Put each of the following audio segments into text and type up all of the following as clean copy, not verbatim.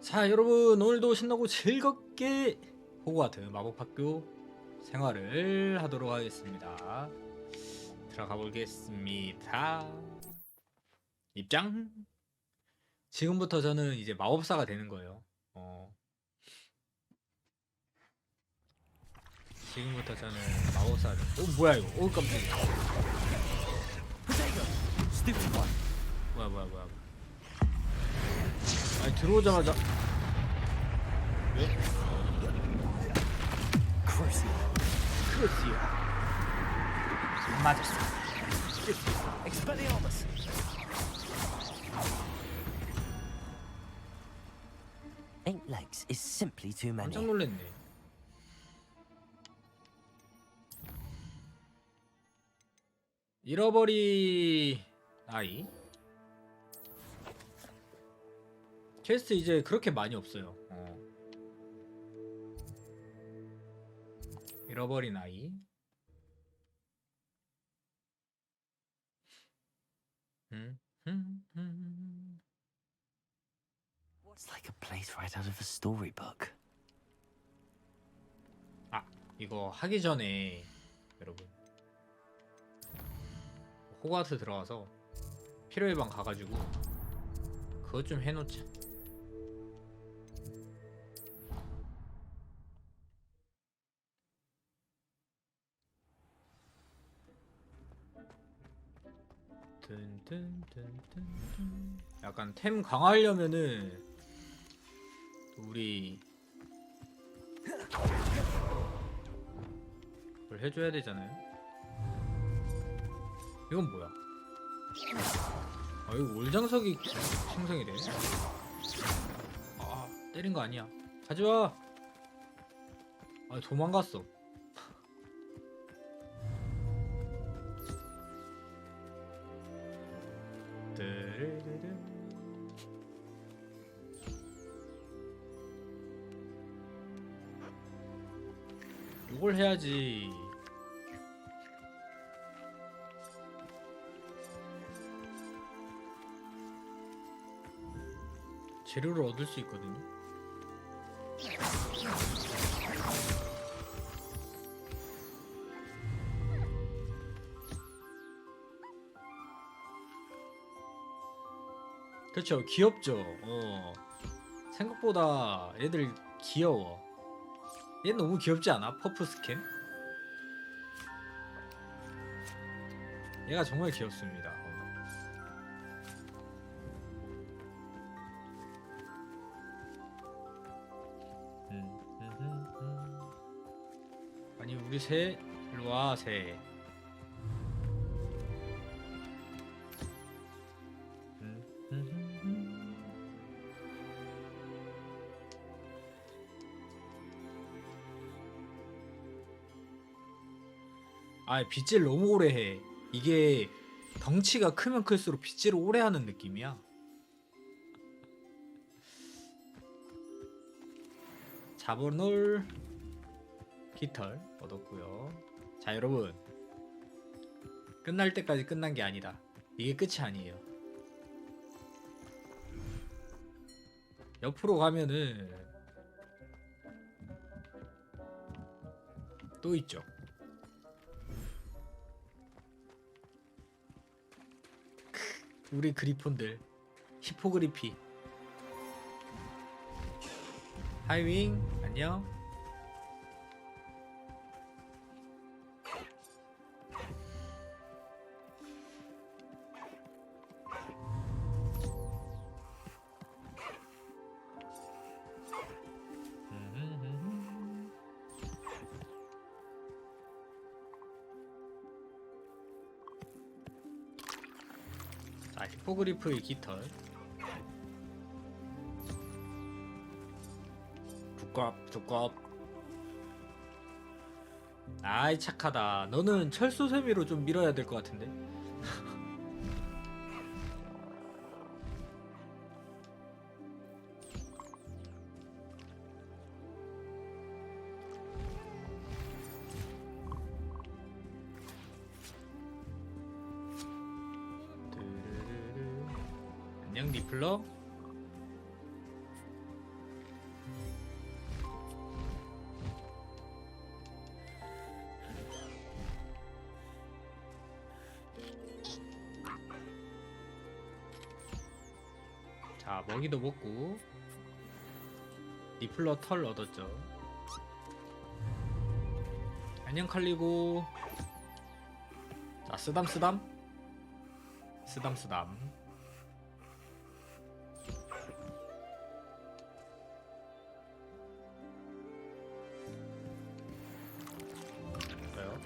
자, 여러분, 오늘도 신나고 즐겁게 호그와트 마법학교 생활을 하도록 하겠습니다. 들어가 보겠습니다. 입장. 지금부터 저는 이제 마법사가 되는 거예요. 지금부터 저는 마법사를. 뭐야 이거? 깜짝이야. 뭐야. 아니, 들어오자마자. 왜? 크루시오. 맞았어. Expelliarmus. Eight legs is simply too many. 깜짝 놀랐네. 잃어버린 아이. 퀘스트 이제 그렇게 많이 없어요. 잃어버린 아이. It's like a place right out of a storybook. 아, 이거 하기 전에 여러분 호그와트 들어가서 필요의 방 가가지고 그것 좀 해놓자. 약간 템 강화하려면은 우리 그걸 해줘야 되잖아요. 이건 뭐야? 아, 이거 올장석이 생성이래. 아, 때린 거 아니야. 가져와. 아, 도망갔어. 이걸 해야지. 재료를 얻을 수 있거든요. 그렇죠. 귀엽죠. 생각보다 애들 귀여워. 얘 너무 귀엽지 않아? 퍼프 스캔? 얘가 정말 귀엽습니다. 아니, 우리 새 일로와. 새. 아, 빗질 너무 오래 해. 이게 덩치가 크면 클수록 빗질을 오래 하는 느낌이야. 잡아놓을 깃털 얻었고요. 자, 여러분, 끝날 때까지 끝난 게 아니다. 이게 끝이 아니에요. 옆으로 가면은 또 있죠. 우리 그리폰들, 히포그리피. 하이윙, 안녕. 자, 히포그리프의 깃털. 두껍. 아이, 착하다. 너는 철수세미로 좀 밀어야 될 것 같은데. 안녕, 리플러. 자, 먹이도 먹고 니플러 털 얻었죠. 안녕 칼리고. 자, 쓰담. 그래요.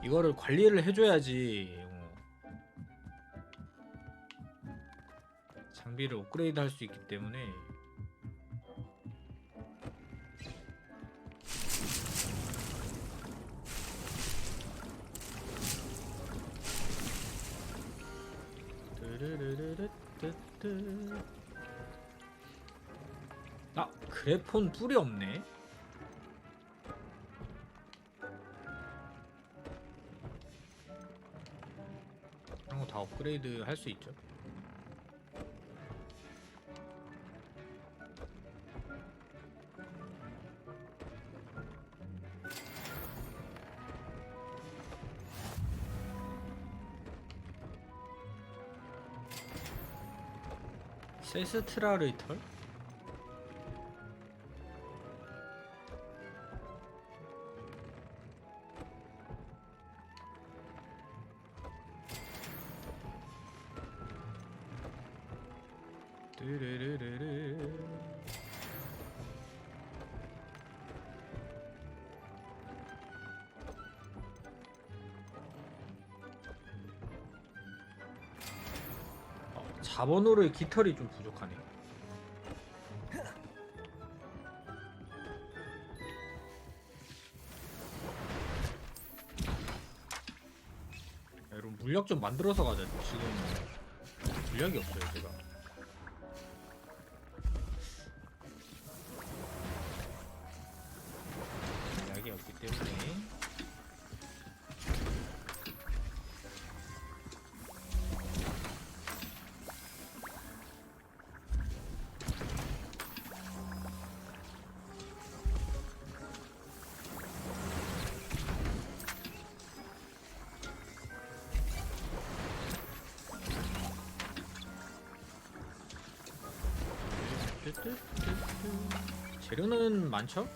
이거를 관리를 해줘야지 장비를 업그레이드 할 수 있기 때문에. 아, 그래폰 뿔이 없네. 그런 거 다 업그레이드 할 수 있죠. 세스트라르이털? 르르르르르. 자본으로의 깃털이 좀 부족하네. 여러분 물약 좀 만들어서 가자. 지금 물약이 없어요 제가. 물약이 없기 때문에. 재료는 많죠?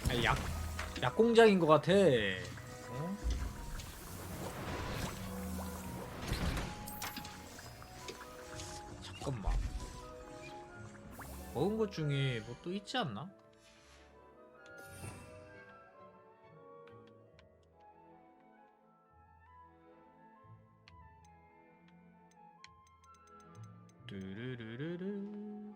아니, 약 공장인 것 같아. 어? 잠깐만. 먹은 것 중에 뭐 또 있지 않나? 뚜루루루루.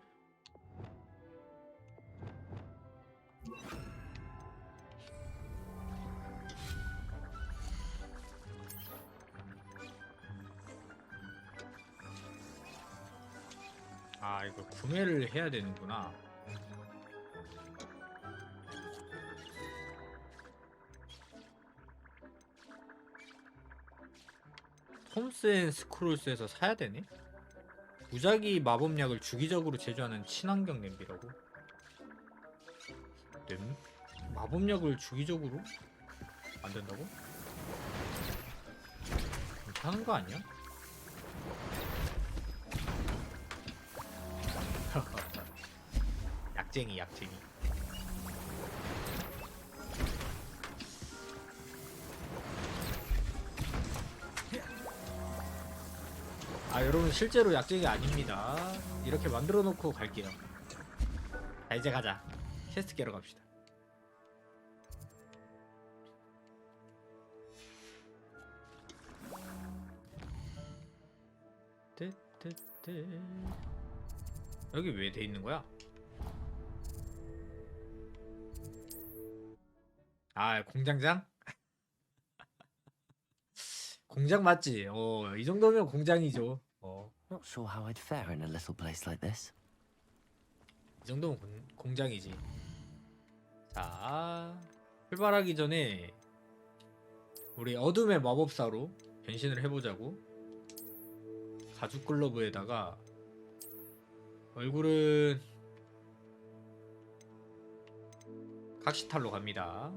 아, 이거 구매를 해야 되는구나. 홈스 앤 스크롤스에서 사야 되네? 무작위 마법약을 주기적으로 제조하는 친환경 냄비라고? 마법약을 주기적으로 만든다고? 괜찮은 거 아니야? 약쟁이. 아, 여러분 실제로 약쟁이 아닙니다. 이렇게 만들어 놓고 갈게요. 자, 이제 가자. 퀘스트 깨러 갑시다. 여기 왜 돼 있는 거야? 아, 공장장? 공장 맞지? 이 정도면 공장이죠. Not sure how I'd fare in a little place like this. 이 정도면 공장이지. 자, 출발하기 전에 우리 어둠의 마법사로 변신을 해보자고. 가죽 글러브에다가 얼굴은 각시탈로 갑니다.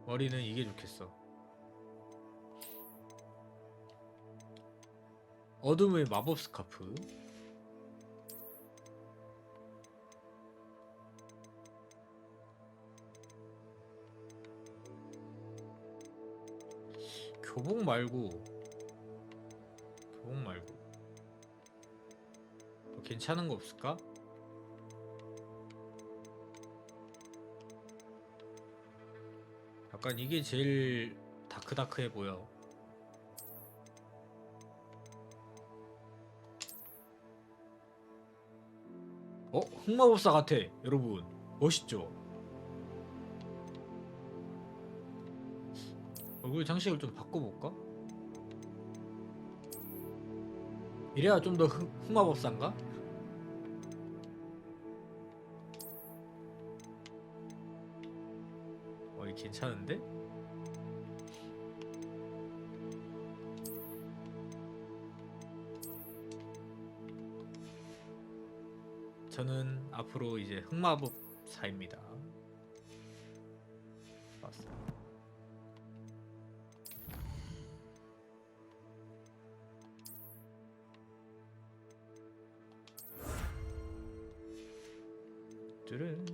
머리는 이게 좋겠어. 어둠의 마법 스카프. 교복 말고 뭐 괜찮은 거 없을까? 약간 이게 제일 다크다크해 보여. 흑마법사 같아 여러분. 멋있죠? 얼굴 장식을 좀 바꿔볼까? 이래야 좀 더 흑마법사인가? 이거 괜찮은데? 저는 앞으로 이제 흑마법사입니다. 맞습니다. 뚜른.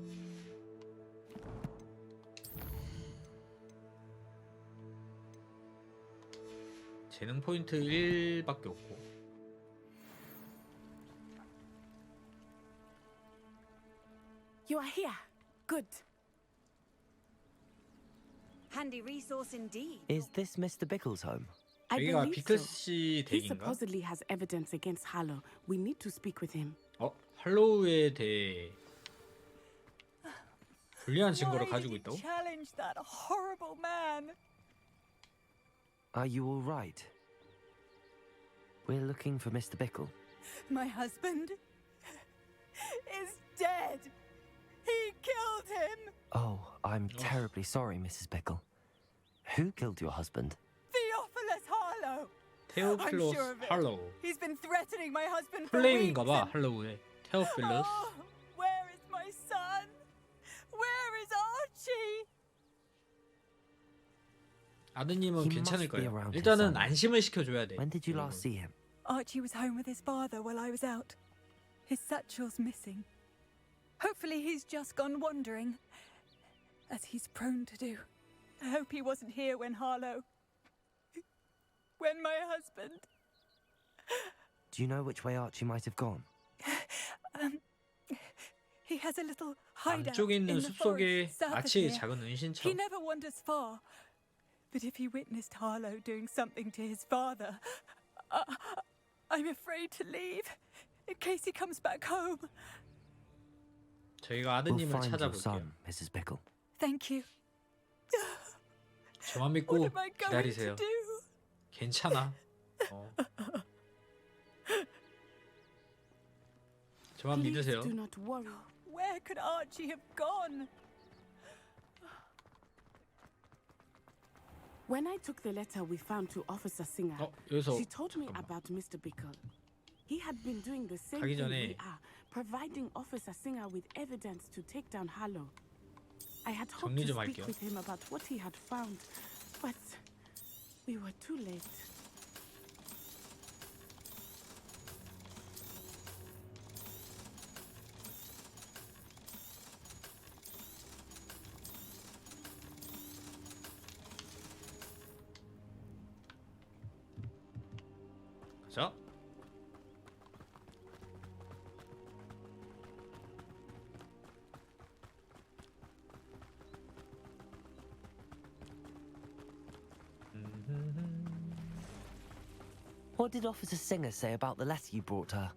재능 포인트 1밖에 없고. You are here. Good. Handy resource indeed. Is this Mr. Bickle's home? I 여기가 believe 비클 so. 씨 He 댁인가? supposedly has evidence against Harlow. We need to speak with him. 할로우에 대해 불리한 증거를 가지고 있다고? Challenge that horrible man. Are you all right? We're looking for Mr. Bickle. My husband is dead. He killed him. Oh, I'm terribly sorry, Mrs. Bickle. Who killed your husband? Theophilus Harlow. 테오필로스 sure of it. 할로우. He's been threatening my husband for weeks. 플레임인가봐. 할로우의 테오필로스. Oh, where is my son? Where is Archie? 아드님은 He 괜찮을 must be 거예요. around his 일단은 son. 안심을 시켜줘야 돼. When did you 여러분. last see him? Archie was home with his father while I was out. His satchel's missing. Hopefully he's just gone wandering, as he's prone to do. I hope he wasn't here when my husband... Do you know which way Archie might have gone? He has a little hideout 남쪽에 in 있는 the 숲속에 forest south of 아치의 here. 작은 He 은신처. never wanders far. But if he witnessed Harlow doing something to his father, I'm afraid to leave in case he comes back home. We'll 저희가 아드님을 find your 찾아볼게요. son, Mrs. Bickle. Thank you. 저만 What 믿고 am I going 기다리세요. to do? 괜찮아. 저만 Please 믿으세요. do not worry. Where could Archie have gone? When I took the letter we found to Officer Singer, 여기서 she told me 잠깐만. about Mr. Bickle. He had been doing the same 가기 thing 전에 we are, providing Officer Singer with evidence to take down Harlow. I had hoped 정리 to 좀 speak 할게요. with him about what he had found, but we were too late. 자. What did Officer Singer say about the letter you brought her?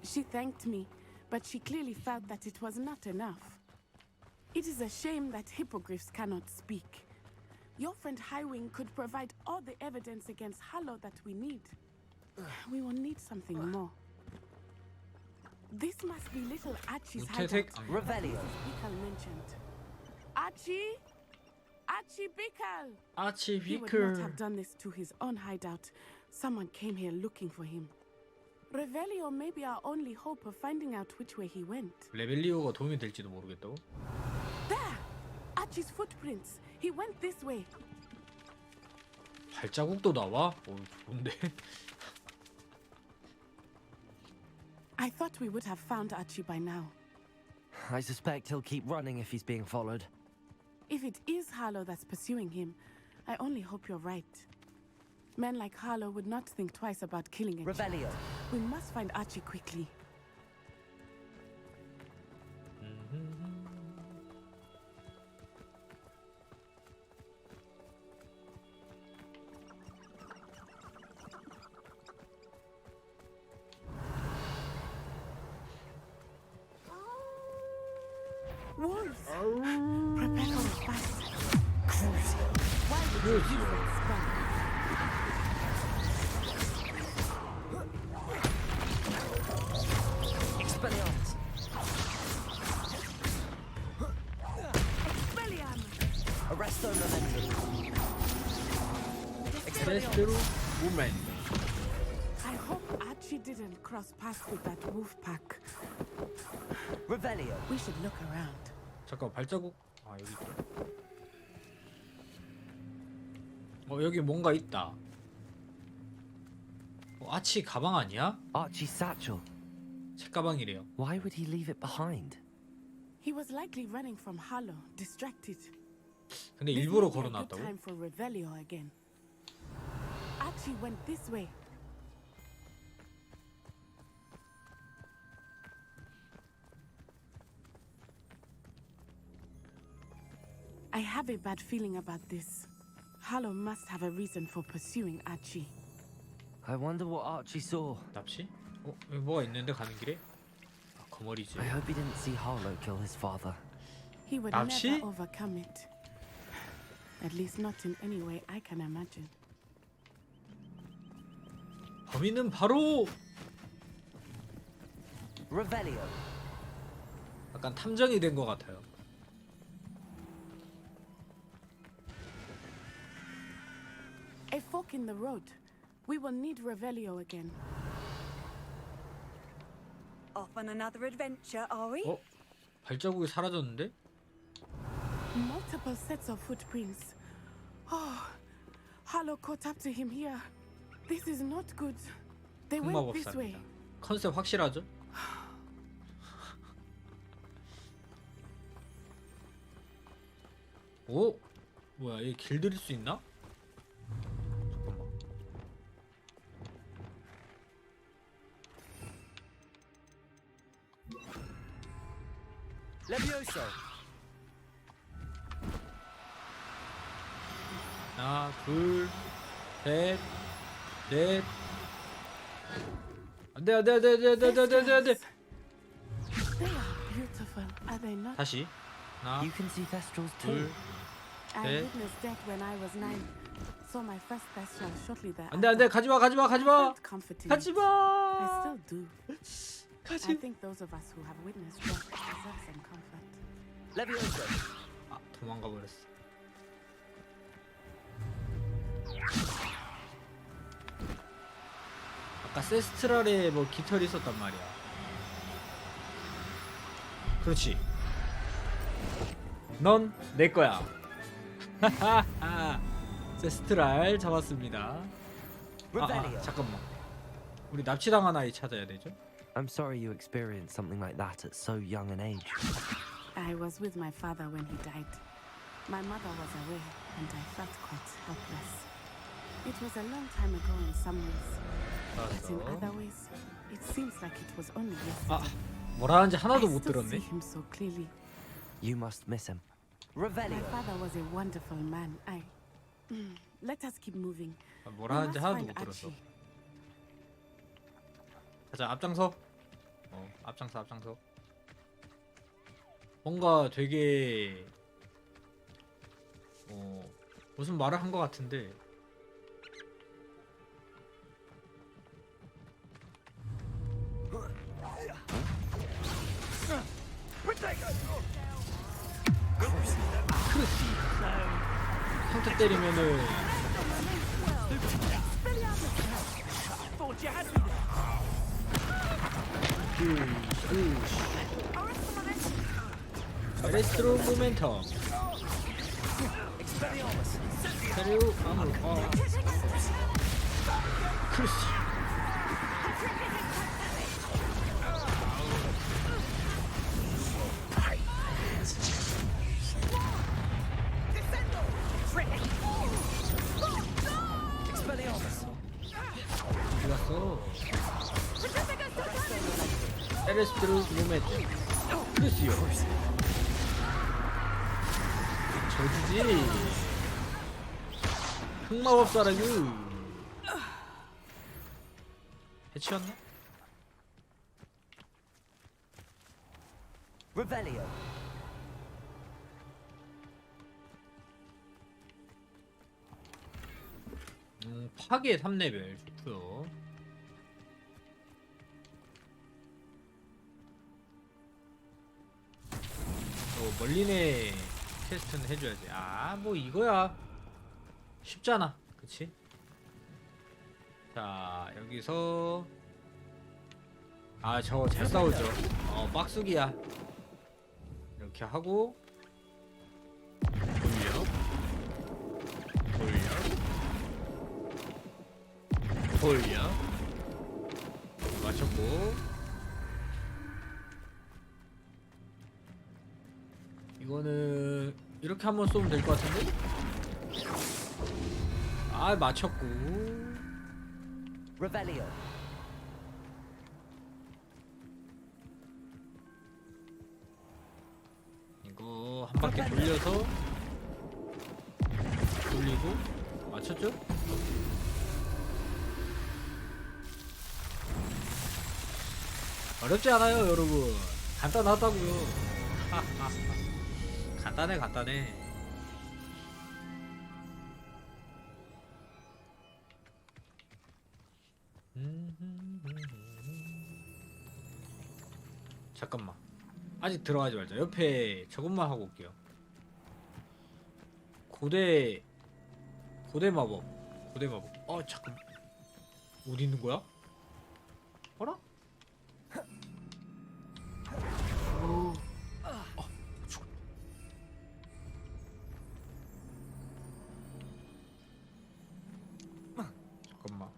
She thanked me, but she clearly felt that it was not enough. It is a shame that hippogriffs cannot speak. Your friend Highwing could provide all the evidence against Harlow that we need. We will need something more. This must be little Archie's 우태색 hideout. 안경. Revelio. Bikal mentioned. Archie? Archie Bikal! 아치 He would not have 비클. done this to his own hideout. Someone came here looking for him. Revelio may be our only hope of finding out which way he went. 레벨리오가 도움이 될지도 모르겠다고? There! Archie's footprints. He went this way. 발자국도 나와? 좋은데? I thought we would have found Archie by now. I suspect he'll keep running if he's being followed. If it is Harlow that's pursuing him, I only hope you're right. Men like Harlow would not think twice about killing a child. Revelio. We must find Archie quickly. Wolves! Prepare for a fight. Why would you use that spell? Expelliarmus. Expelliarmus! Arresto momentum. 데스트로 우맨. I hope Archie didn't cross paths with that wolf pack. Revelio. We should look around. 잠깐 발자국. 아 여기 있다. 여기 뭔가 있다. 아치 가방 아니야? Archie's satchel. 책가방이래요. Why would he leave it behind? He was likely running from Harlow, distracted. 근데 This 일부러 may be a good 걸어놨다고? time for Revelio again. Archie went this way. I have a bad feeling about this. Harlow must have a reason for pursuing Archie. I wonder what Archie saw. 납치? 여기 뭐가 있는데 가는 길에? 아, 거머리지. I hope he didn't see Harlow kill his father. He would Archie? never overcome it. At least not in any way I can imagine. 범인은 바로 Revelio. 약간 탐정이 된 것 같아요. A fork in the road. We will need Revelio again. Off on another adventure, are we? 발자국이 사라졌는데? Multiple sets of footprints. Oh, Harlow caught up to him here. This is not good. They went this way. 흑마법사입니다. 컨셉 확실하죠? 오? 뭐야 얘 길들일 수 있나? 잠깐만. Levioso. 하나, 둘, 셋, 넷. 안돼 안돼 안돼 안돼 안돼 안돼 안돼 안돼. They are beautiful, are they not? 다시. 하나, You can see Thestrals too. 둘. I 네. witnessed death when I was 9. Saw my first Thestral shortly thereafter. 안돼 안돼 가지마 가지마 가지마 Felt comforting. 가지마. I still do. I 가지. think those of us who have witnessed death deserve some comfort. Levioso. 아 도망가 버렸어. 아까 세스트랄에 뭐 깃털이 있었단 말이야. 그렇지. 넌 내 거야. 세스트랄 잡았습니다. Revelio. 잠깐만. 우리 납치당한 아이 찾아야 되죠? I'm sorry you experienced something like that at so young an age. I was with my father when he died. My mother was away, and I felt quite helpless. It was a long time ago in some ways, but in 알았어. other ways, it seems like it was only 아, yesterday. 뭐라 하는지 I 하나도 못 still see 들었네. him so clearly. You must miss him. My Revelio. father was a wonderful man. Let us keep moving. 아, We 뭐라 하는지 must 하나도 find 못 들었어. Archie. 가자, 앞장서. 앞장서, 앞장서. 뭔가 되게 무슨 말을 한 것 같은데 크루시. 상태 때리면은 레스트로 모멘텀. 세류 아무 크루시. 어디 갔어? 에레스트로 모멘텀. 크루시요. 저주지. 흑마법사라규. 해치웠나? Revelio. 파괴 3레벨 좋고요. 멀리네 퀘스트는 해줘야지. 아, 뭐 이거야. 쉽잖아. 그치? 자, 여기서 아, 저거 잘 싸우죠. 빡수기야. 이렇게 하고 돌려 돌려 맞췄고, 이거는 이렇게 한번 쏘면 될 것 같은데? 아, 맞췄고. Revelio. 이거 한 바퀴 돌려서 돌리고 맞췄죠? 어렵지 않아요, 여러분. 간단하다고요. 간단해. 잠깐만, 아직 들어가지 말자. 옆에 저것만 하고 올게요. 고대 마법. 잠깐, 어디 있는 거야? 어라? 잠깐만.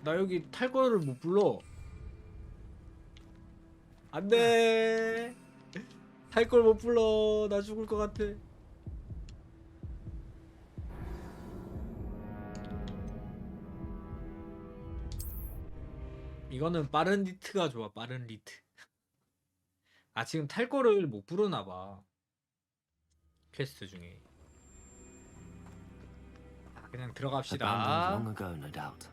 나 여기 탈 거를 못 불러. 안돼. 탈 걸 못 불러. 나 죽을 것 같아. 이거는 빠른 리트가 좋아. 빠른 리트. 아, 지금 탈 거를 못 부르나 봐. 퀘스트 중에. 아, 그냥 들어갑시다. Abandoned long ago, no doubt.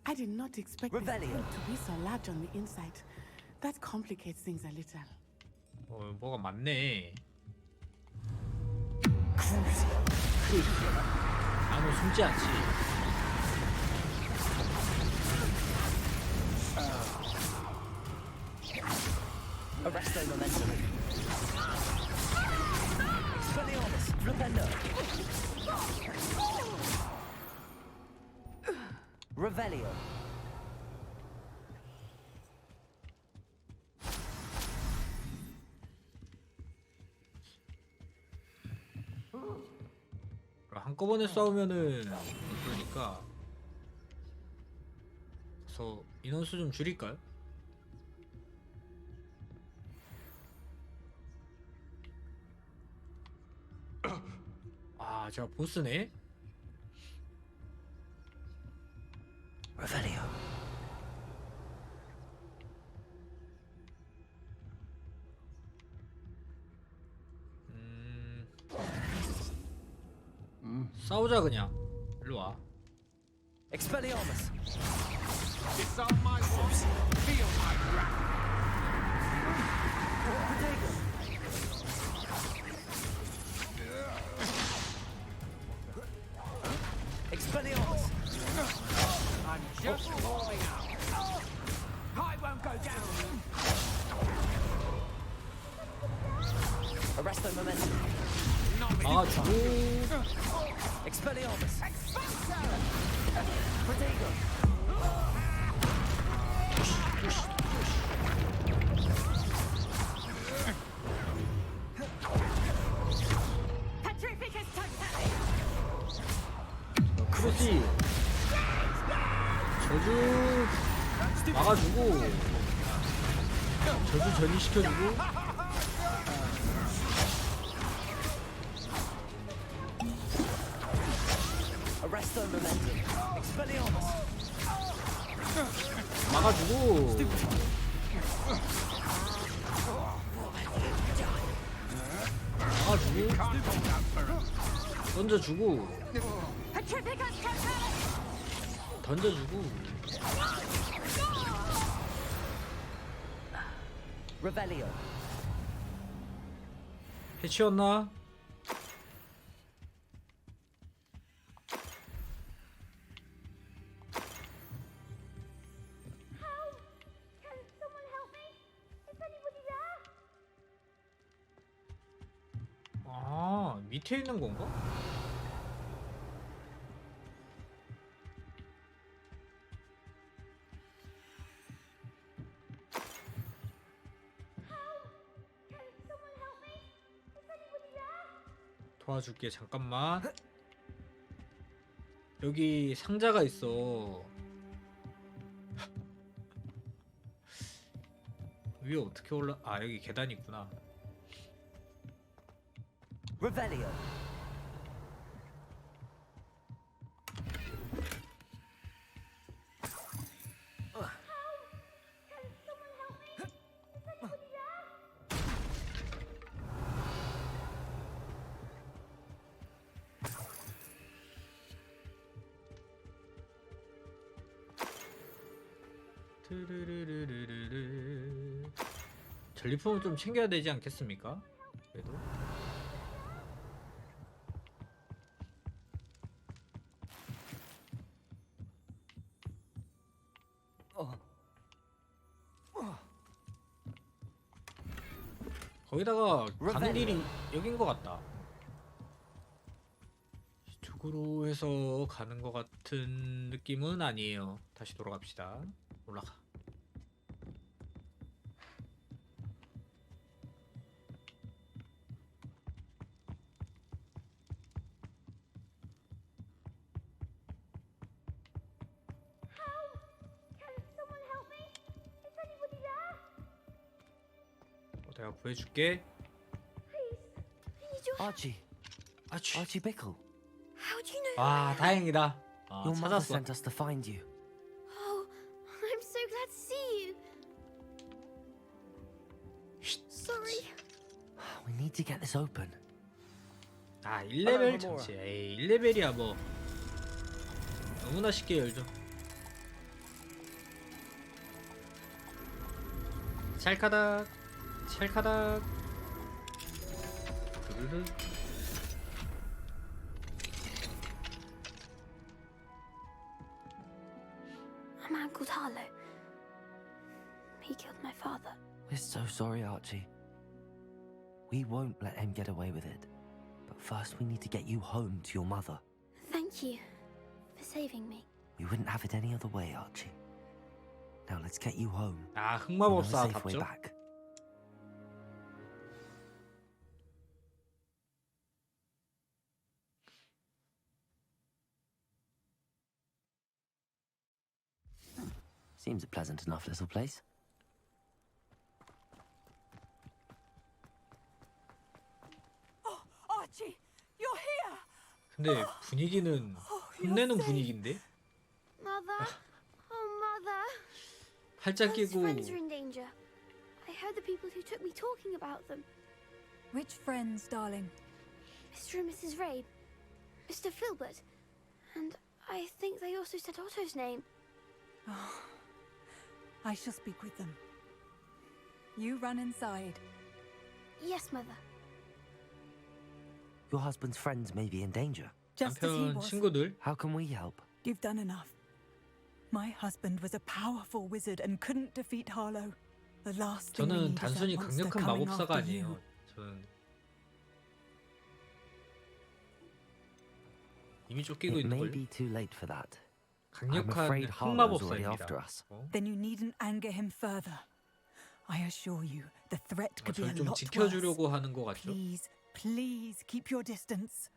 I did not expect this Revelio. thing to be so large on the inside. That complicates things a little. 뭐가 많네. 아무 숨지 않지. Arresto momentum. Expelliarmus. Rependo. Revelio. 한꺼번에 싸우면은 그러니까, 그래서 인원수 좀 줄일까요? 아, 제가 보스네. Revelio. 싸우자 그냥. 일로 와. Expelliarmus. Disarm my walls, feel my wrath. Arresto momentum. 막아주고 Expelliarmus. Protego. Petrificus totality. 크루시 저주 막아주고 저주 전이시켜주고 Arresto momentum. Expelliarmus. 막아주고 막아주고 던져주고 Petrificus totality. 던져주고 Revelio. 해치웠나? Can someone help me? Is anybody there? 아 밑에 있는 건가? Can someone help me? Is anybody there? 도와줄게 잠깐만. 여기 상자가 있어. 위에 어떻게 올라? 아 여기 계단이 있구나. Revelio. Can someone help me? Is anybody there? 트르르르르르. 전리품을 좀 챙겨야 되지 않겠습니까? 그래도 거기다가 가는 길이 여긴 것 같다. 이쪽으로 해서 가는 것 같은 느낌은 아니에요. 다시 돌아갑시다. 올라가. Can someone help me? Is anybody there? 내가 구해줄게. Please. I need your help. Archie. 아치. Archie Bickle. How do you know? 와 다행이다. 아, Your mother 찾았어. sent us to find you. Oh, I'm so glad to see you. Sorry. We need to get this open. 아 1레벨 Hello, 장치. 에이 1레벨이야 뭐. 너무나 쉽게 열죠. 찰카닥 찰카닥. 두루루. A man called Harlow. He killed my father. We're so sorry, Archie. We won't let him get away with it. But first we need to get you home to your mother. Thank you for saving me. We wouldn't have it any other way, Archie. Now let's get you home. 아 We know a 흑마법사 safe way 답죠? back. Seems a pleasant enough little place. Archie, you're here. 근데 분위기는 혼내는 분위기인데? Mother? Oh, Mother. 팔짱 Mother's 끼고 friends are in danger. I heard the people who took me talking about them. Which friends, darling? Mr. and Mrs. Ray, Mr. Filbert, and I think they also said Otto's name. I shall speak with them. You run inside. Yes, Mother. Your husband's friends may be in danger. Just as he 남편 was. 친구들 How can we help? You've done enough. My husband was a powerful wizard and couldn't defeat Harlow. The last thing we 저는 need is 단순히 that monster 강력한 coming 마법사가 after you. 아니에요. 저는 이미 쫓기고 It 있는 may 걸. be too late for that. 강력한 afraid Harlow's already 흑마법사입니다. after us. Then you needn't anger him further. I assure you, the threat could be a 저를 좀 lot worse. 지켜주려고 하는 것 같죠? Please, please keep your distance.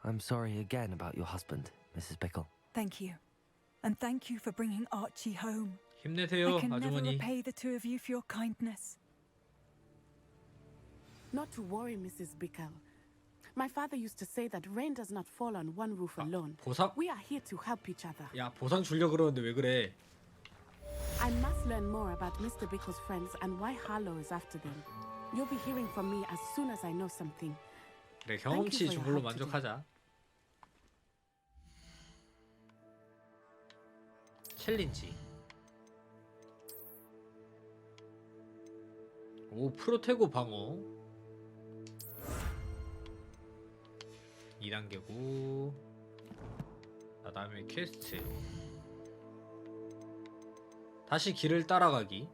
I'm sorry again about your husband, Mrs. Bickle. Thank you. And thank you for bringing Archie home. 힘내세요, I can never 아주머니. repay the two of you for your kindness. Not to worry, Mrs. Bickle. My father used to say that rain does not fall on one roof alone. 보상? We are here to help each other. 야, 보상 주려고 그러는데 왜 그래? I must learn more about Mr. Bickle's friends and why Harlow is after them. You'll be hearing from me as soon as I know something. 그래, 경험치 for your 준 걸로 help today. 만족하자. 챌린지. 오, 프로테고 방어 2단계고, 그 다음에 퀘스트 다시 길을 따라가기.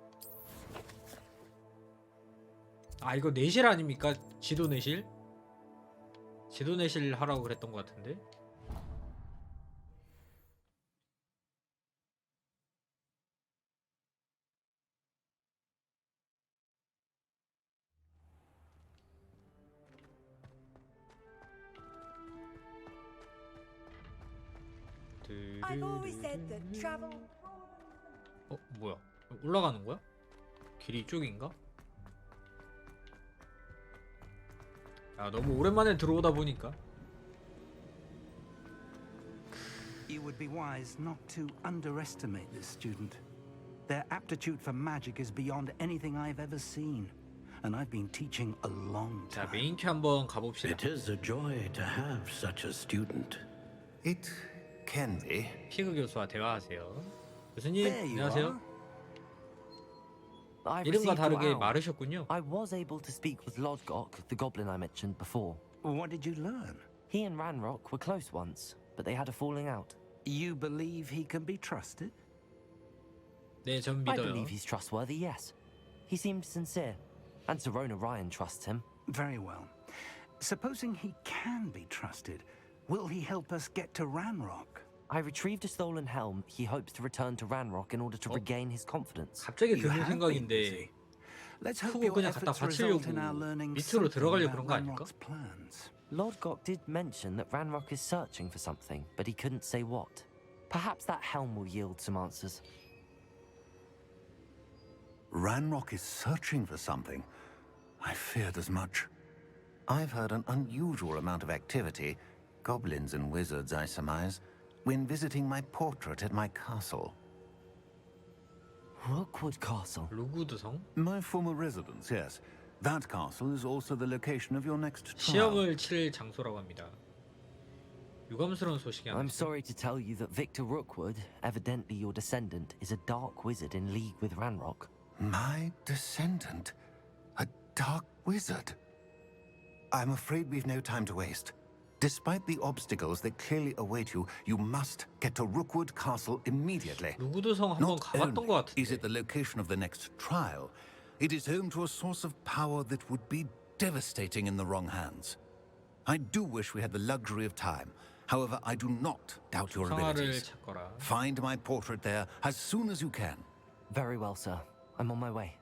아, 이거 내실 아닙니까? 지도 내실? 지도 내실 하라고 그랬던 것 같은데. I've always said that travel. 뭐야? 올라가는 거야? 길이 이쪽인가? 아, 너무 오랜만에 들어오다 보니까. You would be wise not to underestimate this student. Their aptitude for magic is beyond anything I've ever seen, and I've been teaching a long 자, time. 메인큐 한번 가봅시다. It is a joy to have such a student. It can be. 피그 교수와 대화하세요. 교수님, There you 안녕하세요. are. I 이름과 received your 다르게 owl. 마르셨군요. I was able to speak with Lodgok, the goblin I mentioned before. What did you learn? He and Ranrock were close once, but they had a falling out. You believe he can be trusted? 네, 전 I 믿어요. believe he's trustworthy, yes. He seemed sincere, and Serona Ryan trusts him. Very well. Supposing he can be trusted, will he help us get to Ranrock? I retrieved a stolen helm he hopes to return to Ranrock in order to regain his confidence. 갑자기 You 드는 have been 생각인데 busy. Let's hope 푸고 your 그냥 갖다 efforts result 바치려고 in our learning 밑으로 something 들어가려고 그런 about 거 아닐까? Ranrock's plans. Lodgok did mention that Ranrock is searching for something, but he couldn't say what. Perhaps that helm will yield some answers. Ranrock is searching for something. I feared as much. I've heard an unusual amount of activity, goblins and wizards, I surmise, when visiting my portrait at my castle. Rookwood Castle. 루구드성? My former residence, yes. That castle is also the location of your next trial. 시험을 치를 장소라고 합니다. 유감스러운 소식이 I'm 하나 있어요. sorry to tell you that Victor Rookwood, evidently your descendant, is a dark wizard in league with Ranrock. My descendant? A dark wizard? I'm afraid we've no time to waste. Despite the obstacles that clearly await you, you must get to Rookwood Castle immediately. 루구드성 한번 Not 가봤던 것 only is 같은데. it the location of the next trial, it is home to a source of power that would be devastating in the wrong hands. I do wish we had the luxury of time. However, I do not doubt your 성화를 abilities. 찾거라. Find my portrait there as soon as you can. Very well, sir. I'm on my way.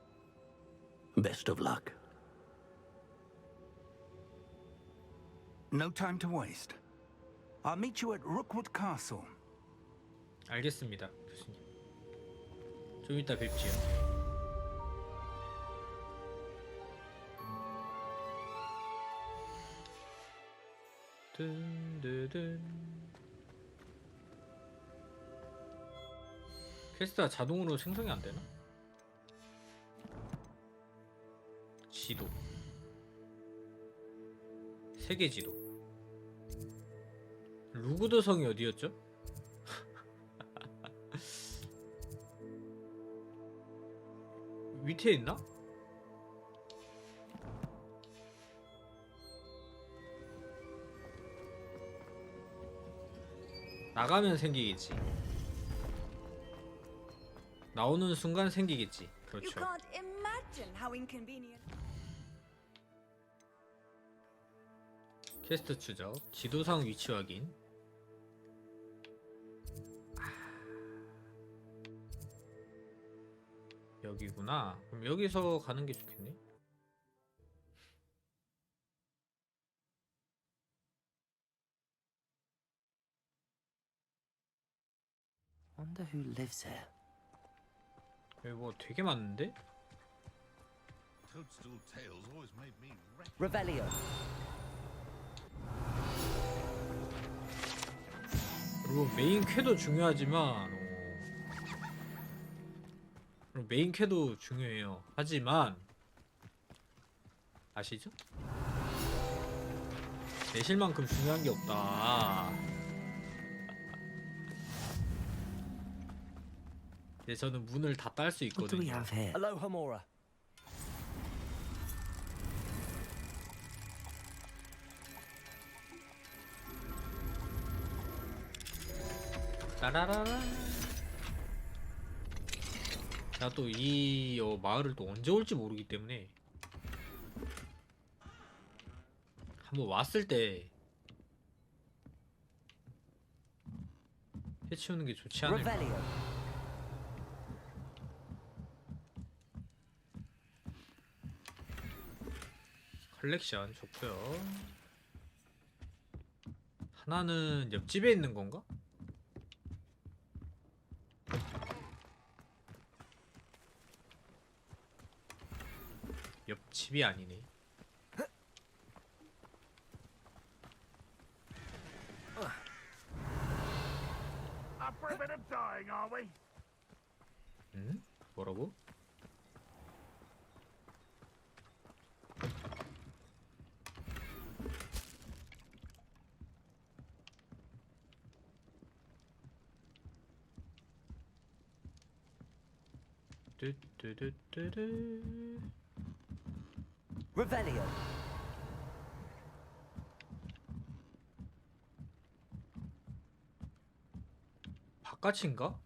Best of luck. No time to waste. I'll meet you at Rookwood Castle. 알겠습니다, 교수님. 좀 이따 뵙지요. 든든든. 퀘스트가 자동으로 생성이 안 되나? 지도. 세계 지도. 루구드 성이 어디였죠? 밑에 있나? 나가면 생기겠지. 나오는 순간 생기겠지. You 그렇죠. can't imagine how inconvenient. 퀘스트 추적, 지도상 위치 확인. 여기구나. 그럼 여기서 가는 게 좋겠네. Wonder who lives here. 여기 뭐 되게 많은데? Toadstool tales always made me wreck. Revelio. 그리고 메인 퀘도 중요하지만 그리고 메인 퀘도 중요해요. 하지만 아시죠? 내실만큼 중요한 게 없다. 근데 저는 문을 다 딸 수 What do we 있거든요. have here? Aloha Mora. 따라라라. 나 또 이 마을을 또 언제 올지 모르기 때문에 한번 왔을 때 해치우는 게 좋지 않을까. Revelio. 컬렉션 좋고요. 하나는 옆집에 있는 건가? 옆집이 아니네. Up for a bit of dying, are we? 응? 뭐라고? 뚜뚜뚜뚜뚜. Revelio. 바깥인가?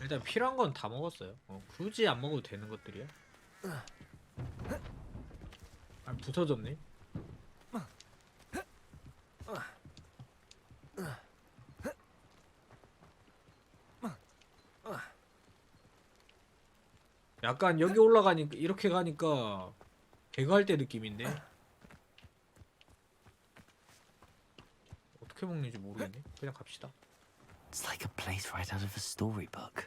일단 필요한 건 다 먹었어요. 굳이 안 먹어도 되는 것들이야. 아, 부서졌네. 약간 여기 올라가니까 이렇게 가니까 개갈 때 느낌인데 어떻게 먹는지 모르겠네. 그냥 갑시다. It's like a place right out of a storybook.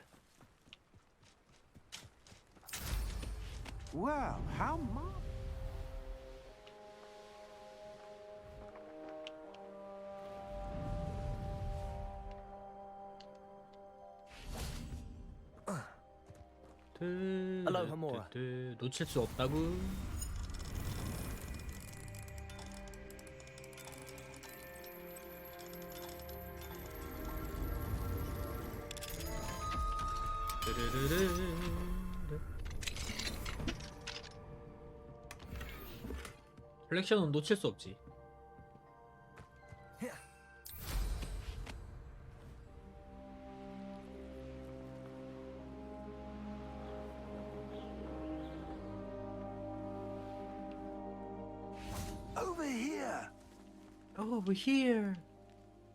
Well, how much? Aloha Mora. 놓칠 수 없다고. 컬렉션은 놓칠 수 없지. Over here! Over here.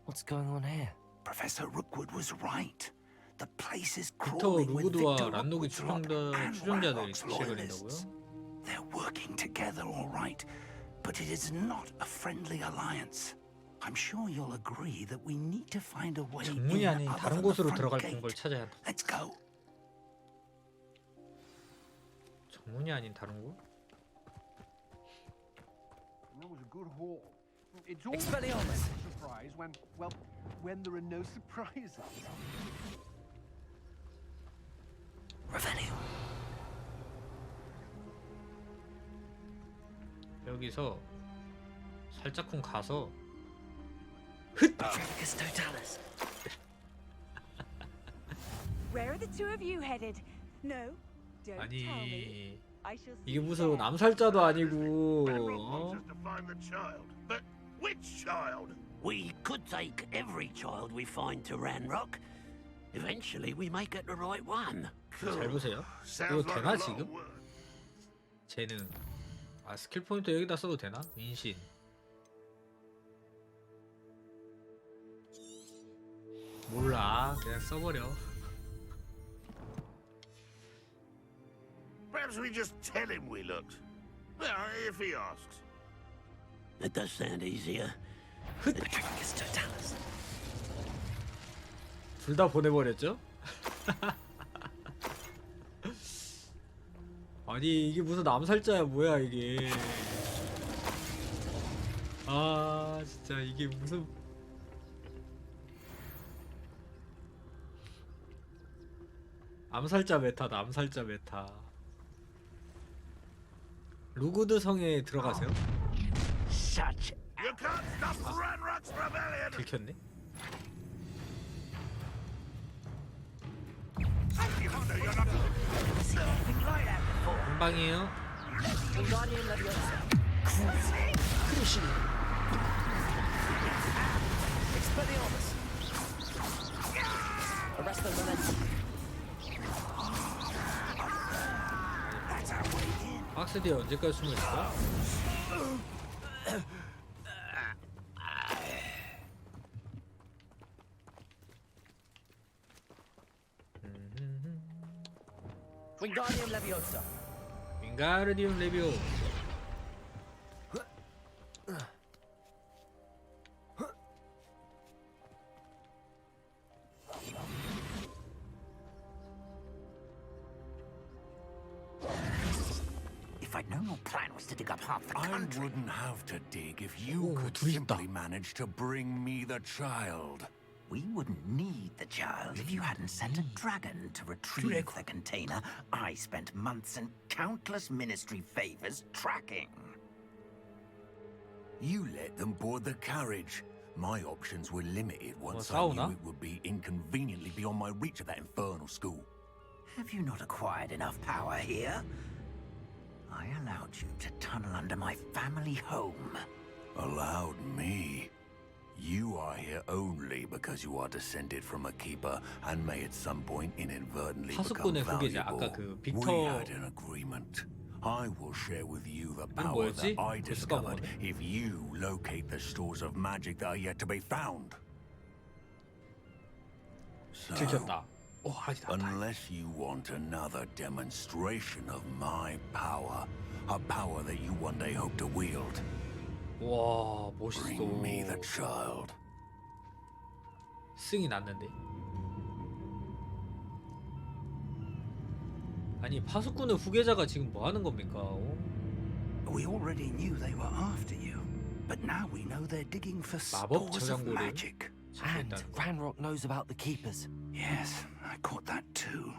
What's going on here? Professor Rookwood was right. The place is 빅터 crawling with 루그드와 Victor 란독의 Rookwood's lot and 추종자들이 Ranrock's loyalists. 지시해버린다고요? They're working together, all right, but it is not a friendly alliance. I'm sure you'll agree that we need to find a way 정문이 in 아닌 other 다른 than the 곳으로 front 들어갈 gate. 방법을 찾아야 한다. Let's go. 정문이 아닌 다른 곳? That was a good haul. It's always a Expelliarmus. surprise when there are no surprises. Revelio. 여기서 살짝쿵 가서 Petrificus totalis. Where are the two of you headed? No, don't tell me. 아니 I shall see 이게 you 무슨 there. 남살자도 아니고 Ranrock wants us to find the child. But which child? We could take every child we find to Ranrock. Eventually we may get the right one. 잘 보세요. 이거 Sounds like 되나 a lot 지금? of work. 재능. 아 스킬 포인트 여기다 써도 되나? 인신. 몰라. 그냥 써버려. Perhaps we just tell him we looked. Well, if he asks. That does sound easier. The trick is to tell us. 둘 다 보내버렸죠? 아니 이게 무슨 암살자야 뭐야 이게. 아 진짜 이게 무슨 암살자 메타다. 암살자 메타. 루구드 성에 들어가세요? Such You can't stop Ranrock's rebellion! 들켰네? You're not... 한방이에요? 박스 뒤에 언제까지 숨어있을까? Wingardium Leviosa. 윙가르디움 레비오. If I'd known your plan was to dig up half the I country. wouldn't have to dig if you Oh, could 둘이 simply 있다. manage to bring me the child. We wouldn't need the child if you hadn't sent a dragon to retrieve the container I spent months and countless ministry favors tracking. You let them board the carriage. My options were limited once I 싸우나? knew it would be inconveniently beyond my reach at that infernal school. Have you not acquired enough power here? I allowed you to tunnel under my family home. Allowed me? You are here only because you are descended from a keeper and may at some point inadvertently become 파수꾼의 후계자. valuable. 아까 그 We 빅터 had an agreement. I will share with you the 이름 power 뭐였지? that I 벌써 discovered 까먹었네. if you locate the stores of magic that are yet to be found. So, 들켰다. 오 아니다. unless you want another demonstration of my power, a power that you one day hope to wield, 와 멋있어. bring me the child. 승이 났는데. 아니 파수꾼의 후계자가 지금 뭐 하는 겁니까? We already knew they were after you, but now we know they're digging for 마법 stores of 저장고를 magic. And 찾아있다는 거. Ranrock knows about the keepers. Yes, I caught that too.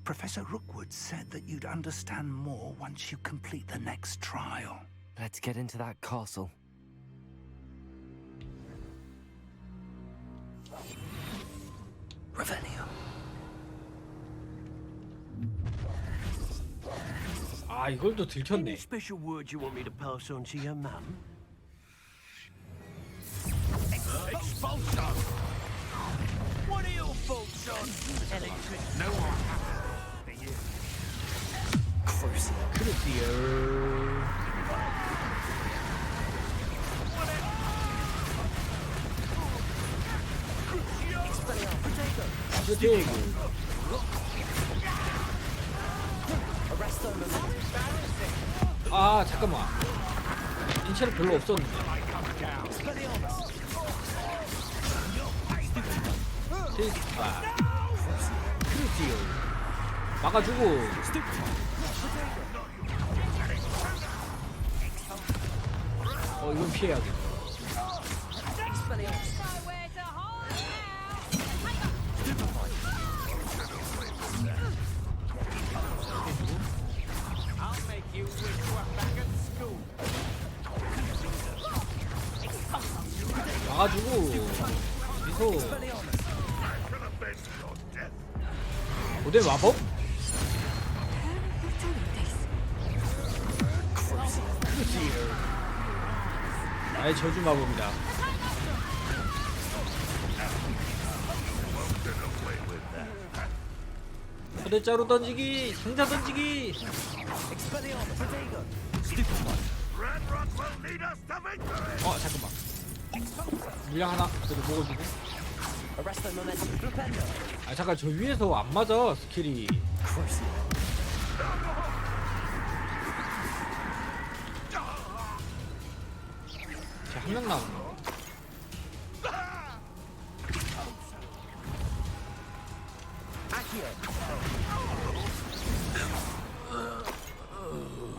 Professor Rookwood said that you'd understand more once you complete the next trial. Let's get into that castle. Revelio. 아 이걸 또 들켰네. Any special word you want me to pass on to your mum? Expulso! What are your thoughts on electric? No one. 크루시얼. 스테이크. 아 잠깐만. 인체는 별로 없었는데. 스테이크바. 크루시얼. 막아주고. 이건 피해야 돼. I'll make you wish you were back at school. 막아주고. 미소. 고대 마법? 나의 저주 마법이다. 포대자루 던지기, 상자 던지기. 잠깐만. 물량 하나 그래도 먹어주고. 잠깐 저 위에서 안 맞아 스킬이. 한 명 남았네.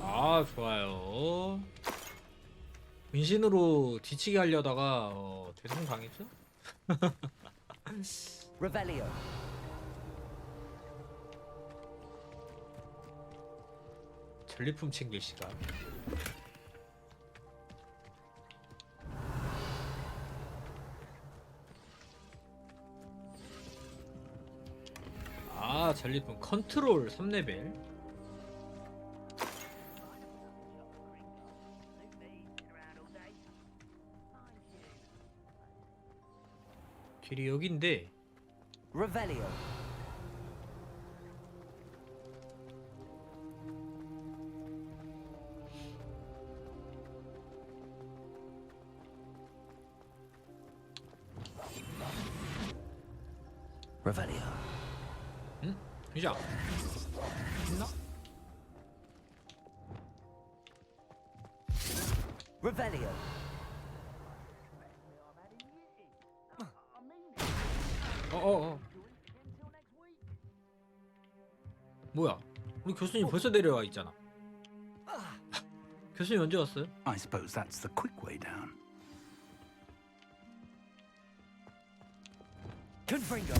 아, 좋아요. 분신으로 뒤치기 하려다가 대성 당했죠? Revelio. 전리품 챙길 시간. 아, 전리품 컨트롤 3레벨. 길이 여긴데. Revelio. Revelio. 응? 이제 있나? Revelio. 뭐야? 우리 교수님 벌써 내려와 있잖아. 교수님 언제 왔어요? I suppose that's the quick way down. Confringo.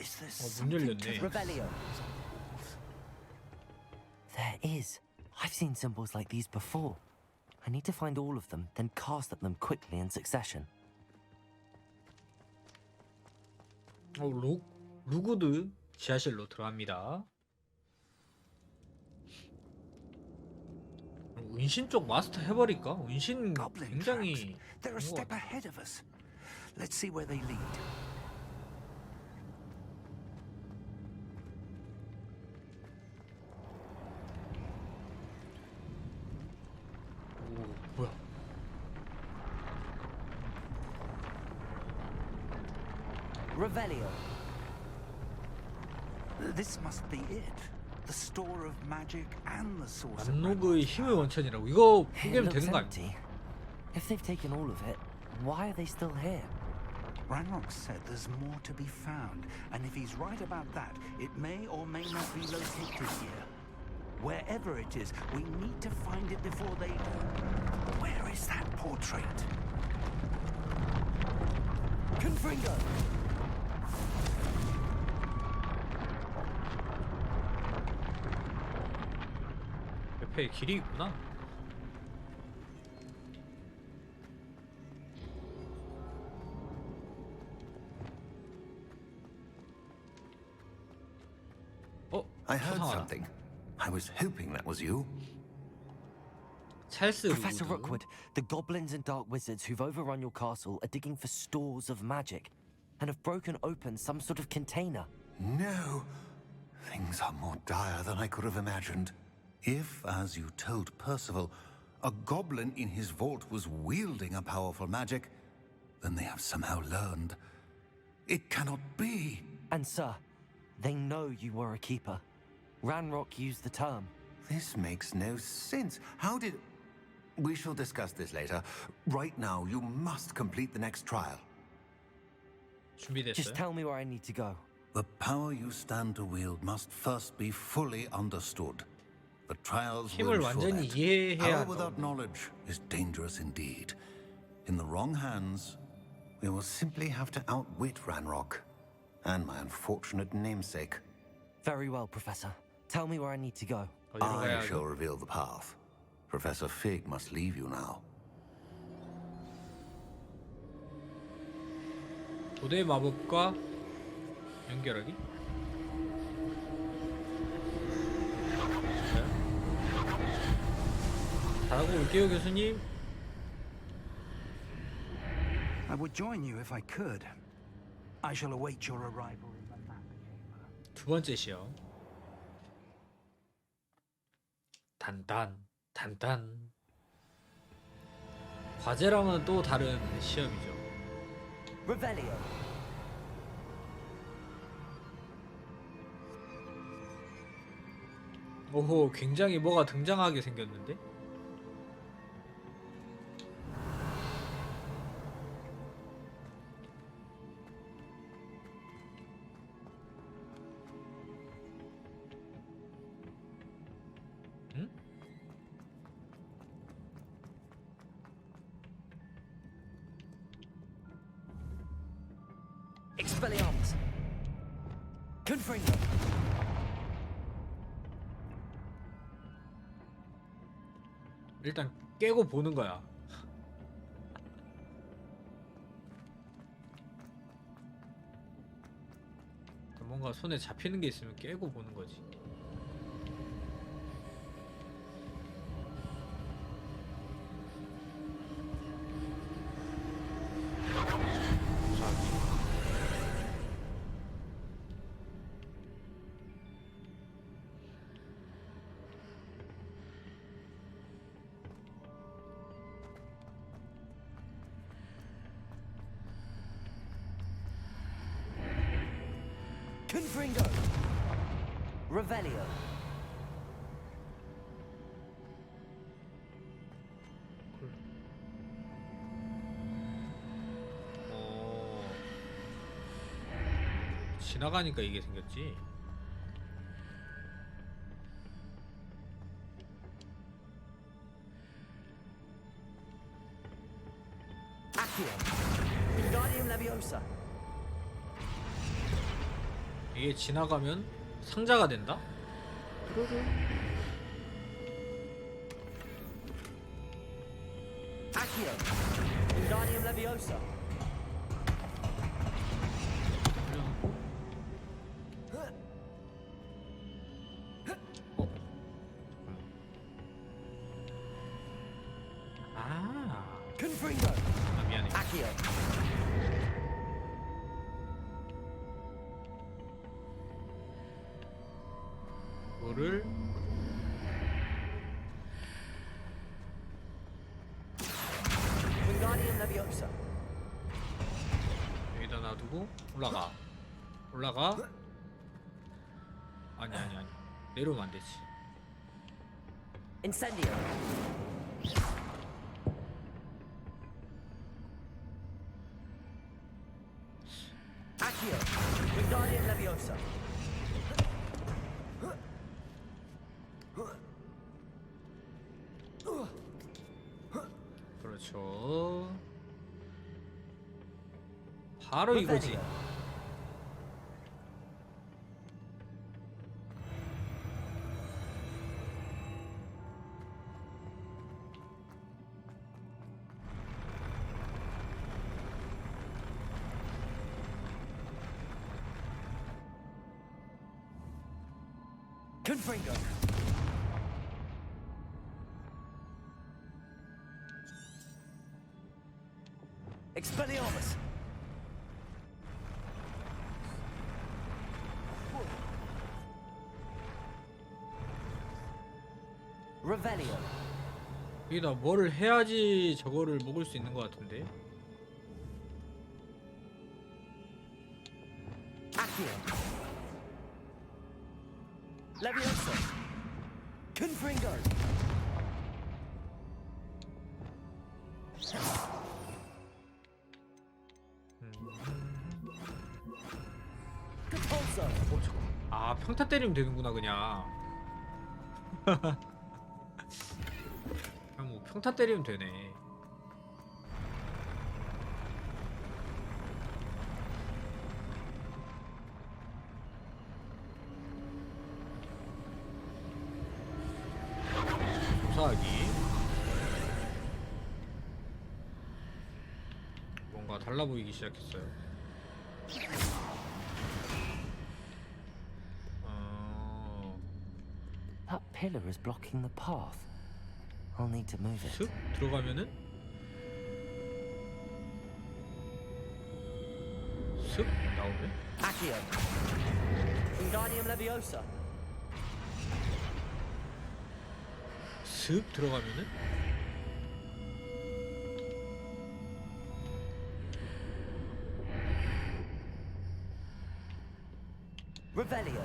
Is there 문 something to 열렸네. Revelio. There is. I've seen symbols like these before. I need to find all of them, then cast at them quickly in succession. 루구드 지하실로 들어갑니다. 은신 쪽 마스터 해버릴까? 은신 goblin 굉장히 tracks? They're a 좋은 것 step 같아. ahead of us. Let's see where they lead. 오, 뭐야? Revelio. This must be it. The store of magic and the source of 안노그의 힘의 원천이라고. 이거 It 포기하면 looks 되는 거 아니야? empty. If they've taken all of it, why are they still here? Ranrock said there's more to be found, and if he's right about that, it may or may not be located here. Wherever it is, we need to find it before they do. Where is that portrait? Confringo. 옆에 길이 있구나. I heard 수상하다. something. I was hoping that was you. 찰스 Professor 루구드. Rookwood, the goblins and dark wizards who've overrun your castle are digging for stores of magic and have broken open some sort of container. No. Things are more dire than I could have imagined. If, as you told Percival, a goblin in his vault was wielding a powerful magic, then they have somehow learned. It cannot be. And sir, they know you were a keeper. Ranrock used the term. This makes no sense. How did... We shall discuss this later. Right now, you must complete the next trial. 준비됐어요? Just tell me where I need to go. The power you stand to wield must first be fully understood. The trials will 힘을 show 완전히 that. 이해해야 Power 한다고. without knowledge is dangerous indeed. In the wrong hands, we will simply have to outwit Ranrock and my unfortunate namesake. Very well, Professor. Tell me where I need to go. 어디로 I 가야 shall 하죠? reveal the path. Professor Fig must leave you now. 고대 마법과 연결하기? 잘하고 올게요, 교수님. I would join you if I could. I shall await your arrival in the map chamber. 두 번째 시험. 단단. 과제랑은 또 다른 시험이죠. Revelio. 오호, 굉장히 뭐가 등장하게 생겼는데? 응? Expelliarmus. Confringo. 일단 깨고 보는 거야. 뭔가 손에 잡히는 게 있으면 깨고 보는 거지. Confringo. Revelio. 지나가니까 이게 생겼지. Accio. Wingardium Leviosa. 이게 지나가면 상자가 된다? Accio. Wingardium Leviosa. Confringo. 아, 미안해. Accio. 이거를 Wingardium Leviosa. 여기다 놔두고 올라가. 아니 내려오면 안 되지. Incendio. Accio. Wingardium Leviosa. 그렇죠. 바로 이거지. Confringo. Expelliarmus. Revelio. 여기다 뭐를 해야지 저거를 먹을 수 있는 것 같은데. Accio. Leviosa. Confringo. Compulso. 아, 평타 때리면 되는구나 그냥. 그냥 뭐 평타 때리면 되네. 조사하기. 뭔가 달라 보이기 시작했어요. That pillar is blocking the path. I'll need to move it. 슥 들어가면은 슥 나오네. Accio. Wingardium Leviosa. 슥 들어가면은 Revelio.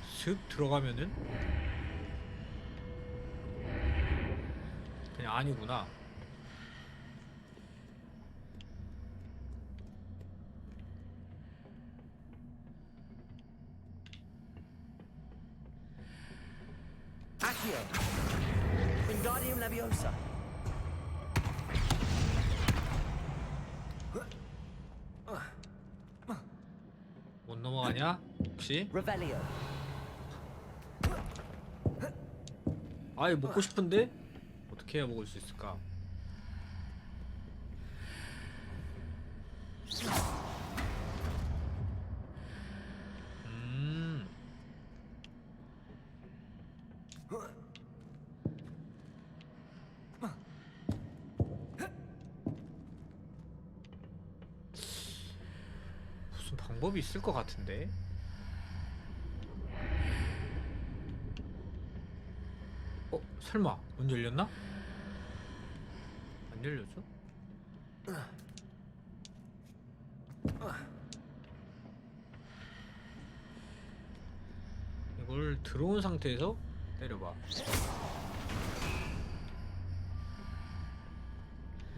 슥 들어가면은 그냥 아니구나. Accio. Wingardium Leviosa. 못 넘어가냐? 혹시? Revelio. 아이 먹고 싶은데? 어떻게 해야 먹을 수 있을까? 무슨 방법이 있을 것 같은데? 설마 문 열렸나? 안 열렸죠? 이걸 들어온 상태에서 때려봐.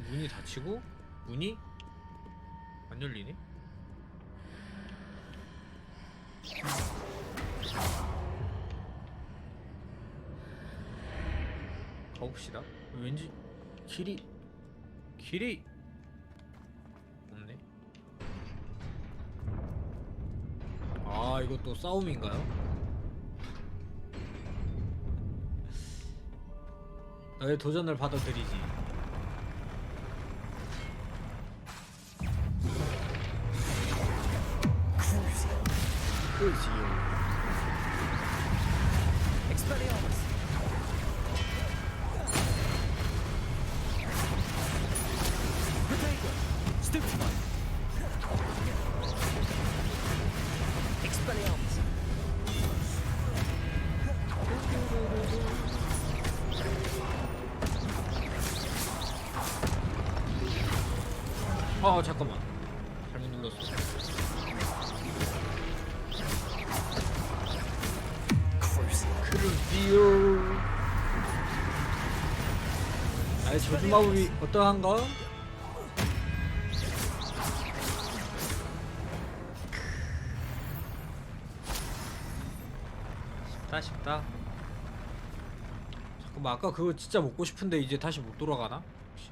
문이 닫히고 문이 안 열리네? 가봅시다. 왠지 길이 없네. 아 이것도 싸움인가요? 나의 도전을 받아들이지. 크루지오. Expelliarmus. Protego. Stupefy. Expelliarmus. 아 잠깐만 잘못 눌렀어. 크루지오. 나의 저주 마법이 어떠한가? 쉽다. 잠깐만 아까 그거 진짜 먹고 싶은데 이제 다시 못 돌아가나? 혹시?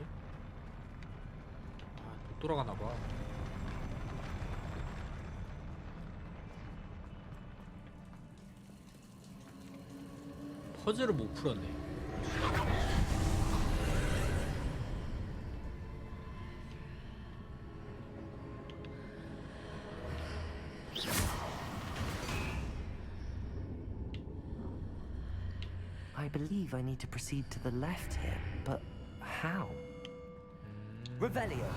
아, 못 돌아가나봐. 퍼즐을 못 풀었네. I believe I need to proceed to the left here, but how? Revelio.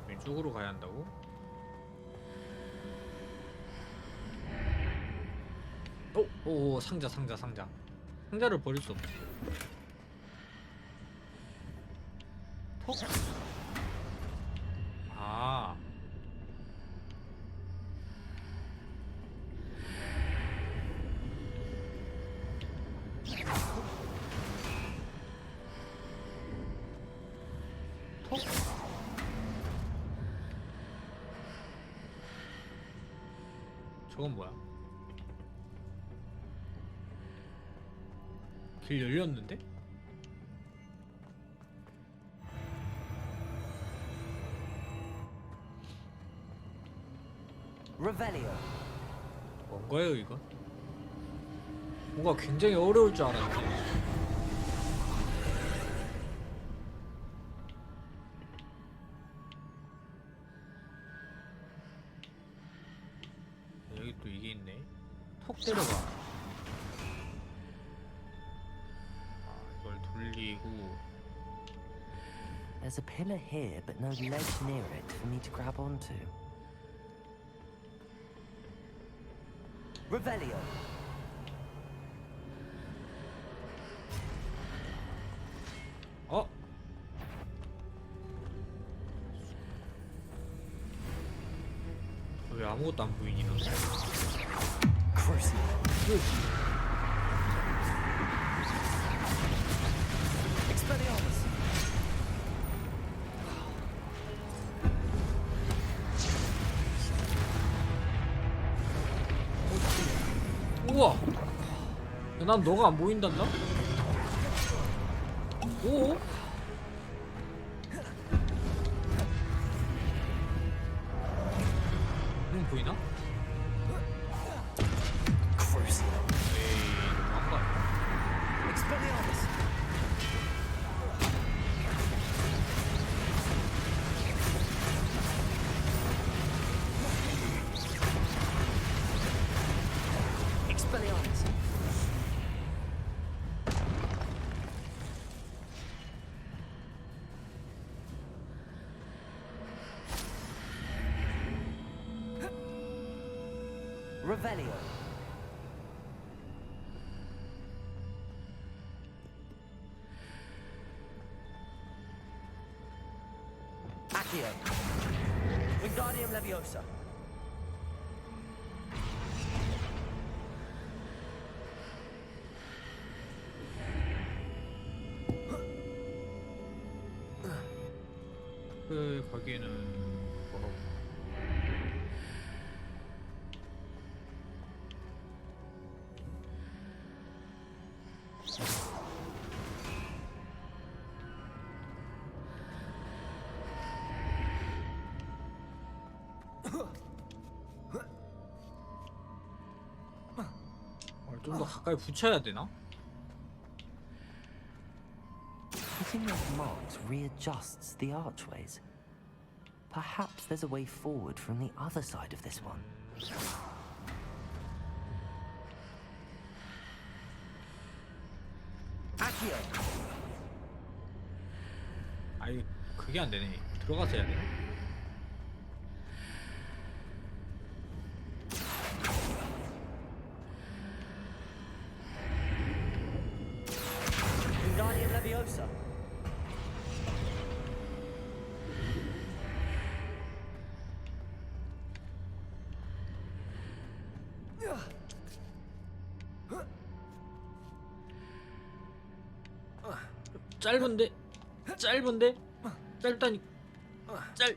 왼쪽으로 가야 한다고? 오 상자. 상자를 버릴 수 없지. 톡. 아. 톡. 저건 뭐야? 길 열렸는데? Revelio. 뭔가요 이건? 뭔가 굉장히 어려울 줄 알았는데. 여기 또 이게 있네. 톡 때려봐. 이걸 돌리고. There's a pillar here, but no ledge near it for me to grab onto. Revelio. 어? 왜 아무것도 안 보이니 너? Expelliarmus. 우와! 야, 난 너가 안 보인단다? 오? 형 보이나? 에이, 너무한 거 아니야? Expelliarmus. Expelliarmus. Revelio. Accio. Wingardium Leviosa. 거기는 뭐라고? 좀 더 가까이 붙여야 되나? Putting those marks readjusts the archways. Perhaps there's a way forward from the other side of this one. Accio. 아이 그게 안 되네. 들어가서 해야 되나? Wingardium Leviosa. 짧은데 짧다니 짧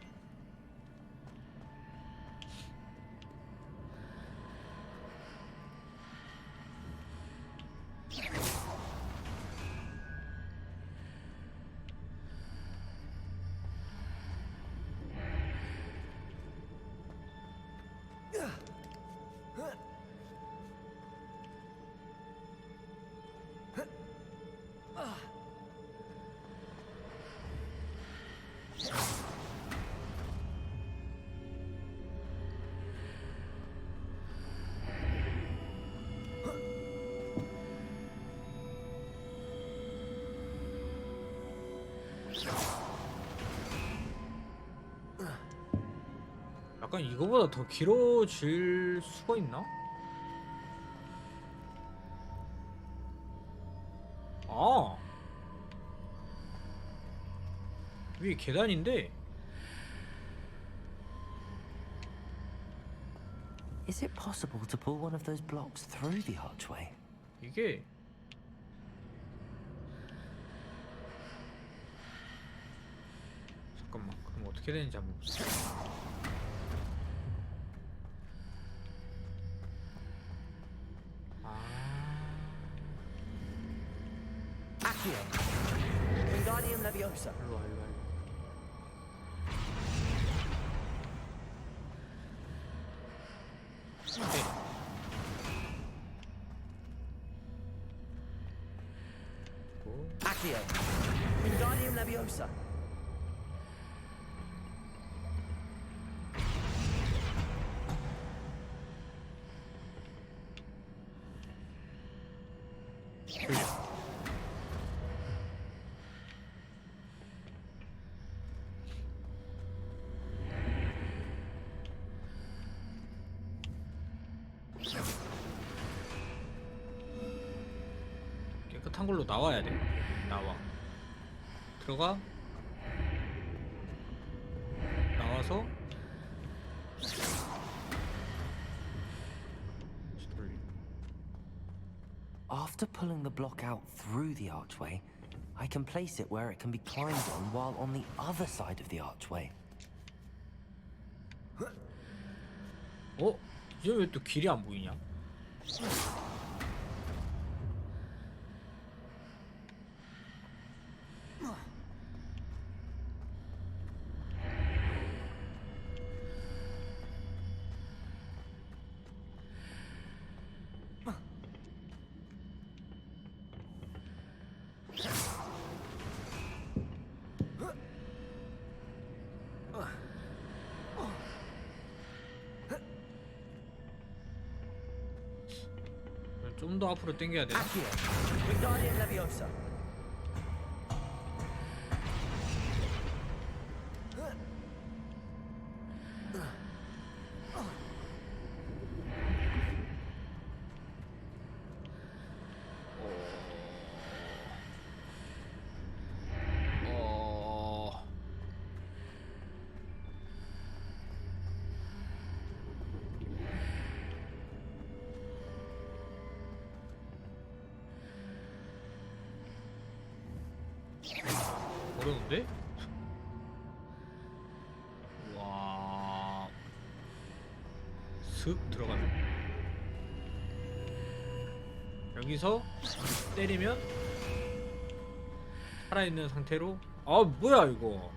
약간 이거보다 더 길어질 수가 있나? 아 위에 계단인데 Is it possible to pull one of those blocks through the archway? 이게 잠깐만 그럼 어떻게 되는지 한번 보자. Accio. Wingardium Leviosa. 일로와 일로와 일로와. 오케이. Accio. Wingardium Leviosa. 한글로 나와야 돼. 나와. 들어가. 나와서 After pulling the block out through the archway, I can place it where it can be climbed on while on the other side of the archway. 어? 이제 왜 또 길이 안 보이냐? 좀 더 앞으로 당겨야 돼. 어려운데? 와, 슥 들어가네. 여기서 때리면 살아있는 상태로. 아 뭐야 이거.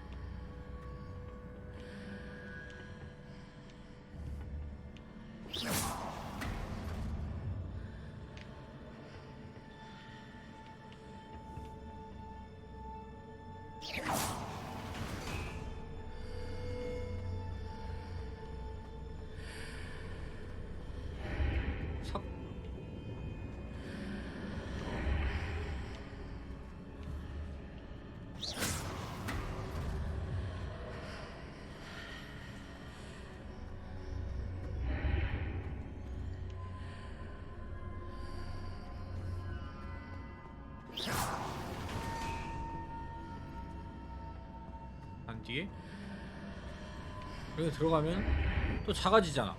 삽. 난 뒤에 여기 들어가면 또 작아지잖아. 야,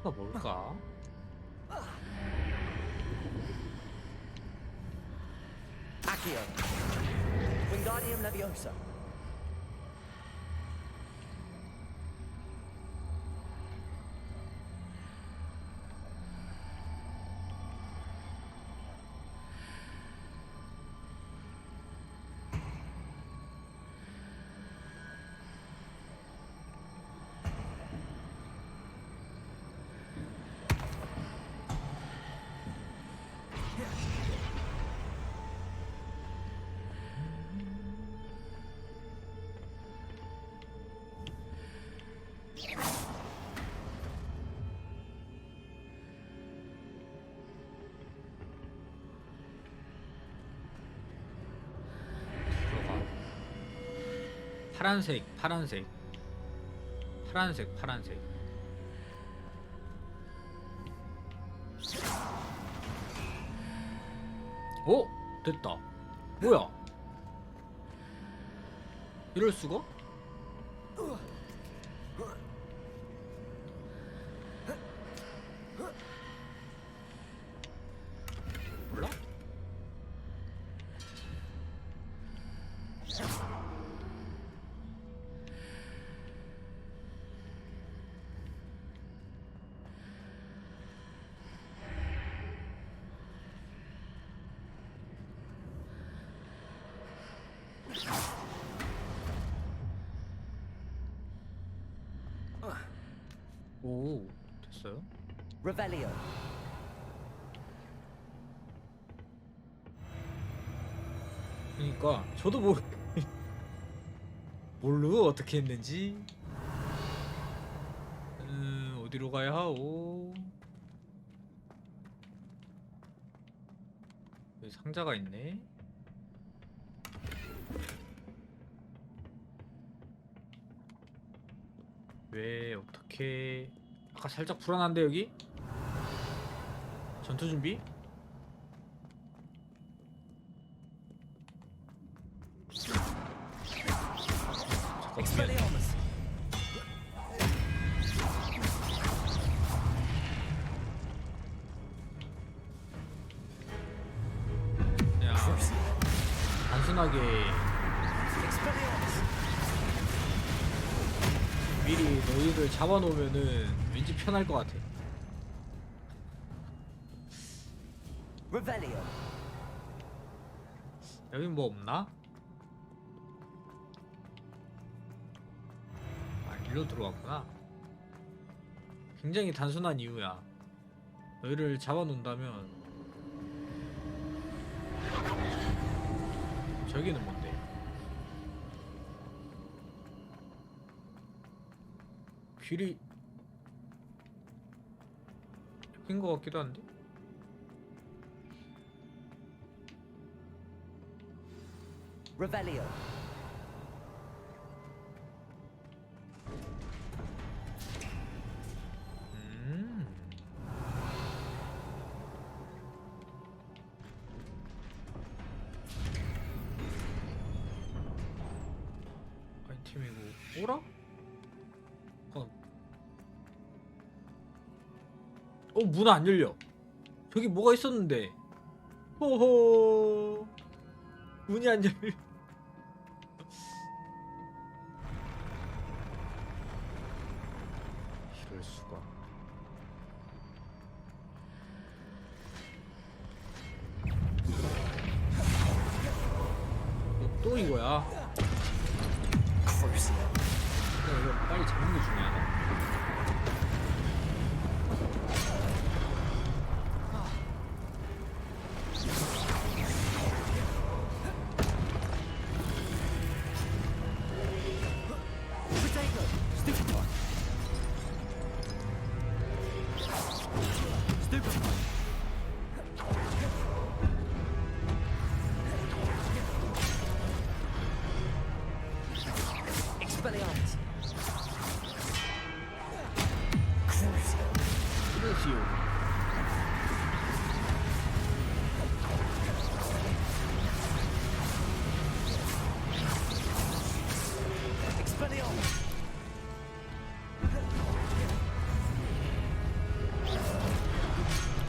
가 뭘까? Accio. Wingardium Leviosa. 들어가. 파란색, 파란색, 파란색, 파란색. 오, 됐다. 뭐야? 이럴 수가? 몰라? 오, 됐어요? Revelio. 그러니까 저도 모르고 어떻게 했는지. 어디로 가야 하오? 여기 상자가 있네. 왜 어떻게? 아까 살짝 불안한데 여기? 전투 준비? Expelliarmus. 그냥 단순하게 Expelliarmus. 미리 너희를 잡아놓으면은 왠지 편할 것 같아. Revelio. 여긴 뭐 없나? 아, 일로 들어왔구나. 굉장히 단순한 이유야. 너희를 잡아놓는다면. 저기는 뭔데? 길이 여긴 것 같기도 한데? Revelio. 아이템이고 오라? 문 안 열려. 저기 뭐가 있었는데. 호호. 문이 안 열려. 이럴 수가. 또 이거야. 이거 빨리 잡는 게 중요하다. Expelliarmus. 그렇지요. Expelliarmus.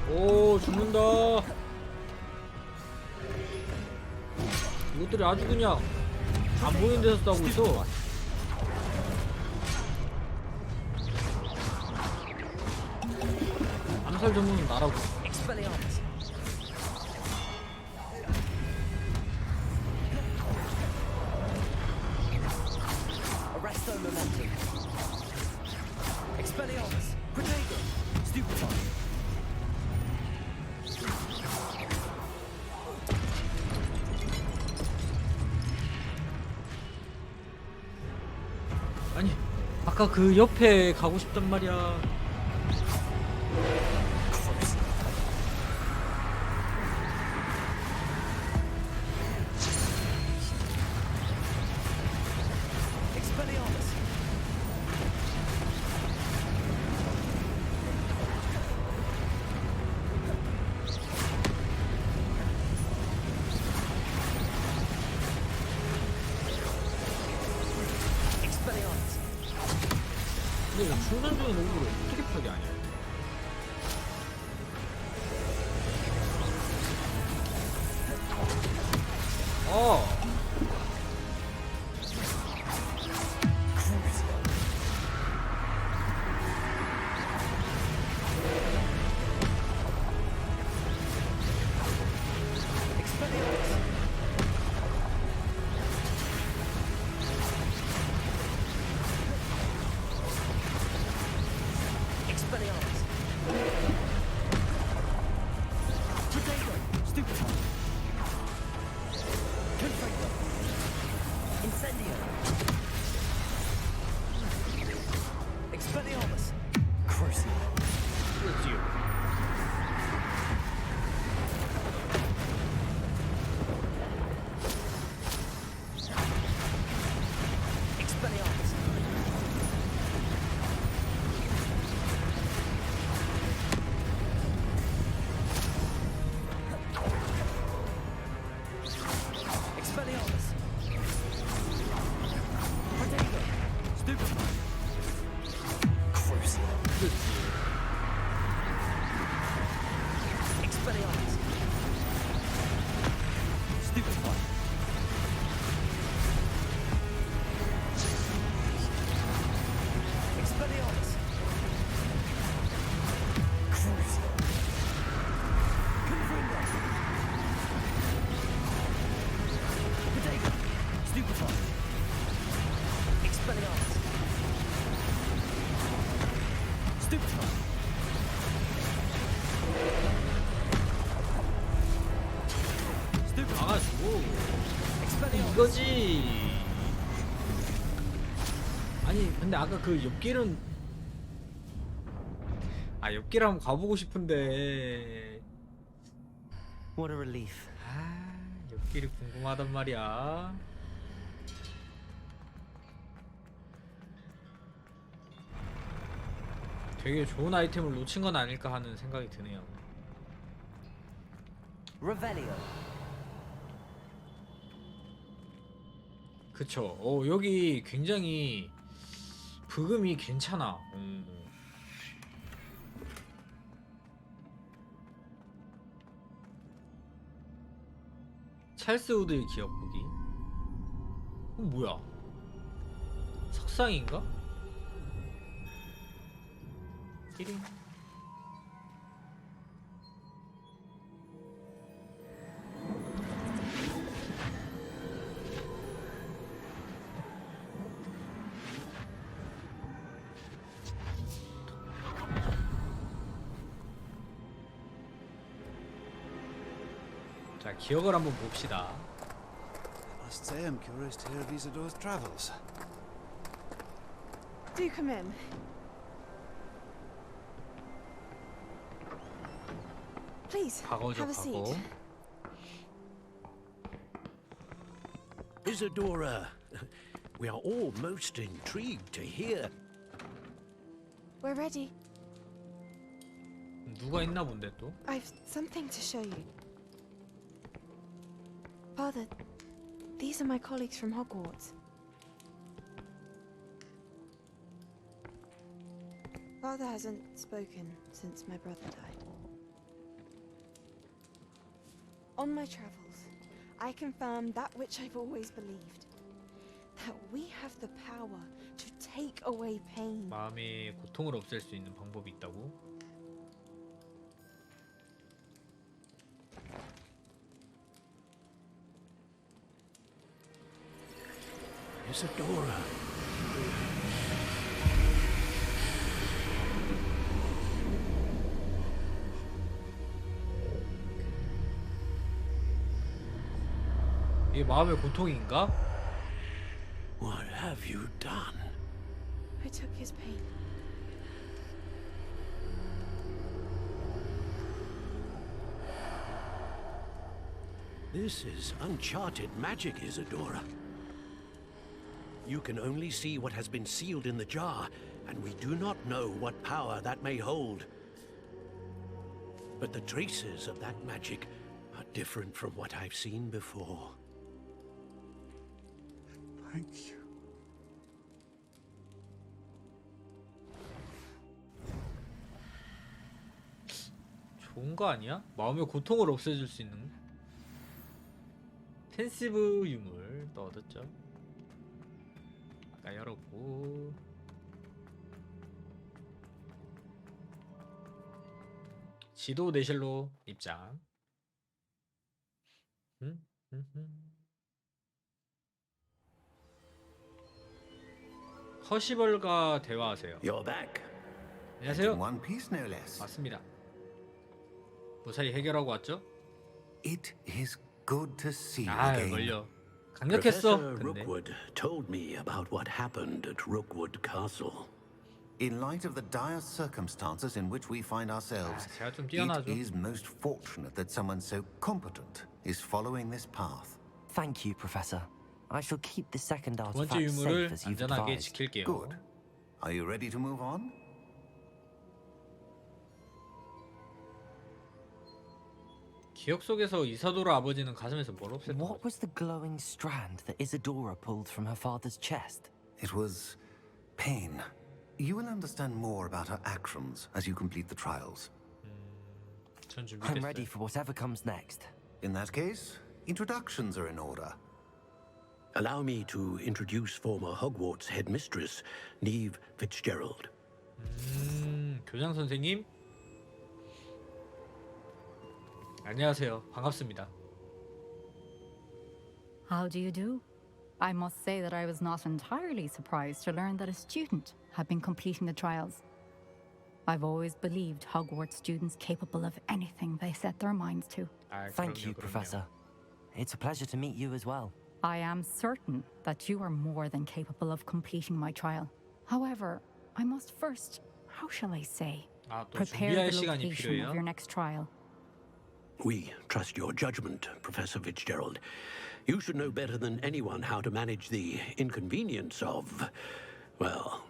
오, 죽는다. 이것들이 아주 그냥 안 보이는 데서 싸우고 있어. 암살 전문은 나라고. Expelliarmus. Arresto momentum. Expelliarmus. Protego. Stupefy. 아니, 아까 그 옆에 가고 싶단 말이야. Expelliarmus. Expelliarmus. 근데 나 충전 중인 오브를 어떻게 파괴 아니야? Expelliarmus. Stupefy. Expelliarmus. Crucio. Confringo. Bodega. Stupefy. Expelliarmus. Stupefy. 막아주고 이거지. 아니 근데 아까 그 옆길은 옆길 한번 가보고 싶은데 What a relief. 옆길이 궁금하단 말이야. 되게 좋은 아이템을 놓친 건 아닐까 하는 생각이 드네요. Revelio. 그쵸. 여기 굉장히 브금이 괜찮아. 찰스 우드의 기억보기. 뭐야? 석상인가? 끼링. 자, 기억을 한번 봅시다. I must say I'm curious to hear of Isidore's travels. Do come in. Please, 과거죠, have a seat. 과거. Isadora, we are all most intrigued to hear. We're ready. 누가 있나 본데 또? I've something to show you. Father, these are my colleagues from Hogwarts. Father hasn't spoken since my brother died. On my travels, I confirmed that which I've always believed. That we have the power to take away pain. 마음의 고통을 없앨 수 있는 방법이 있다고? Isadora. 이게 마음의 고통인가? What have you done? I took his pain. This is uncharted magic, Isadora. You can only see what has been sealed in the jar, and we do not know what power that may hold. But the traces of that magic are different from what I've seen before. Thank you. 좋은 거 아니야? 마음의 고통을 없애줄 수 있는 펜시브 유물 또 얻었죠. 아까 열었고 지도 내실로 입장. 허시벌과 대화하세요. You're back. 안녕하세요. In one piece, no less. 맞습니다. 무사히 해결하고 왔죠? It is good to see you again. 걸려. 강력했어. Professor 근데 Rookwood told me about what happened at Rookwood Castle. In light of the dire circumstances in which we find ourselves, 제가 좀 it 뛰어나죠. is most fortunate that someone so competent is following this path. Thank you, Professor. I shall keep the second 두 번째 artifact safe 유물을 as you've 안전하게 advised. 지킬게요. Good. Are you ready to move on? 기억 속에서 이사도라 아버지는 가슴에서 뭘 없앴던 What 거죠? was the glowing strand that Isadora pulled from her father's chest? It was pain. You will understand more about her actions as you complete the trials. 전 I'm ready 준비됐어요. for whatever comes next. In that case, introductions are in order. Allow me to introduce former Hogwarts headmistress, Neve Fitzgerald. 교장 선생님. 안녕하세요. 반갑습니다. How do you do? I must say that I was not entirely surprised to learn that a student had been completing the trials. I've always believed Hogwarts students capable of anything they set their minds to. Thank you, Professor. It's a pleasure to meet you as well. I am certain that you are more than capable of completing my trial. However, I must first, how shall I say, 또 prepare 준비할 the 시간이 location 필요해요. of your next trial. We trust your judgment, Professor Fitzgerald. You should know better than anyone how to manage the inconvenience of, well...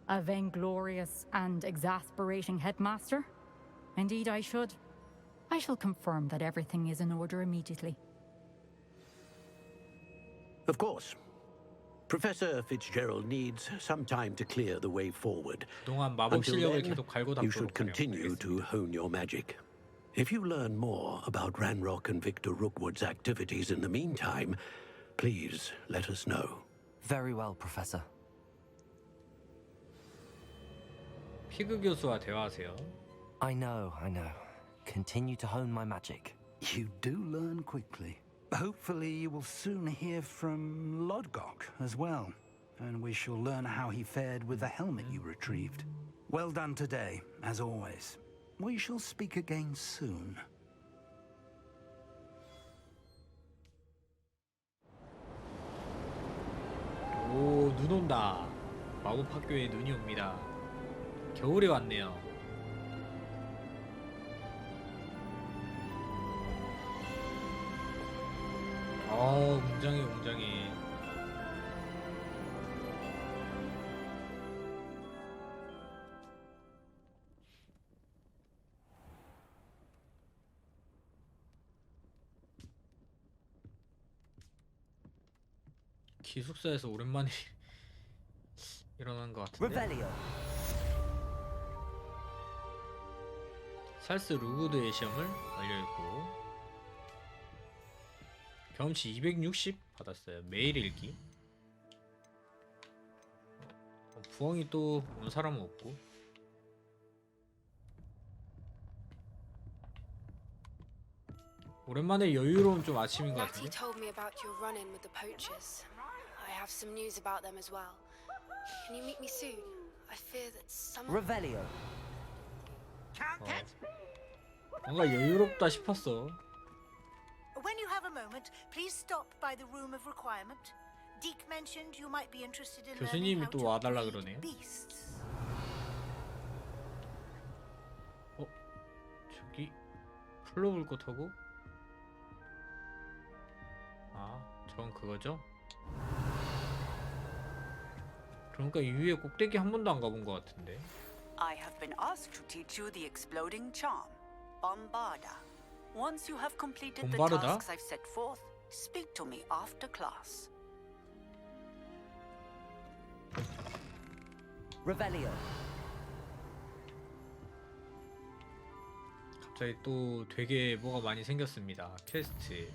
A vainglorious and exasperating headmaster? Indeed I should. I shall confirm that everything is in order immediately. Of course. Professor Fitzgerald needs some time to clear the way forward. 그동안 마법 Until 실력을 then, 계속 갈고 you should 닦도록 continue to hone your magic. If you learn more about Ranrock and Victor Rookwood's activities in the meantime, please let us know. Very well, Professor. 피그 교수와 대화하세요. I know. Continue to hone my magic. You do learn quickly. Hopefully you will soon hear from Lodgok as well, and we shall learn how he fared with the helmet you retrieved. Well done today, as always. We shall speak again soon. 오, 눈 온다. 마법학교에 눈이 옵니다. 겨울에 왔네요. 웅장해, 웅장해. 기숙사에서 오랜만에 일어난 것 같은데. Revelio. 살스 루구드의 시험을 완료했고 경험치 260 받았어요. 매일 읽기. 부엉이 또 온 사람은 없고. 오랜만에 여유로운 좀 아침인 것 Natty 같은데. told me about your run-in with the poachers. I have some news about them as well. Can you meet me soon? I fear that some. Revelio. 뭔가 여유롭다 싶었어. When you have a moment, please stop by the room of requirement. Deke mentioned you might be interested in learning 교수님이 how 또 to 와달라 breed 그러네요. beasts. 저기 플로불꽃하고. 저건 그거죠? 그러니까 이 위에 꼭대기 한 번도 안 가본 것 같은데. I have been asked to teach you the exploding charm, Bombarda. Once you have completed the Bombarda? tasks I've set forth, speak to me after class. Revelio. 갑자기 또 되게 뭐가 많이 생겼습니다. 퀘스트.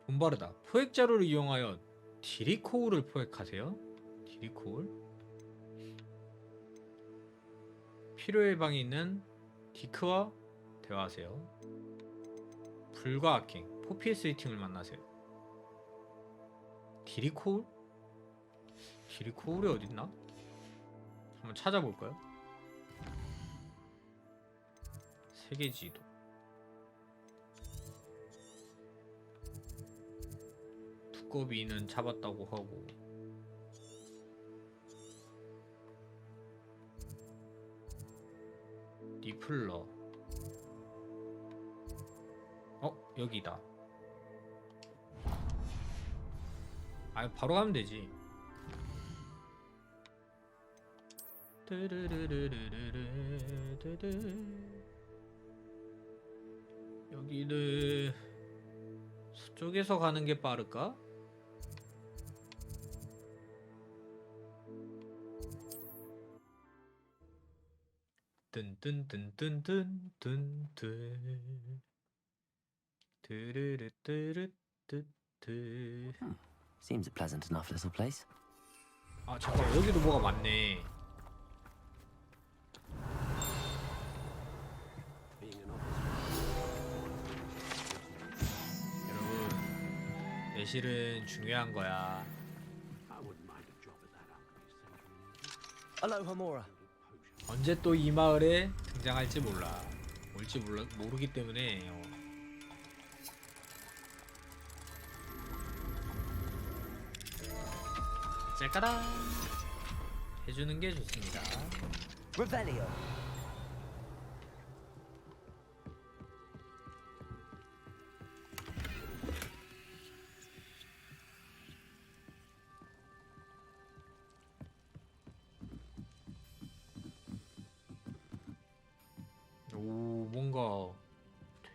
본바르다. 포획 자료를 이용하여 디리코울을 포획하세요. 디리코울. 필요의 방에 있는 디크와 대화하세요. 불과 악행, 포피에스 히팅을 만나세요. 디리코울? 디리코울이 어딨나? 한번 찾아볼까요? 세계지도. 두꺼비는 잡았다고 하고. 니플러. 여기다. 바로 가면 되지. 여기를 서쪽에서 가는 게 빠를까? 뜬뜬 뚠뚠뚠뚠뚠뚠뚠뚠 드르르뜨르뜨뜨. Seems a pleasant enough little place. 아 잠깐 여기도 뭐가 많네. 여러분 매실은 중요한 거야. Aloha Mora. 언제 또 이 마을에 등장할지 몰라. 올지 모르기 때문에 짤까라 해주는 게 좋습니다. Revelio. 오 뭔가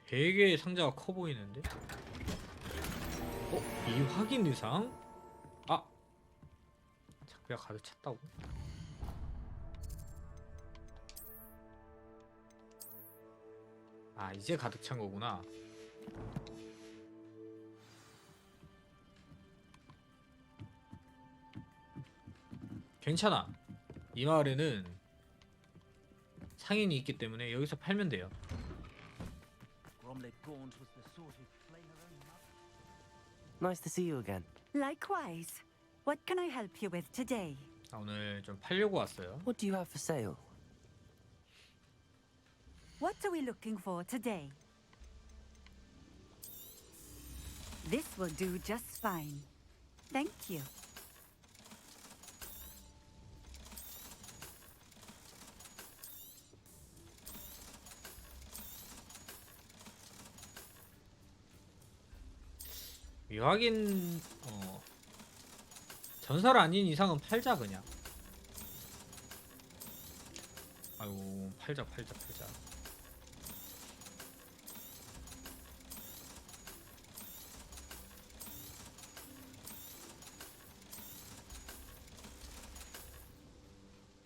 되게 상자가 커 보이는데? 미확인 의상? 아! 자꾸야 가득 찼다고? 아 이제 가득 찬 거구나. 괜찮아. 이 마을에는 상인이 있기 때문에 여기서 팔면 돼요. Nice to see you again. Likewise. What can I help you with today? 아, 오늘 좀 팔려고 왔어요. What do you have for sale? What are we looking for today? This will do just fine. Thank you. 미확인 전설 아닌 이상은 팔자 그냥. 아이고 팔자.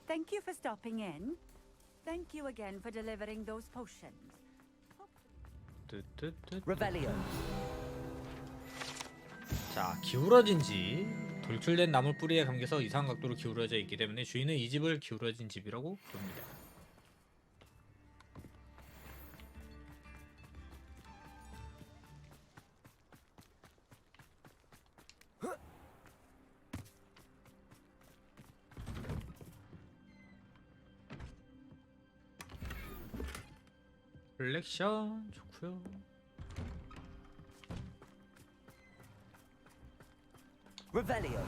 Thank you for stopping in. Thank you again for delivering those potions. Revelio. 자, 기울어진 집. 돌출된 나물 뿌리에 감겨서 이상한 각도로 기울어져 있기 때문에 주인은 이 집을 기울어진 집이라고 부릅니다. 컬렉션 좋고요. Revelio.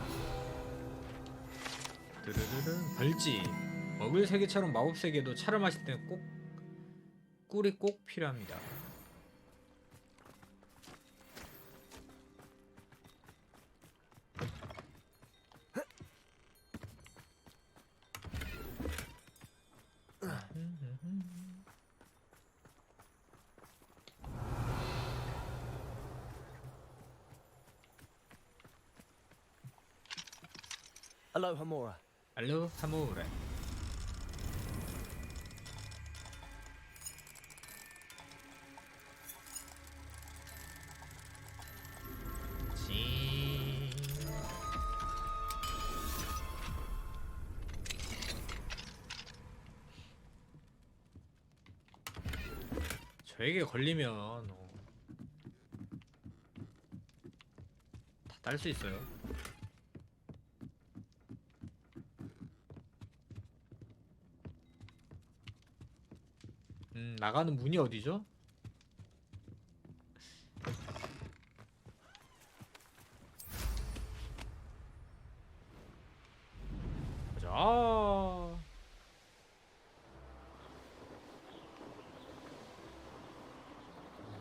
드르르르 벌집. 먹을 세계처럼 마법 세계도 차를 마실 때는 꼭 꿀이 꼭 필요합니다. Aloha Mora. 알로하 모레. 저에게 걸리면 다 딸 수 있어요. 나가는 문이 어디죠? 가자.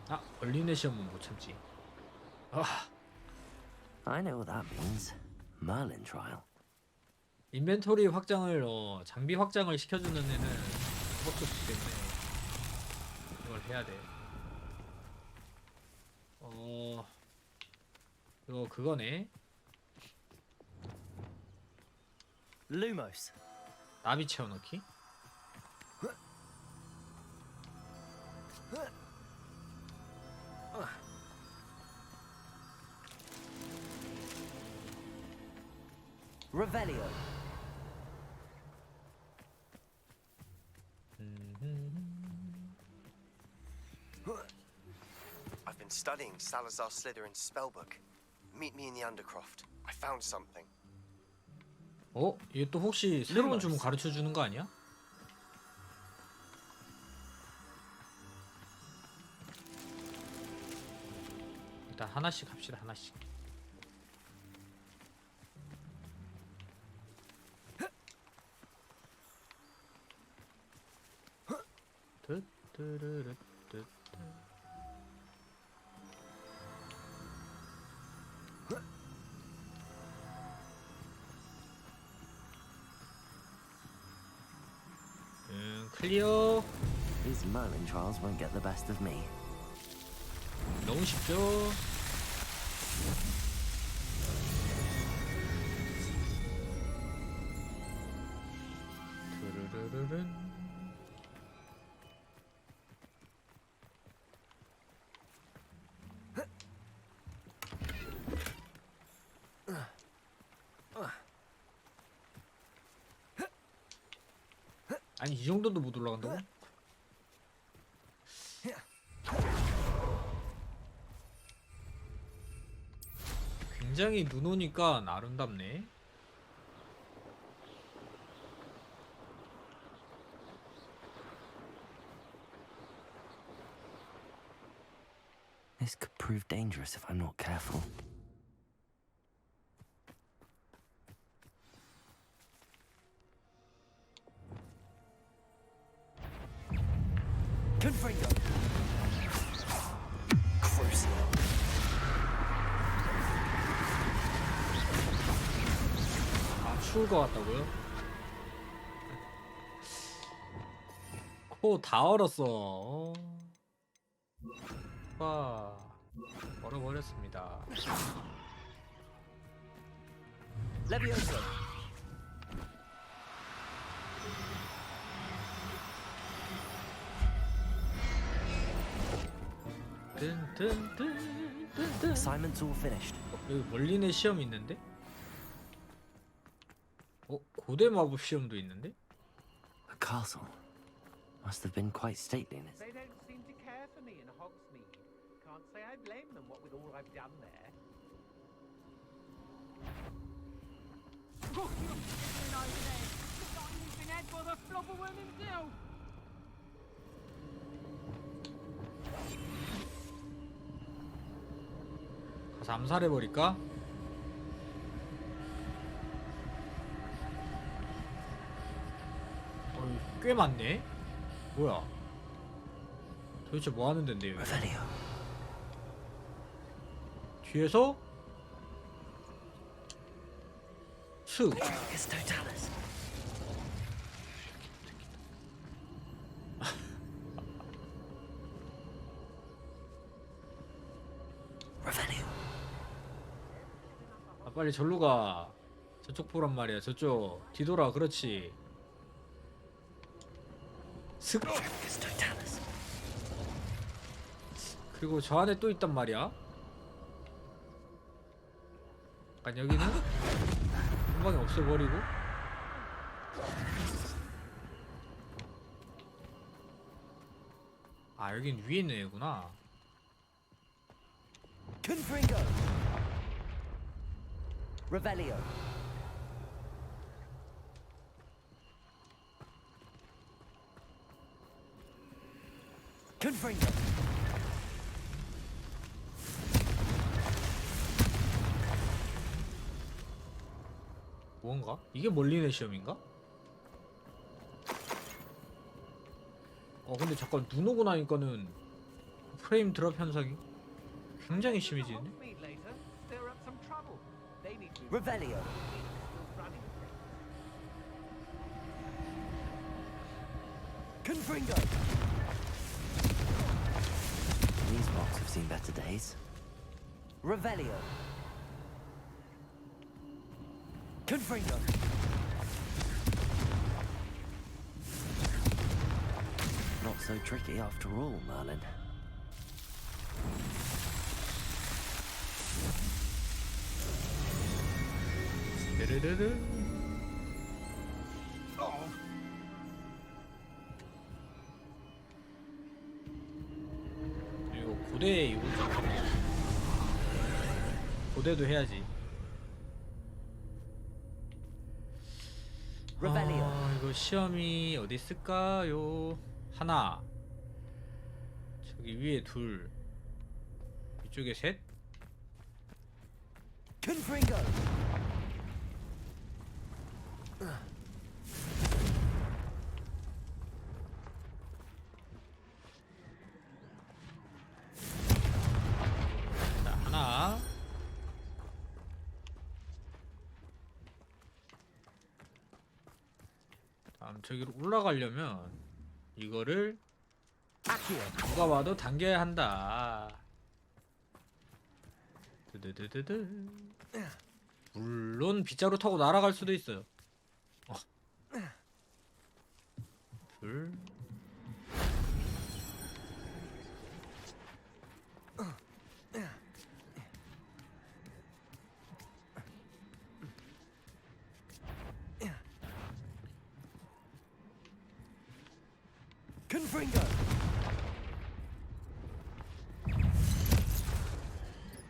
아, 벌린의 시험은 못 참지. 아. I know what that means. Merlin trial. 인벤토리 확장을 장비 확장을 시켜주는 애는 그것도 없기 때문에 이걸 해야 돼. 이거 그거네. Lumos. 나비 채워넣기. Revelio. I've been studying Salazar Slytherin's spellbook. Meet me in the Undercroft. I found something. 어? 얘 또 혹시 새로운 주문 가르쳐 주는 거 아니야? 일단 하나씩 합시다. 하나씩. 뜨뜨르르뜨뜨. 클리어. These Merlin trials won't get the best of me. 너무 쉽죠? 드르르르른. 아니 이 정도도 못 올라간다고? 굉장히 눈 오니까 아름답네. This could prove dangerous if I'm not careful. Confringo. Crucial. 아 추울 것 같다고요? 코 다 얼었어. 와 얼어버렸습니다. Levioso. Assignment's all finished. 여기 멀린의 시험이 있는데? 고대 마법 시험도 있는데? The castle must have been quite stateliness. They don't seem to care for me in Hogsmeade. Can't say I blame them, what with all I've done there. 가서 암살해버릴까? 꽤 많네? 뭐야? 도대체 뭐 하는 데인데요? 뒤에서 슥! 아 빨리 절로 가. 저쪽 보란 말이야. 저쪽 뒤돌아. 그렇지. 슥. 그리고 저 안에 또 있단 말이야. 약간 여기는 한 방에 없애버리고. 아 여긴 위에 있는 애구나. Confringo. Revelio. Confringo. 뭔가? 이게 멀린의 시험인가? 근데 잠깐 눈 오고 나니까는 프레임 드랍 현상이 굉장히 심해지는데? Hogsmeade later, stir up some trouble. They need to Revelio. running. Confringo. These rocks have seen better days. Revelio. Confringo. not so tricky after all, Merlin. 르르르르. 이거 고대 이거 고대도 해야지. 이거 시험이 어디 있을까요? 하나. 저기 위에 둘. 이쪽에 셋. Confringo. 자, 하나. 다음 저기로 올라가려면 이거를 누가 와도 당겨야 한다. 드드드드드. 물론 빗자루 타고 날아갈 수도 있어요. 둘. Confringo.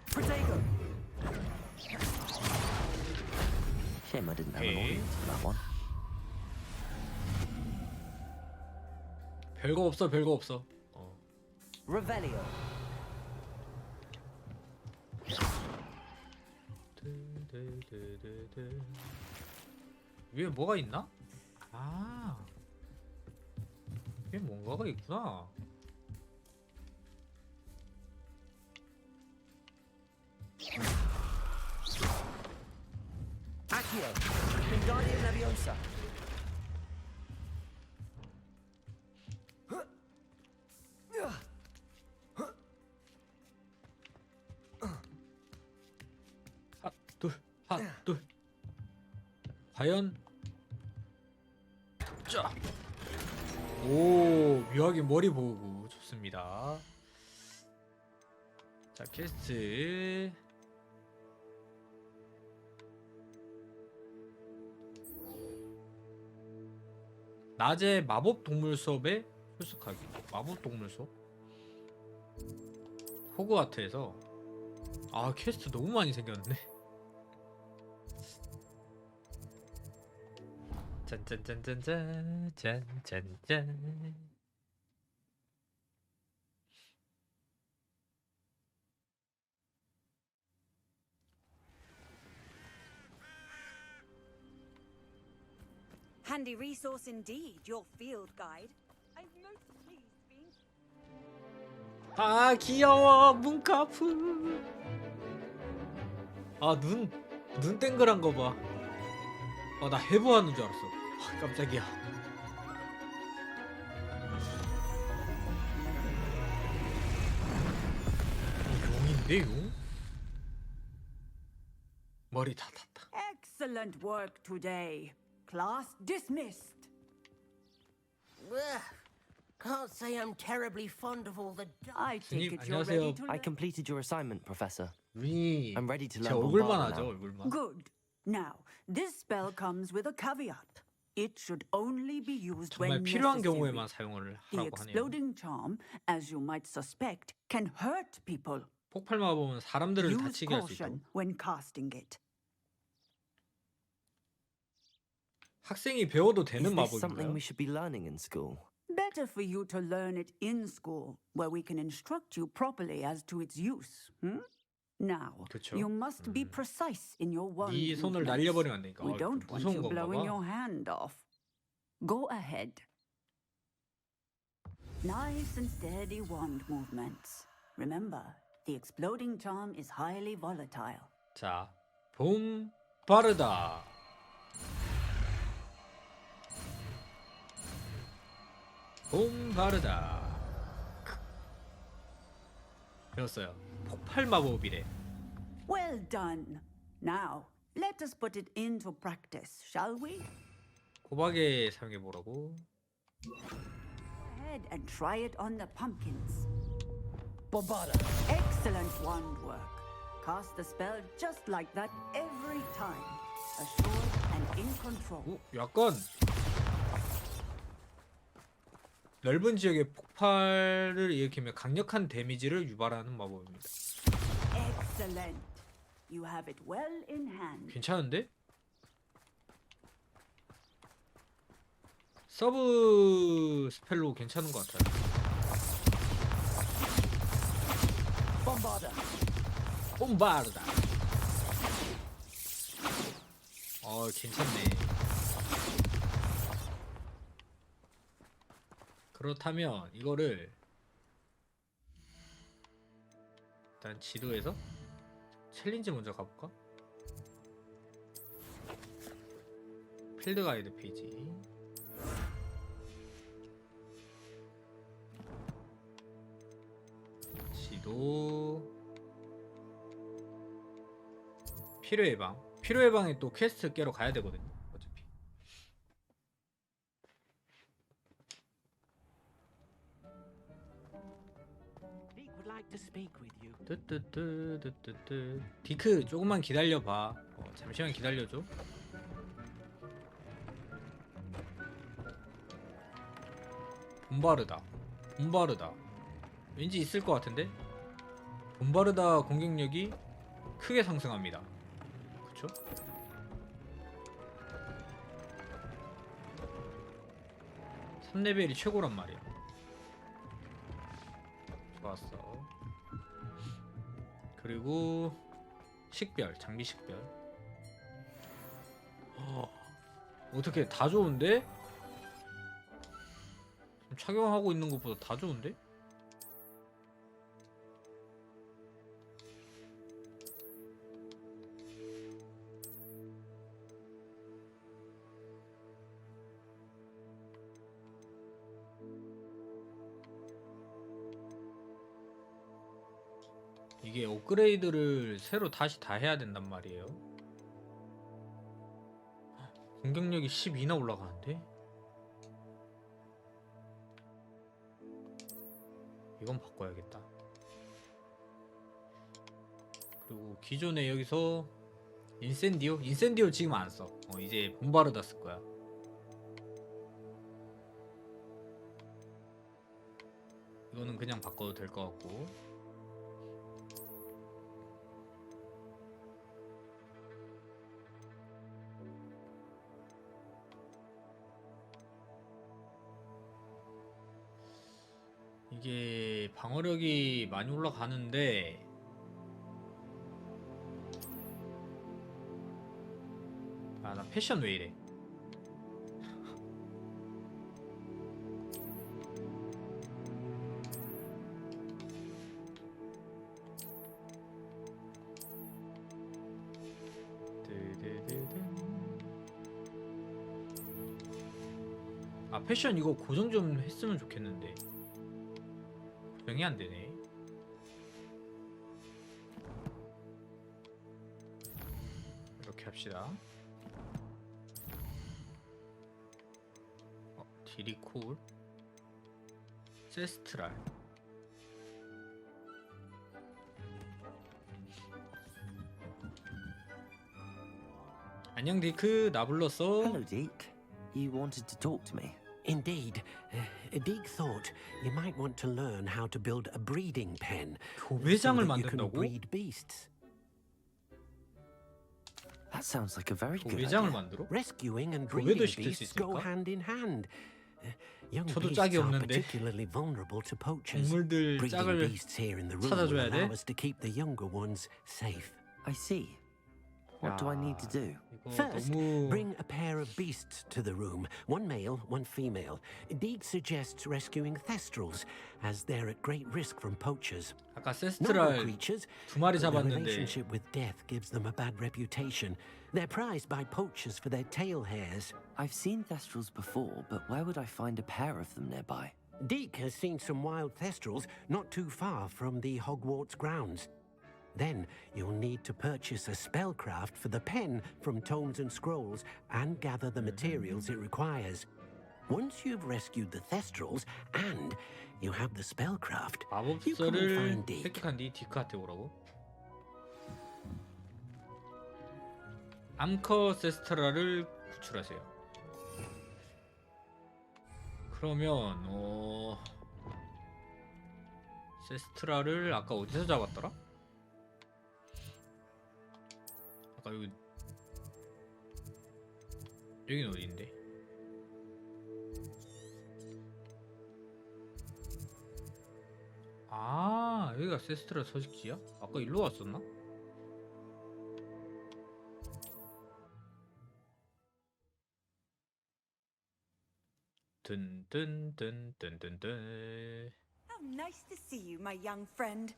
Protego. Shame I didn't have an audience for that one. 별거 없어, 별거 없어. Revelio. 위에 뭐가 있나? 아, 위에 뭔가가 있구나. Accio. Wingardium Leviosa. 하나, 둘. 과연? 자. 오, 묘하게 머리 보고 좋습니다. 자, 퀘스트. 낮에 마법 동물 수업에 출석하기. 마법 동물 수업? 호그와트에서. 아, 퀘스트 너무 많이 생겼네. 짠짠짠짠짠 짠짠짠. Handy resource indeed, your field guide. I'm most pleased being. 아, 귀여워 문카프. 아, 눈 땡글한 거 봐. 나 해부하는 줄 알았어. 아, 깜짝이야. 용인데 용? 머리 다 탔다. Excellent work today. Class dismissed. Can't say I'm terribly fond of all the. I think it's 안녕하세요. ready to I completed your assignment, Professor. 위. I'm ready to 제 learn 얼굴만 Bombard 하죠, now. 얼굴만. Good. Now, this spell comes with a caveat. It should only be used 정말 when 필요한 necessary. 경우에만 사용을 The 하라고 하네요. exploding charm, as you might suspect, can hurt people. 폭발 마법은 사람들을 Use 다치게 할 수 있다고. caution when casting it. 학생이 배워도 Is 되는 this something 마법인가요? we should be learning in school? Better for you to learn it in school, where we can instruct you properly as to its use. Now, 그쵸. you must be precise in your wand 네 손을 movements. 날려버리면 안 되니까. We don't want 무서운 you 건가 blowing 봐. your hand off. Go ahead. Nice and steady wand movements. Remember, the exploding charm is highly volatile. 자, 봄 빠르다. 봄 빠르다. 배웠어요. 폭발 마법이래. Well done. Now, let us put it into practice, shall we? 호박에 사용해 보라고. ahead and try it on the pumpkins. Bombarda. Excellent wand work. Cast the spell just like that every time. Assured and in control. 약간 넓은 지역에 폭발을 일으키며 강력한 데미지를 유발하는 마법입니다. Excellent. You have it well in hand. 괜찮은데? 서브 스펠로 괜찮은 것 같아요. bombarda. 괜찮네. 그렇다면 이거를 일단 지도에서 챌린지 먼저 가볼까? 필드 가이드 페이지. 지도. 필요 예방. 필요 예방에 또 퀘스트 깨러 가야 되거든요. 어차피. 뜨뜨뜨뜨뜨뜨. 디크 조금만 기다려봐. 잠시만 기다려줘. 봄바르다. 왠지 있을 것 같은데? 봄바르다 공격력이 크게 상승합니다. 그쵸? (3레벨이) 최고란 말이야. 좋았어. 그리고 식별, 장비 식별. 어떻게 다 좋은데? 착용하고 있는 것보다 다 좋은데? 이게 업그레이드를 새로 다시 다 해야 된단 말이에요. 공격력이 12나 올라가는데? 이건 바꿔야겠다. 그리고 기존에 여기서 인센디오 지금 안 써. 이제 봄바르다 쓸 거야. 이거는 그냥 바꿔도 될 것 같고. 이게 방어력이 많이 올라가는데 나 패션 왜 이래? 패션 이거 고정 좀 했으면 좋겠는데 고정이 안 되네. 이렇게 합시다. 디리콜 세스트랄. 안녕 디크, 나 불렀어. Hello, Deke. You wanted to talk to me. Indeed. Deke thought you might want to learn how to build a breeding pen so 교배장을 that you can 만든다고? breed beasts. That sounds like a very good 교배장을 idea. 만들어? Rescuing and 교배도 breeding 시킬 수 beasts go 있을까? hand in hand. Young 저도 beasts 짝이 are 없는데 particularly vulnerable to poachers. 동물들 Breeding 짝을 beasts here in the room will 찾아줘야 돼? allow us to keep the younger ones safe. I see. What do I need to do? First, 너무 bring a pair of beasts to the room. One male, one female. Deke suggests rescuing thestrals, as they're at great risk from poachers. 아까 Normal 세스트랄 creatures, 두 마리 but their 잡았는데 relationship with death gives them a bad reputation. They're prized by poachers for their tail hairs. I've seen thestrals before, but where would I find a pair of them nearby? Deke has seen some wild thestrals not too far from the Hogwarts grounds. Then you'll need to purchase a spellcraft for the pen from Tomes and Scrolls and gather the materials it requires. Once you've rescued the Thestrals and you have the spellcraft, you come and 마법서를 find Deke. 획득한 뒤 디크한테 오라고? 암커세스트라를 구출하세요. 그러면 세스트라를 아까 어디서 잡았더라? 아까 여긴 어디인데? 아, 여기가 세스트라 서식지야? 아까 일로 왔었나? 든든든든든든. How nice to see you, my young friend.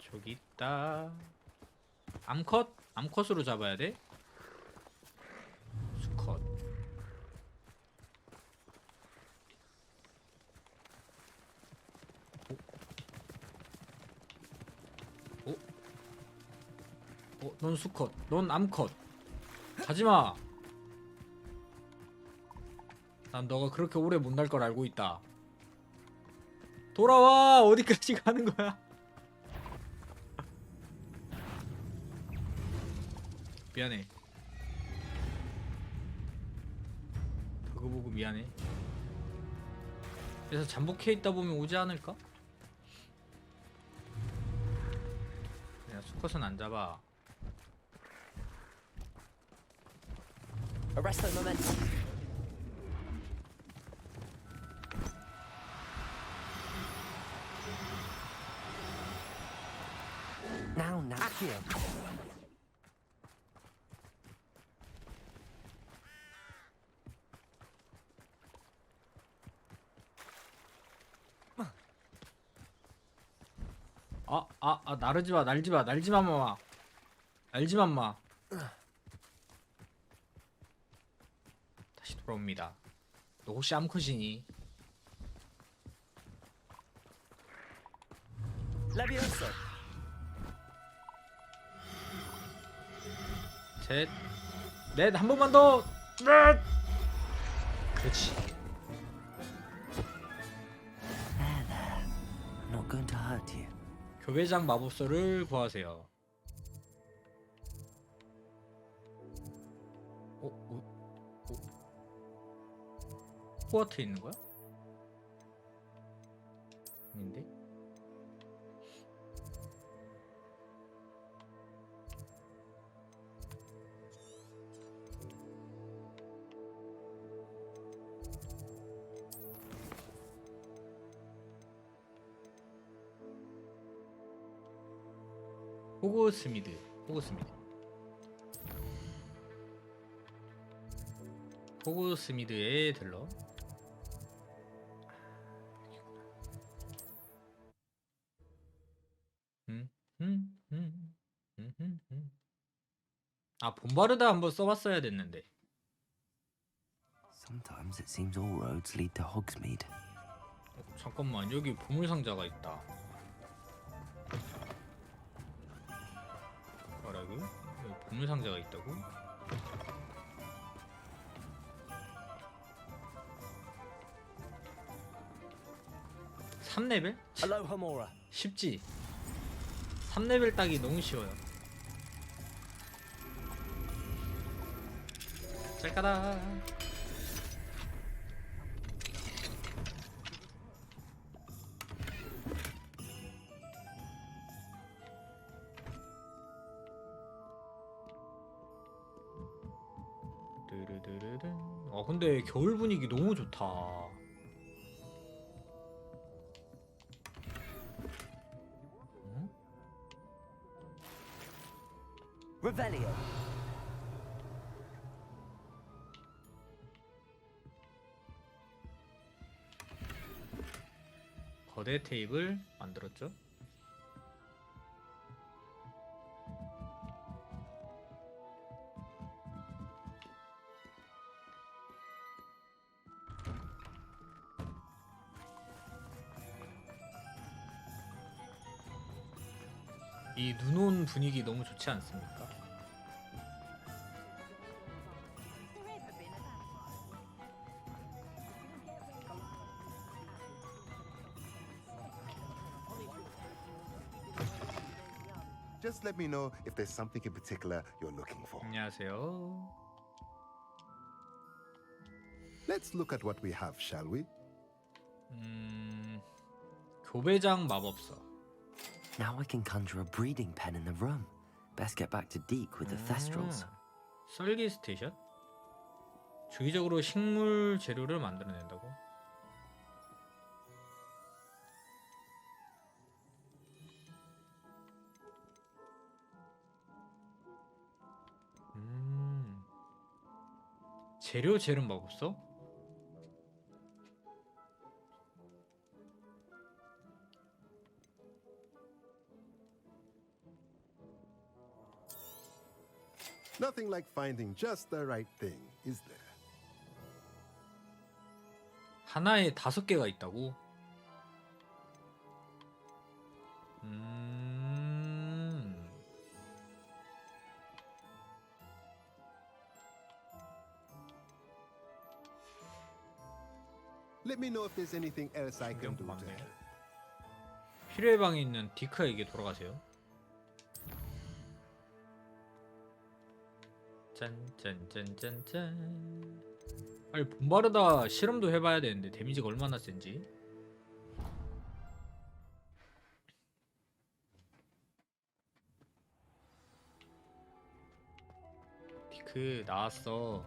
저기 있다. 암컷? 암컷으로 잡아야 돼? 수컷. 넌 수컷, 넌 암컷. 가지마. 난 너가 그렇게 오래 못 날 걸 알고 있다. 돌아와. 어디까지 가는 거야? 미안해. 그거 보고 미안해. 그래서 잠복해 있다 보면 오지 않을까? 그냥 수컷은 안 잡아. Arresto momento. Now, Accio. 나르지마, 날지마, 날지마, 마마. 날지마, 마. 다시 돌아옵니다. 너 혹시 암컷이니? Levioso. 셋, 넷, 한 번만 더. 넷. 그렇지. Not going to hurt you. 교배장 마법서를 구하세요. 호그와트에 있는 거야? 아닌데? 호그스미드에 들러. 아, 봄바르다 한번 써봤어야 됐는데. Sometimes it seems all roads lead to Hogsmeade. 잠깐만, 여기 보물상자가 있다. 뭐라고? 여기 보물상자가 있다고? (3레벨) Alohomora. 쉽지. 3레벨 따기 너무 쉬워요. 잘 가라. 근데 겨울 분위기 너무 좋다. Revelio. 거대 테이블 만들었죠. 이 눈 온 분위기 너무 좋지 않습니까? Just let me know if there's something in particular you're looking for. 안녕하세요. Let's look at what we have, shall we? 교배장 마법서. Now I can conjure a breeding pen in the room. Best get back to Deke with the thestrals. 썰기 스테이션? 주기적으로 식물 재료를 만들어낸다고? 재료 재른 마법서? Nothing like finding just the right thing, is there? 하나에 5개가 있다고? Let me know if there's anything else I can do to help. 필요의 방에 있는 디크에게 돌아가세요. 짠짠짠짠짠. 아니 봄바르다 실험도 해봐야 되는데 데미지가 얼마나 센지. 디크 나왔어.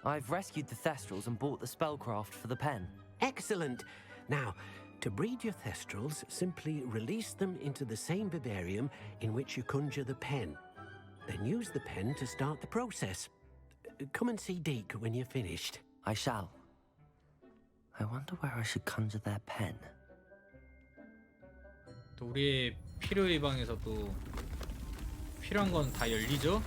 I've rescued the thestrals and bought the spellcraft for the pen. Excellent. Now, to breed your thestrals, simply release them into the same vivarium in which you conjure the pen. Then use the pen to start the process. Come and see Deke when you're finished. I shall. I wonder where I should conjure their pen. 또 우리의 필요의 방에서 또 필요한 건 다 열리죠?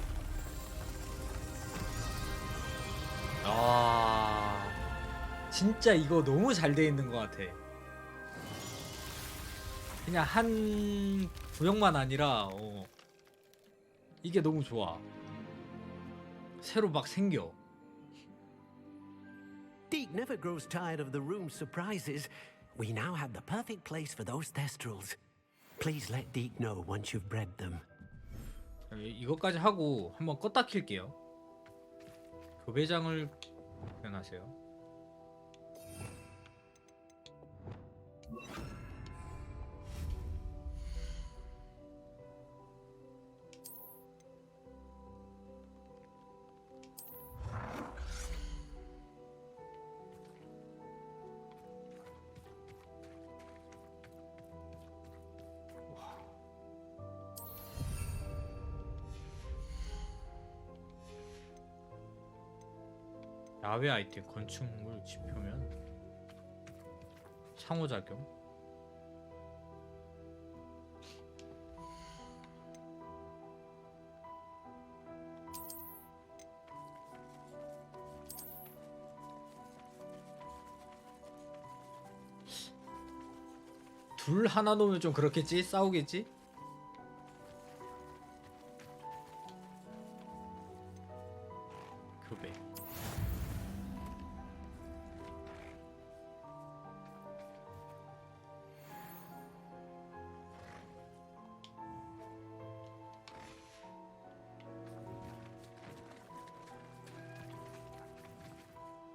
아, 진짜 이거 너무 잘 돼 있는 것 같아. 그냥 한 구역만 아니라 이게 너무 좋아. 새로 막 생겨. Deke never grows tired of the room's surprises. We now have the perfect place for those thestrals. Please let Deke know once you've bred them. 이것까지 하고 한번 껐다 킬게요. 교배장을 표현하세요. 야외 아이템 건축물 지표면 상호작용. 둘 하나 놓으면 좀 그렇겠지? 싸우겠지? 교배.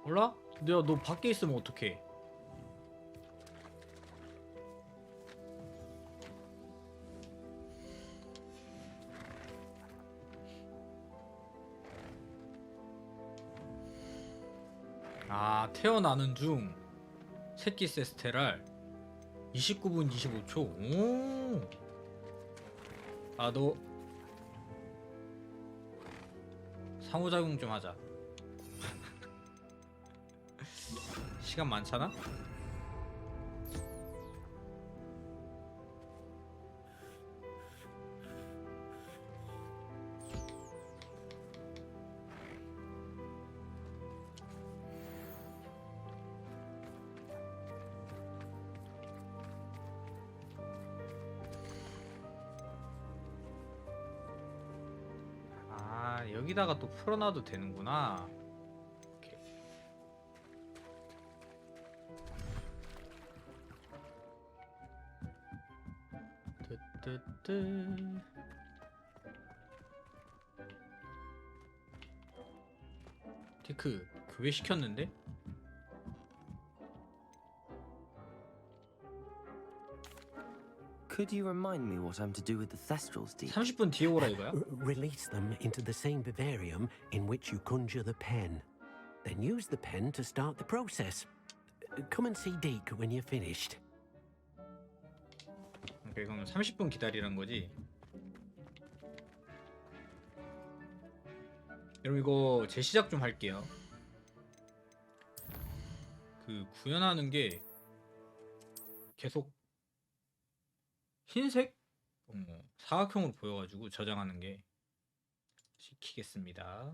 몰라? 내가 너 밖에 있으면 어떡해? 아, 태어나는 중 새끼 세스테랄 29분 25초. 오. 아, 너 상호작용 좀 하자. 시간 많잖아? 여기다가 또 풀어놔도 되는구나. 오케이. 뜨뜨뜨. 디크 교회 시켰는데? Could you remind me what I'm to do with the Thestrals, Deep? 30분 뒤에 오라 이거야? Release them into the same vivarium in which you conjure the pen. Then use the pen to start the process. Come and see Deke when you're finished. 오케이, 그럼 30분 기다리란 거지. 여러분 이거 재시작 좀 할게요. 그 구현하는 게 계속 흰색 사각형으로 보여가지고 저장하는 게 시키겠습니다.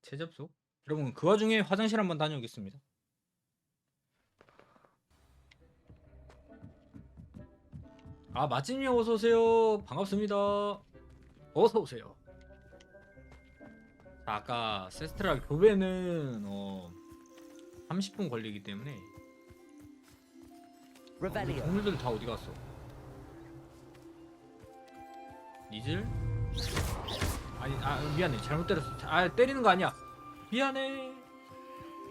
재접속. 여러분 그 와중에 화장실 한번 다녀오겠습니다. 아 마찐님 어서오세요. 반갑습니다. 어서오세요. 아까 세스트라 교배는 30분 걸리기 때문에 동물들 다 어디 갔어? 니즐? 아니 미안해 잘못 때렸어. 때리는 거 아니야. 미안해.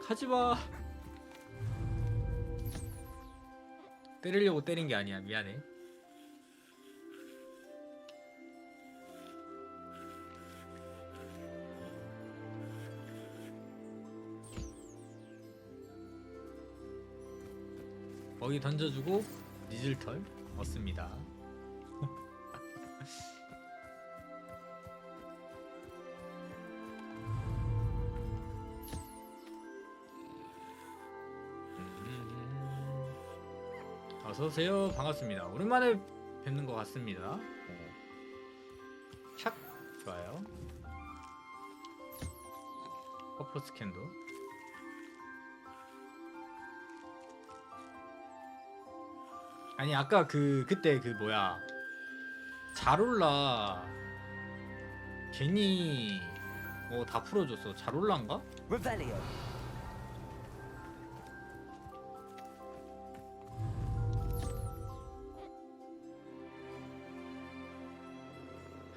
가지마. 때리려고 때린 게 아니야. 미안해. 거기 던져주고 니즐털 얻습니다. 어서오세요. 반갑습니다. 오랜만에 뵙는 것 같습니다. 샥 좋아요. 퍼플 스캔도 아니 아까 그때 뭐야 자롤라 괜히 다 풀어줬어. 자롤라인가? Revelio.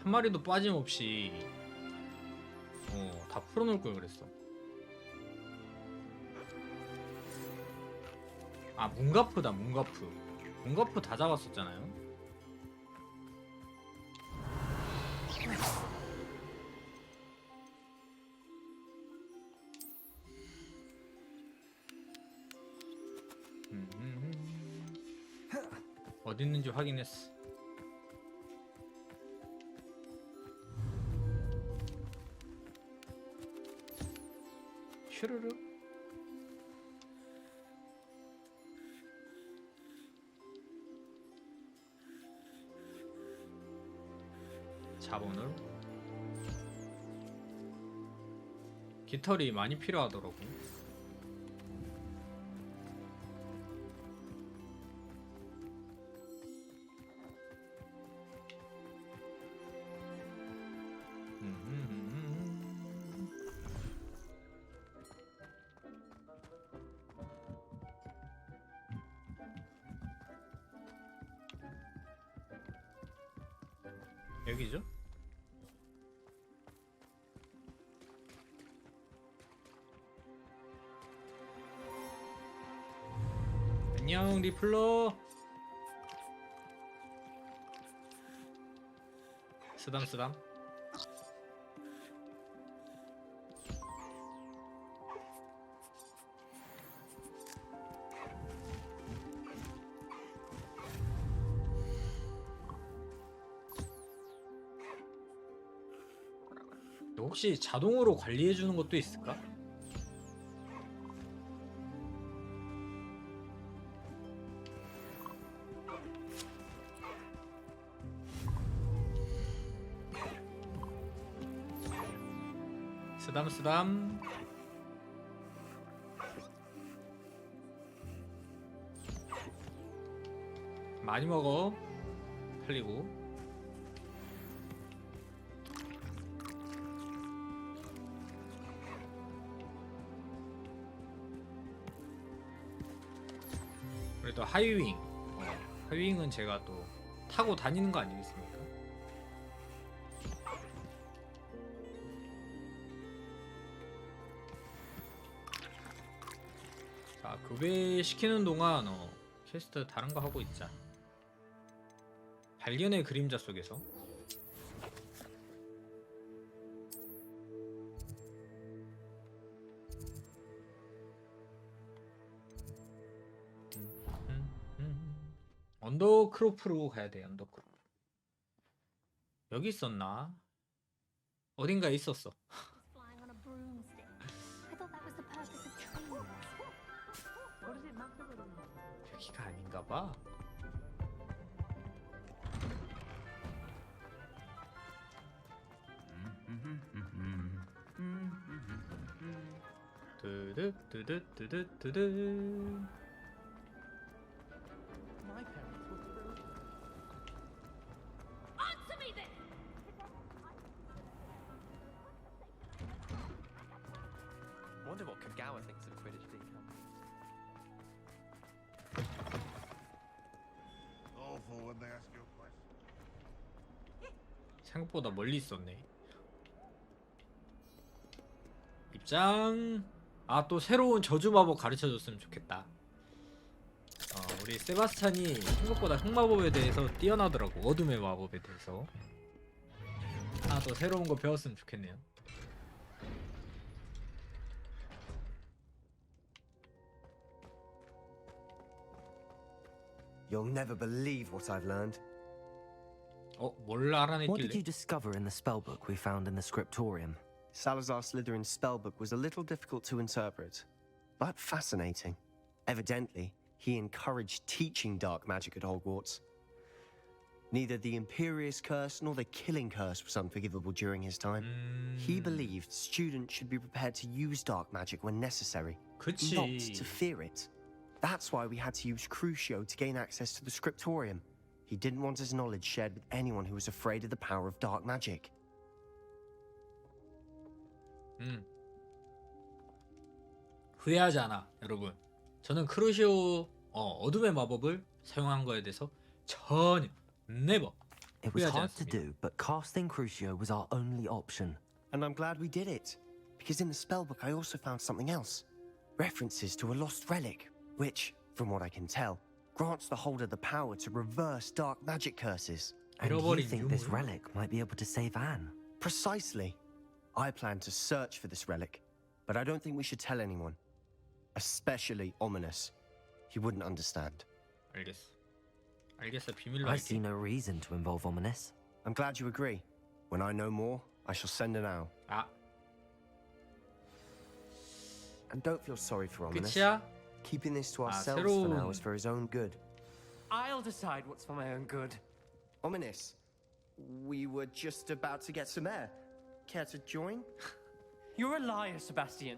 한 마리도 빠짐없이 다 풀어놓을 걸 그랬어. 아 문가프다. 문가프 다 잡았었잖아요. 어디 있는지 확인했어. 슈르르. 자본을 깃털이 많이 필요하더라고. 여기죠? 안녕 리플러. 쓰담 혹시 자동으로 관리해주는 것도 있을까? 쓰담 많이 먹어. 팔리고 그래도 하이윙. 하이윙은 제가 또 타고 다니는 거 아니겠습니까? 자, 급여시키는 동안 퀘스트 다른 거 하고 있자. 발견의 그림자 속에서. 언더크로프로 가야 돼. 언더크로프. 여기 있었나? 어딘가에 있었어. 여기가 아닌가 봐. 드드드드드드드. Wonder what Kagawa thinks of Quidditch decals. Awful when they ask you a question. 생각보다 멀리 있었네. 입장. 아, 또 새로운 저주 마법 가르쳐줬으면 좋겠다. 우리 세바스찬이 생각보다 흑마법에 대해서 뛰어나더라고. 어둠의 마법에 대해서. 하나 더 새로운 거 배웠으면 좋겠네요. You'll never believe what I've learned. 뭘 알아냈길래? What did you discover in the spellbook we found in the scriptorium? Salazar Slytherin's spellbook was a little difficult to interpret, but fascinating. Evidently, he encouraged teaching dark magic at Hogwarts. Neither the Imperious Curse nor the Killing Curse was unforgivable during his time. He believed students should be prepared to use dark magic when necessary, 그치. not to fear it. That's why we had to use Crucio to gain access to the scriptorium. He didn't want his knowledge shared with anyone who was afraid of the power of dark magic. 후회하지 않아, 여러분. 저는 크루시오 어둠의 마법을 사용한 거에 대해서 전혀 never It was 후회하지 hard to 않습니다. do, but casting Crucio was our only option. And I'm glad we did it, because in the spellbook I also found something else. References to a lost relic, which, from what I can tell, grants the holder the power to reverse dark magic curses. And you think this relic might be able to save Anne? Precisely. I plan to search for this relic, but I don't think we should tell anyone. Especially Ominous. He wouldn't understand. 알겠어, 비밀로 I see 할게. no reason to involve Ominous. I'm glad you agree. When I know more, I shall send an owl. And don't feel sorry for Ominous. 끝이야? Keeping this to ourselves for now is for his own good. I'll decide what's for my own good. Ominous, we were just about to get some air. Care to join? You're a liar, Sebastian.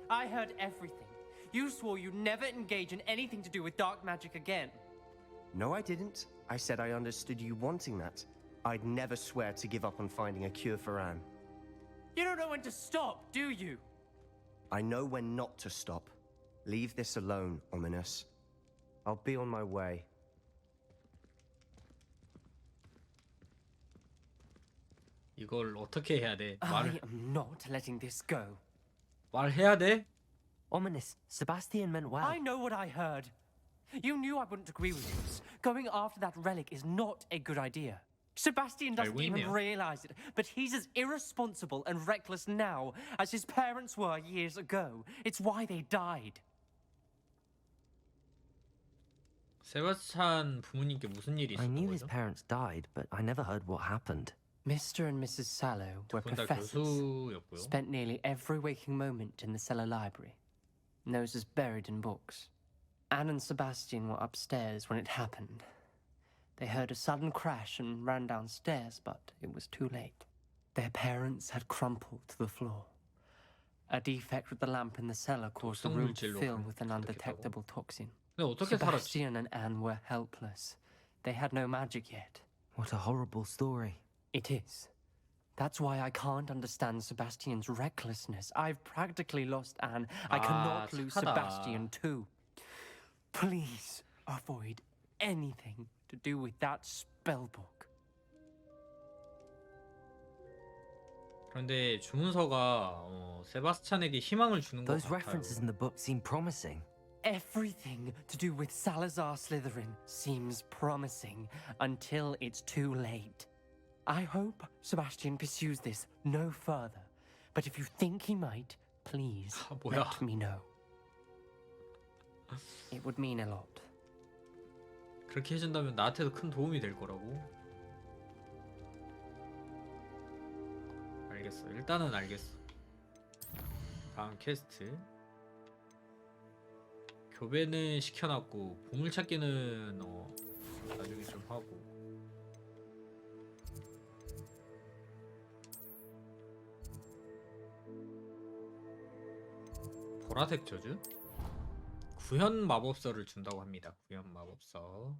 I heard everything. You swore you'd never engage in anything to do with dark magic again. No, I didn't. I said I understood you wanting that. I'd never swear to give up on finding a cure for Anne. You don't know when to stop, do you? I know when not to stop. Leave this alone, Ominous. I'll be on my way. 이걸 어떻게 해야 돼? I am not letting this go. 말해야 돼? Ominous, Sebastian meant well. I know what I heard. You knew I wouldn't agree with this. Going after that relic is not a good idea. Sebastian doesn't 알고 even 있네요. realize it, but he's as irresponsible and reckless now as his parents were years ago. It's why they died. 세바스찬 부모님께 무슨 일이 I 있었던 knew his 거죠? parents died, but I never heard what happened. Mr. and Mrs. Sallow were 다 professors. 교수였고요. Spent nearly every waking moment in the cellar library. Noses buried in books. Anne and Sebastian were upstairs when it happened. They heard a sudden crash and ran downstairs, but it was too late. Their parents had crumpled to the floor. A defect with the lamp in the cellar caused the room to fill with an undetectable toxin. 근데 어떻게 살았지? Sebastian and Anne were helpless. They had no magic yet. What a horrible story. It is. That's why I can't understand Sebastian's recklessness. I've practically lost Anne. I cannot lose 착하다. Sebastian too. Please, avoid anything to do with that spellbook. 그런데 주문서가 세바스찬에게 희망을 주는 것 Those 같아요. references in the book seem promising. Everything to do with Salazar Slytherin seems promising until it's too late. I hope Sebastian pursues this no further, but if you think he might, please 뭐야. let me know. It would mean a lot. 그렇게 해준다면 나한테도 큰 도움이 될 거라고. 알겠어. 일단은 알겠어. 다음 퀘스트. 교배는 시켜놨고 보물찾기는 나중에 좀 하고. 보라색 저주? 구현 마법서를 준다고 합니다. 구현 마법서.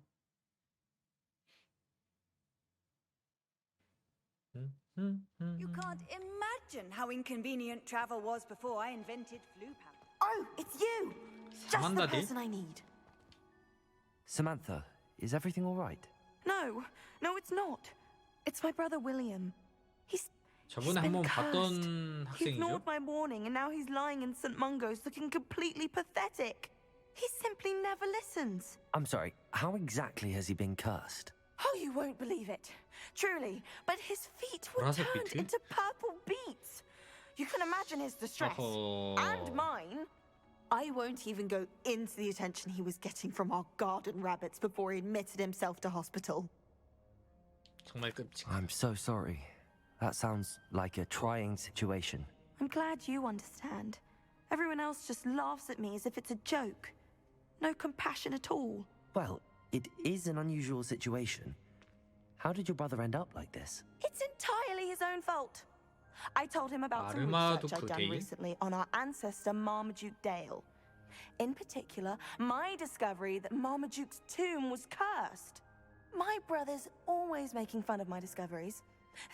You can't imagine how inconvenient travel was before I invented flu powder. Oh, it's you! Just the person I need. Samantha, is everything all right? No, it's not. It's my brother William. He's 저번에 been 한번 cursed. 봤던 He 학생이죠? ignored my warning and now he's lying in St. Mungo's looking completely pathetic. He simply never listens. I'm sorry, how exactly has he been cursed? Oh, you won't believe it. Truly, but his feet were 보라색 turned 빛이? into purple beets. You can imagine his distress. And mine. I won't even go into the attention he was getting from our garden rabbits before he admitted himself to hospital. 정말 끔찍. I'm so sorry. That sounds like a trying situation. I'm glad you understand. Everyone else just laughs at me as if it's a joke. No compassion at all. Well, it is an unusual situation. How did your brother end up like this? It's entirely his own fault. I told him about some research I'd done recently on our ancestor Marmaduke Dale. In particular, my discovery that Marmaduke's tomb was cursed. My brother's always making fun of my discoveries.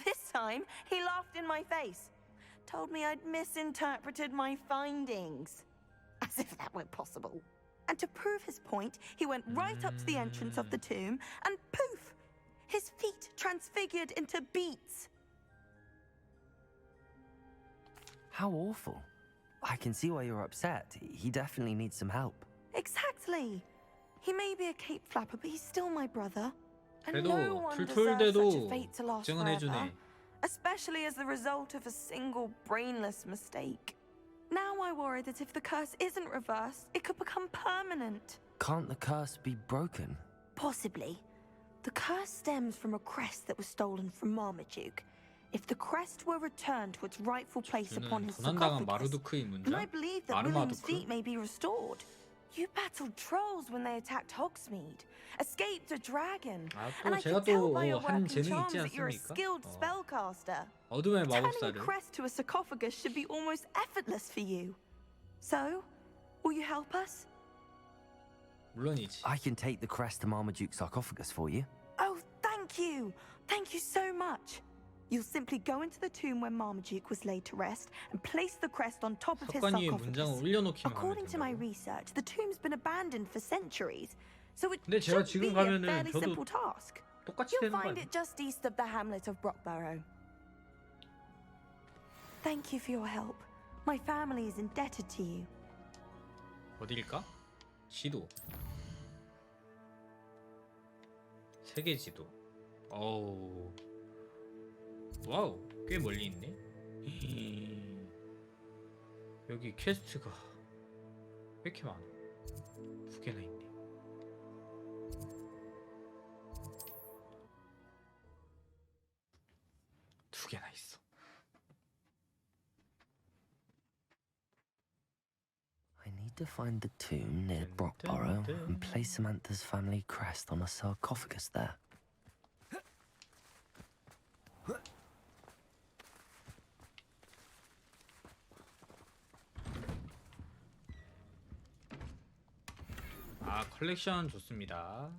This time, he laughed in my face. Told me I'd misinterpreted my findings. As if that were possible. And to prove his point, he went right up to the entrance of the tomb and poof! His feet transfigured into beets. How awful. I can see why you're upset. He definitely needs some help. Exactly. He may be a cape flapper, but he's still my brother. And 그래도 no one deserves such a 툴툴대도 fate to last 걱정은 forever. 해주네. Especially as the result of a single brainless mistake. Now I worry that if the curse isn't reversed, it could become permanent. Can't the curse be broken? Possibly. The curse stems from a crest that was stolen from Marmaduke. If the crest were returned to its rightful place upon his 도난당한 sarcophagus, 마르두크의 then 문장? I believe that William's 마르마두크? feet may be restored. You battled trolls when they attacked Hogsmeade, escaped a dragon, and I 제가 can tell 또 by your 한 working 재능이 charms 있지 that you're a 않습니까? skilled spellcaster. 어둠의 Turning a 마법사를. crest to a sarcophagus should be almost effortless for you. So, will you help us? 물론이지. I can take the crest to Marmaduke's sarcophagus for you. Oh, thank you! Thank you so much! You'll simply go into the tomb where Marmaduke was laid to rest and place the crest on top of his 석관 위에 문장을 sarcophagus. 올려놓기만 하면 According to my 된다고. research, the tomb's been abandoned for centuries, so it 근데 제가 should be 지금 a 가면은 fairly 저도 simple task. 똑같이 You'll 되는 거 find 아니야? it just east of the hamlet of Brockborough. Thank you for your help. My family is indebted to you. 어디일까? 지도. 세계 지도. 어우. 와우, 꽤 멀리 있네. 여기 퀘스트가 왜 이렇게 많아? 2개나 있네. 두 개나 있어. I need to find the tomb near Brockborough and place Samantha's family crest on a sarcophagus there. 아, 컬렉션 좋습니다.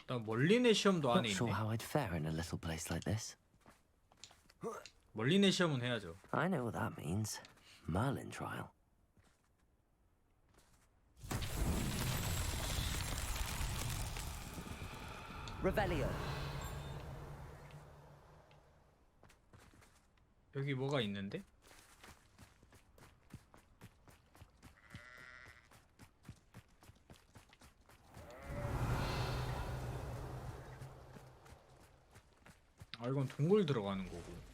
나 멀리내 시험도 안에 Not sure 있네. how I'd fare in a little place like this. 멀린의 시험은 해야죠. I know what that means. Merlin trial. Revelio. 여기 뭐가 있는데? 아, 이건 동굴 들어가는 거고.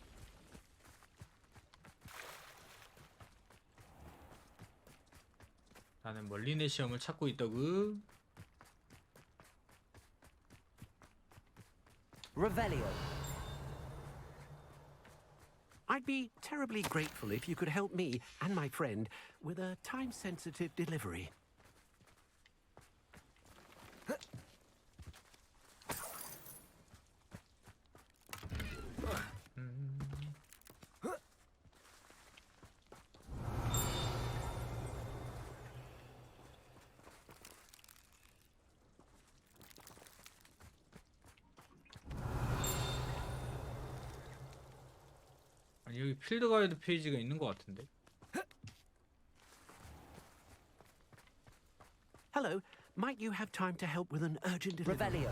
나는 멀린의 시험을 찾고 있다구. Revelio. I'd be terribly grateful if you could help me and my friend with a time-sensitive delivery. 아니, 여기 필드 가이드 페이지가 있는 것 같은데. Hello, might you have time to help with an urgent delivery? Revelio.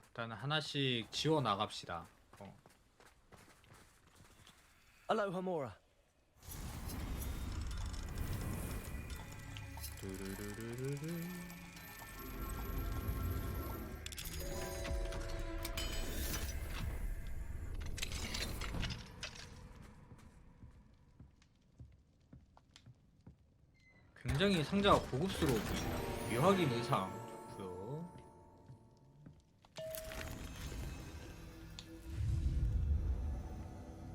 일단 하나씩 지워 나갑시다. Aloha Mora. 굉장히 상자가 고급스러워 보인다. 묘하긴 의상 좋고요.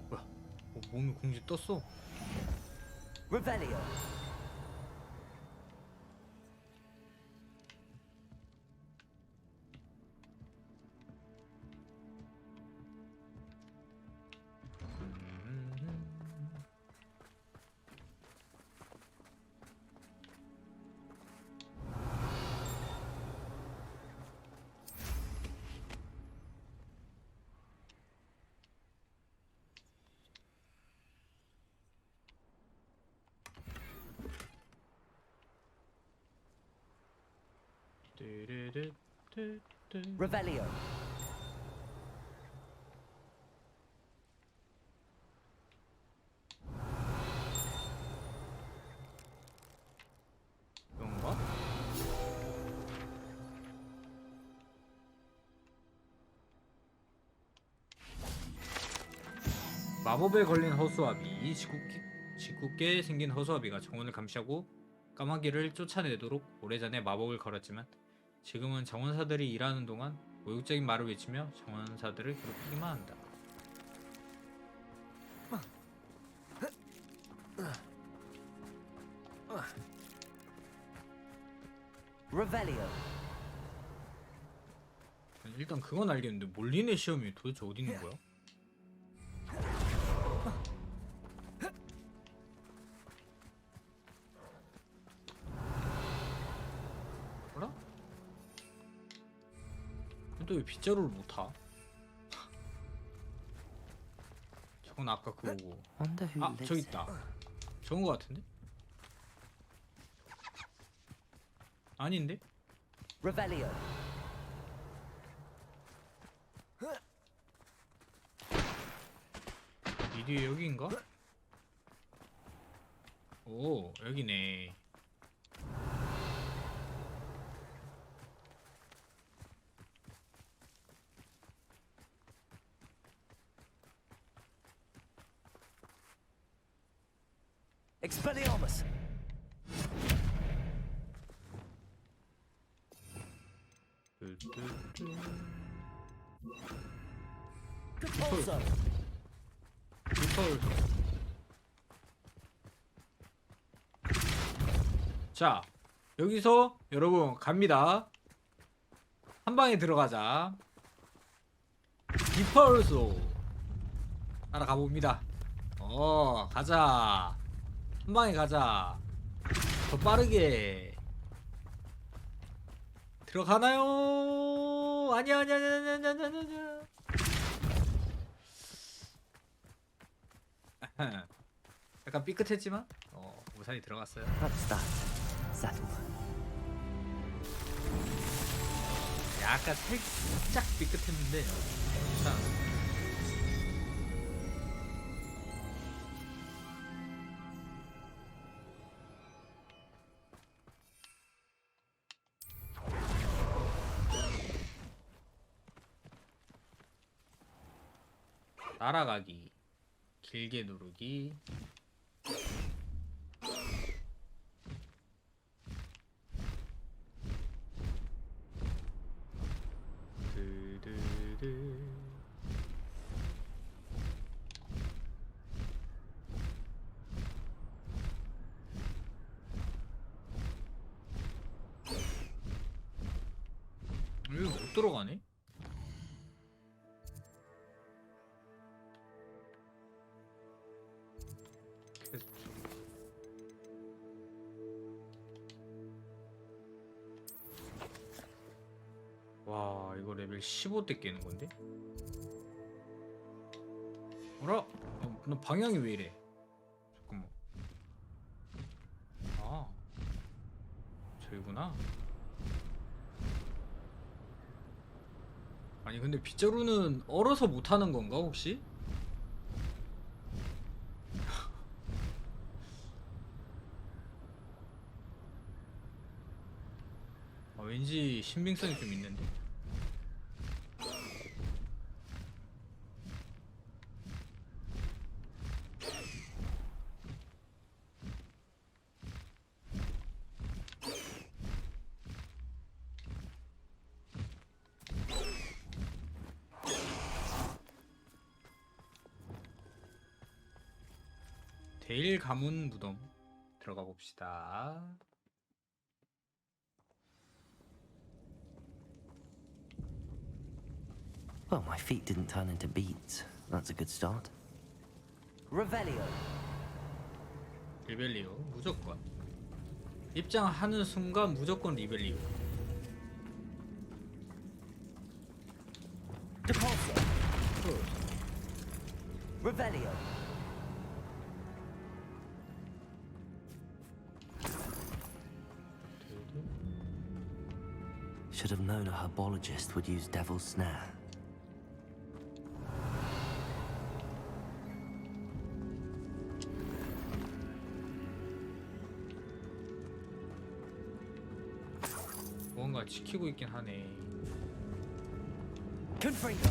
뭐야? 몸이 공지 떴어. Revelio. Revelio. 이건가? 마법에 걸린 허수아비. 짓궂게 생긴 허수아비가 정원을 감시하고 까마귀를 쫓아내도록 오래전에 마법을 걸었지만 지금은 정원사들이 일하는 동안 모욕적인 말을 외치며 정원사들을 괴롭히기만 한다. Revelio. 일단 그건 알겠는데 몰린의 시험이 도대체 어디 있는 거야? 뭐라? 또 왜 빗자루를 못 타? 저건 아까 그거고. 아, 저기 있다. 저건 거 같은데? 아닌데? Revelio. 이 뒤에 여기인가? 오, 여기네. Expelliarmus. 깃털. 자, 여기서 여러분 갑니다. 한 방에 들어가자. 디펄소 따라가 봅니다. 가자. 한 방에 가자. 더 빠르게 들어가나요? 아니야. 약간 삐끗했지만 무사히 들어갔어요. That's that. Settled. 약간 살짝 삐끗했는데 괜찮았어. 날아가기, 길게 누르기. 이거 못 들어가네? 와, 이거 레벨 15대 깨는 건데? 어라? 너 방향이 왜 이래? 잠깐만. 아, 저기구나. 아니 근데 빗자루는 얼어서 못하는 건가 혹시? 아, 왠지 신빙성이 좀 있는데. 데일 가문 무덤 들어가 봅시다. Well, my feet didn't turn into beads. That's a good start. Revelio. 리벨리오 무조건. 입장하는 순간 무조건 리벨리오. Deposit. Revelio. Should have known a herbologist would use Devil's Snare. 뭔가 지키고 있긴 하네. Confringo.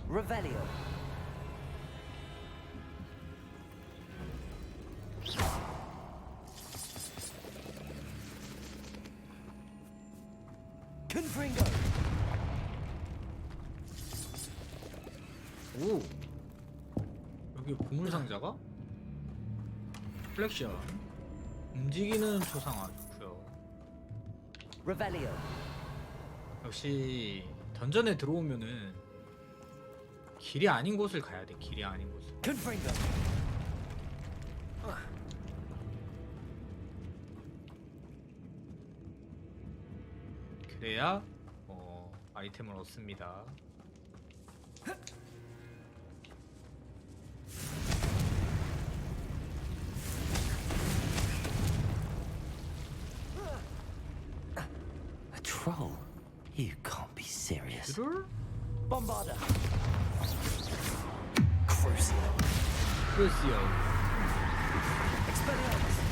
Revelio. Confringo. 오, 여기 보물 상자가? 플렉션. 움직이는 초상화 좋고요. Revelio. 역시 던전에 들어오면은 길이 아닌 곳을 가야 돼. 길이 아닌 곳을. Confringo. 그래야 아이템을 얻습니다. A troll? You can't be serious. Bombarda. Crucio. Crucio. Expelliarmus.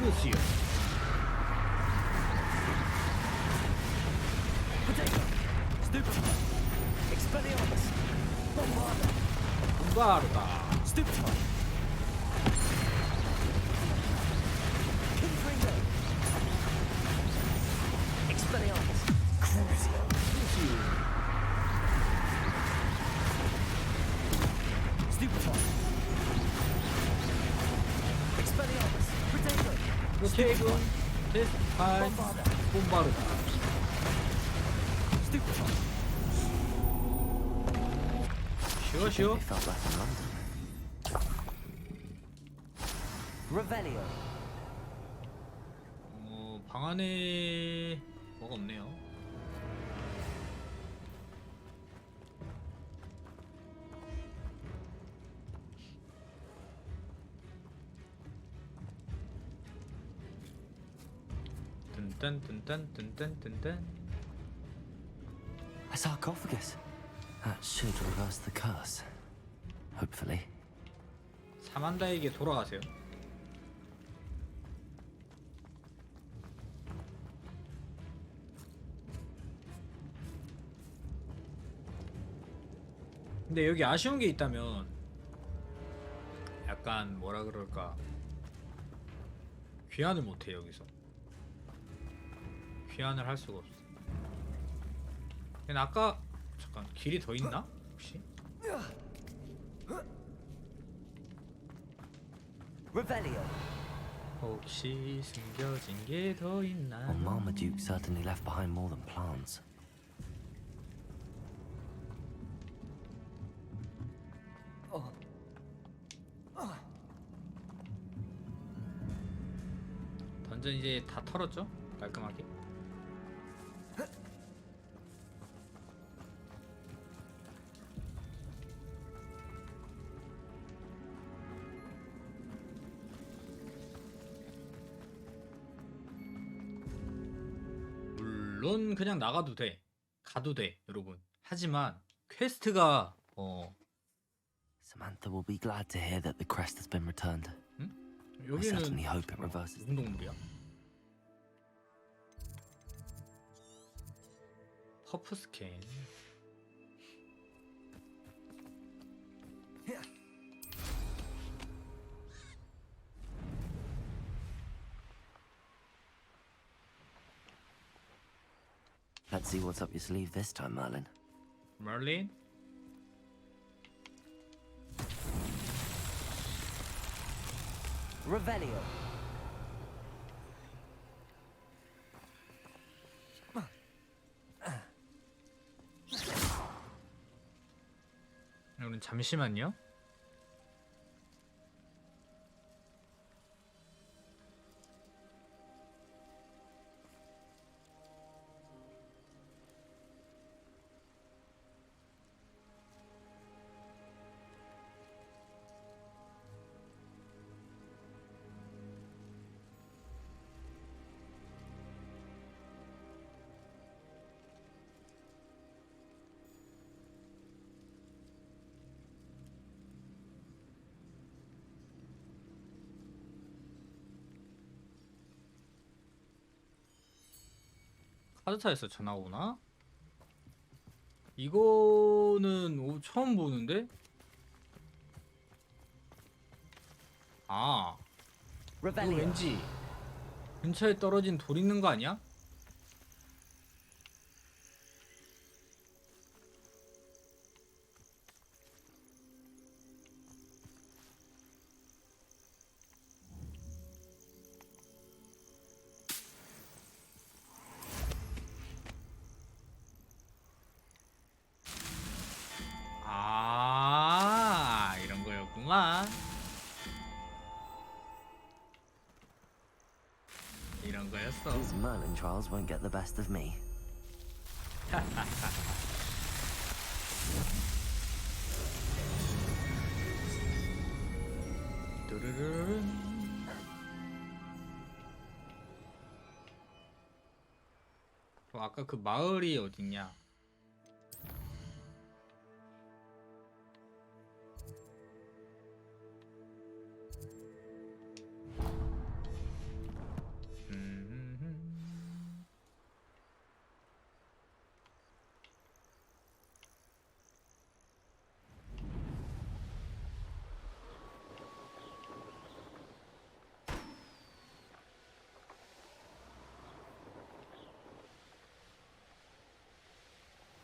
Crucio. Potato. Stupid. Expelliarmus. Bombarda. Bombarda. Stupid. Confringo. Expelliarmus. Crucio. Stupid. Expelliarmus. Potato. Potato. Test Bombarda. Stupid. 쉬워 쉬워. They felt less in London. Revelio. 방 안에 뭐가 없네요. 뜬뜬뜬뜬뜬뜬뜬. A sarcophagus. That should reverse the curse. Hopefully. 사만다에게 돌아가세요. 근데 여기 아쉬운 게 있다면 약간 뭐라 그럴까, 귀환을 못해. 여기서 귀환을 할 수가 없어. 근데 아까 잠깐 길이 더 있나 혹시? Revelio. 혹시 숨겨진 게 더 있나? Well, Marmaduke certainly left behind more than plants. 던전 이제 다 털었죠? 깔끔하게. 물론 그냥 나가도 돼, 가도 돼 여러분. 하지만 퀘스트가 Samantha will be glad to hear that the crest has been returned. I certainly 여기는 hope it reverses. 무슨 동물이야? 퍼프 스캔. Let's see what's up your sleeve this time, Merlin. Merlin? Revelio. 여러분 잠시만요. 카드타에서 전화가 오나? 이거는 처음 보는데? 아, 이거 왠지 근처에 떨어진 돌 있는 거 아니야? 아, 이런 거였구만. 이런 거였어. These Merlin trials won't get the best of me. 뚜루루루. 아까 그 마을이 어딨냐?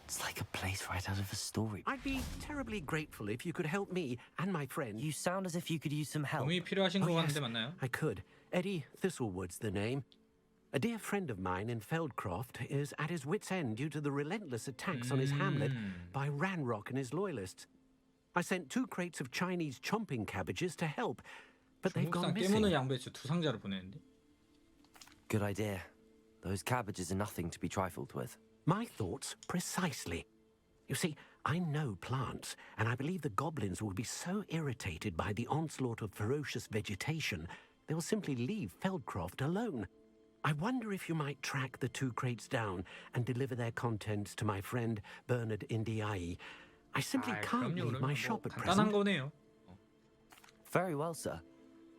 It's like a place right out of a story. I'd be terribly grateful if you could help me and my friend. You sound as if you could use some help. 도움이 필요하신 거 yes, 같은데 맞나요? I could. Eddie Thistlewood's the name. A dear friend of mine in Feldcroft is at his wit's end due to the relentless attacks on his hamlet by Ranrock and his loyalists. I sent 2 crates of Chinese chomping cabbages to help, but they've gone 중국산 깨무는 missing. 양배추 2상자를 보냈는데. Good idea. Those cabbages are nothing to be trifled with. My thoughts precisely. You see, I know plants, and I believe the goblins will be so irritated by the onslaught of ferocious vegetation, they will simply leave Feldcroft alone. I wonder if you might track the 2 crates down and deliver their contents to my friend Bernard Indiai. I simply can't leave my shop at 간단한 present. 거네요. Very well, sir.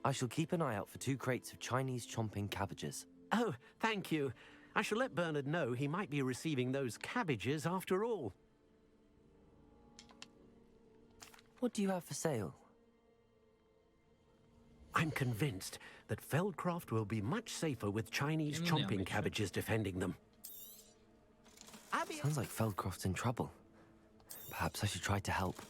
I shall keep an eye out for 2 crates of Chinese chomping cabbages. Oh, thank you. I shall let Bernard know he might be receiving those cabbages after all. What do you have for sale? I'm convinced that Feldcroft will be much safer with Chinese chomping cabbages defending them. Sounds like Feldcroft's in trouble. Perhaps I should try to help.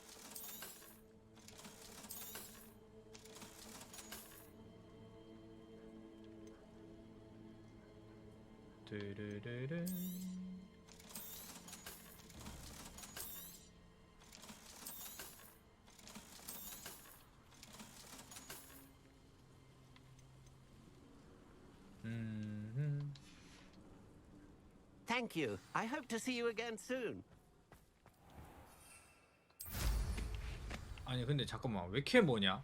Thank you. I hope to see you again soon. 아니 근데 잠깐만 왜 이렇게 뭐냐?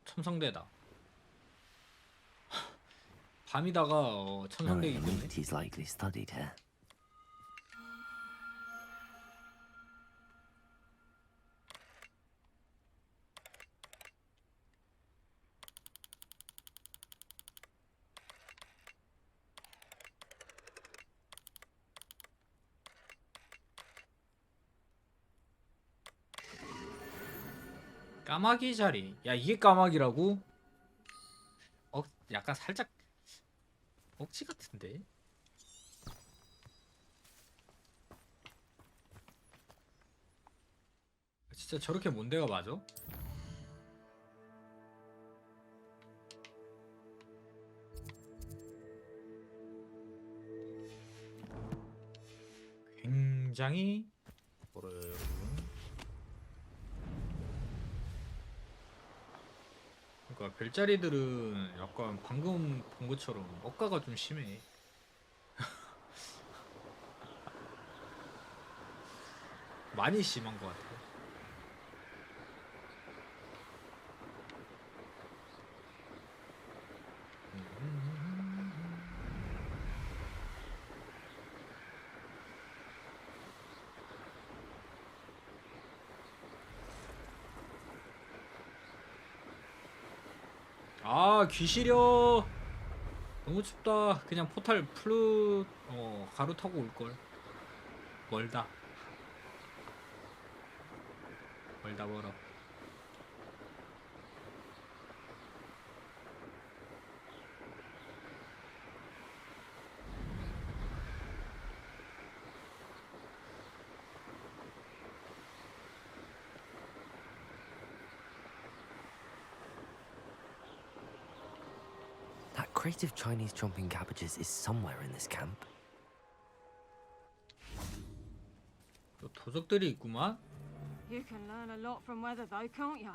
첨성대다. 밤이다가 첨성대기 때문에. He's likely studied here. 까마귀 자리. 야 이게 까마귀라고? 약간 살짝 억지 같은데. 진짜 저렇게 뭔데가 맞아? 굉장히 뭐래요? 그러니까 별자리들은 약간 방금 본 것처럼 억가가 좀 심해. 많이 심한 것 같아. 아 귀시려. 너무 춥다. 그냥 포탈 가루 타고 올걸. 멀다. 멀어. That crate of Chinese chomping cabbages is somewhere in this camp. 또 도적들이 있구만. You can learn a lot from weather, though, can't you?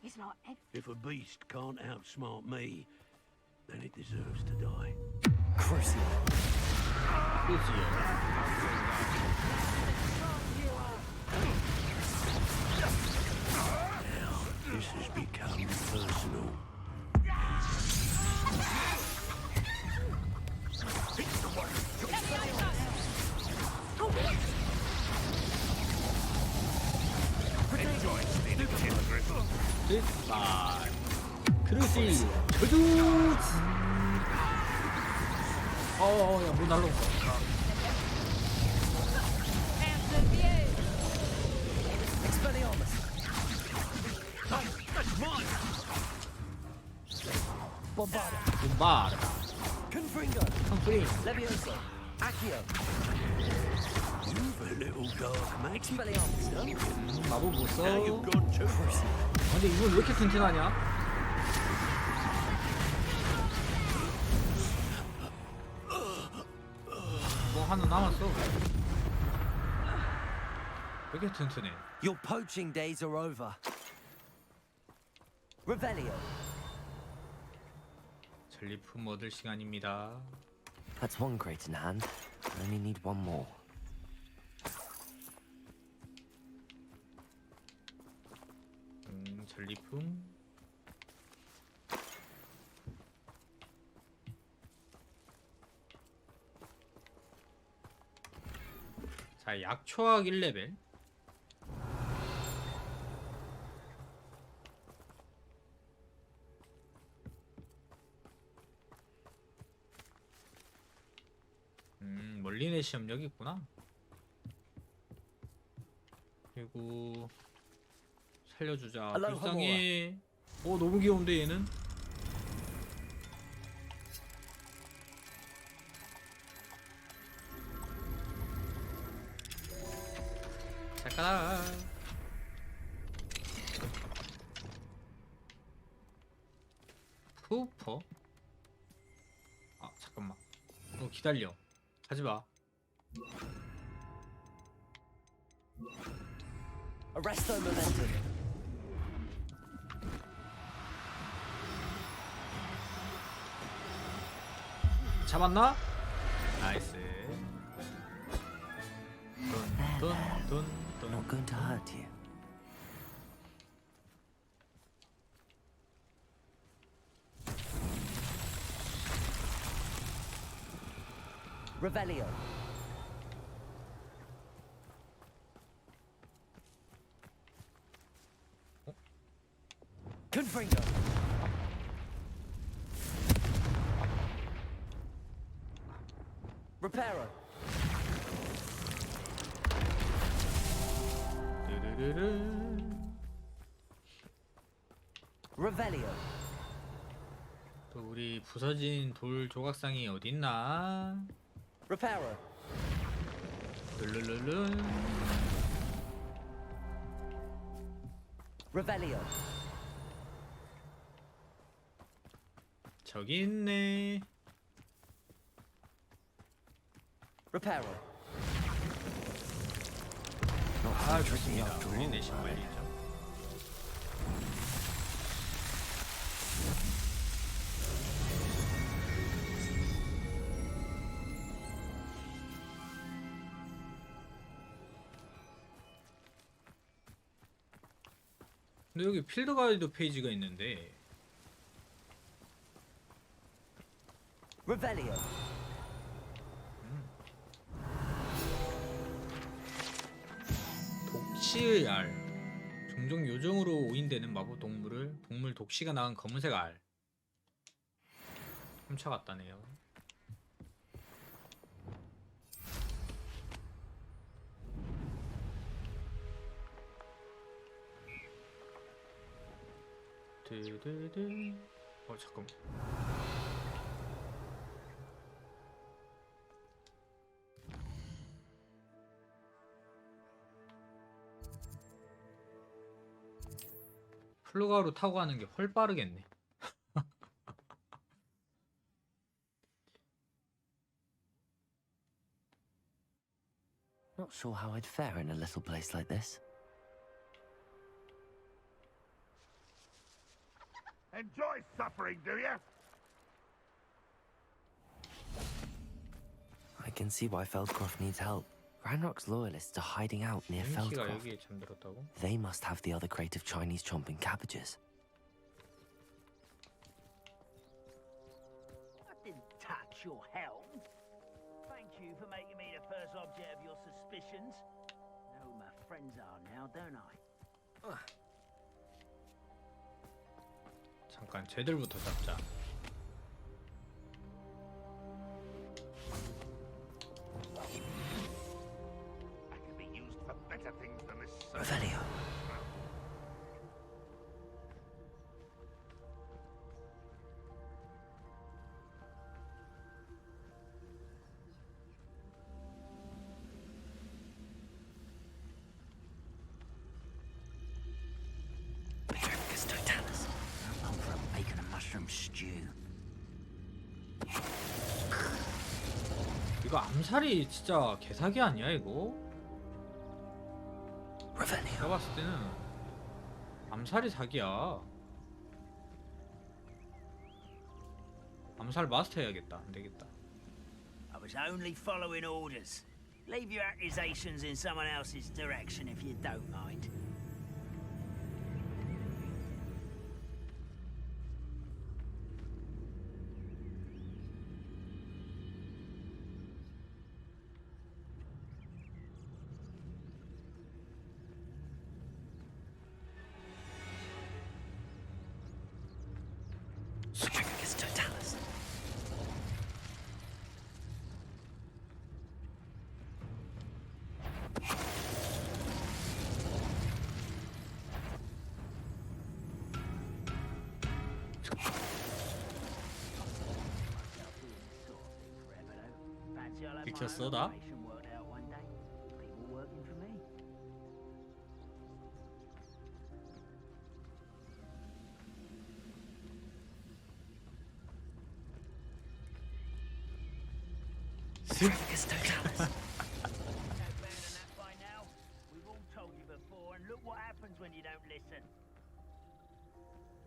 It's like If a beast can't outsmart me, then it deserves to die. Crucio. Now, this has become personal. 크루시 저주. 야 뭐 날라온다. bombarda. Confringo. Levioso. Accio. You've a little dark magic. 마법 못 써. 근데 이건 왜 이렇게 튼튼하냐? 하나 남았어. 왜 이렇게 튼튼해? Your poaching days are over. Revelio. 전리품 얻을 시간입니다. That's one crate in hand. I only need one more. 전리품. 자, 약초학 1레벨. 멀리내 시험 여기 있구나. 그리고 살려주자. 불쌍해. 너무 귀여운데 얘는. 잘 가라. 푸퍼? 아 잠깐만. 기다려. 하지마. Arresto momentum. 잡았나? 나이스. Not going to hurt you. Revelio. Confringo. Reparo. Revelio. 또 우리 부서진 돌 조각상이 어딨나? Reparo. 룰룰룰룰. Revelio. 저기 있네. Reparo. 아 좋습니다. 돌리네 신발이죠. 근데 여기 필드 가이드 페이지가 있는데. Revelio. 독시의 알. 종종 요정으로 오인되는 마법 동물 독시가 낳은 검은색 알. 훔쳐갔다네요. 잠깐만. 플루가로 타고 가는 게 훨 빠르겠네. Not sure how I'd fare in a little place like this. Enjoy suffering, do you? I can see why Feldcroft needs help. Ranrock's loyalists are hiding out near 엠키가 Feldcroft. 여기에 잠들었다고? They must have the other crate of Chinese chomping cabbages. I didn't touch your helm. Thank you for making me the first object of your suspicions. Know who my friends are now, don't I? 잠깐 쟤들부터 잡자. I could be used for better things than this. Revelio. I'm for a bacon and mushroom stew. 이거 암살이 진짜 개사기 아니야 이거? 내가 봤을 때는 암살이 사기야. 암살 마스터 해야겠다. 안 되겠다. I was only following orders. Leave your accusations in someone else's direction if you don't mind. 미쳤어 나?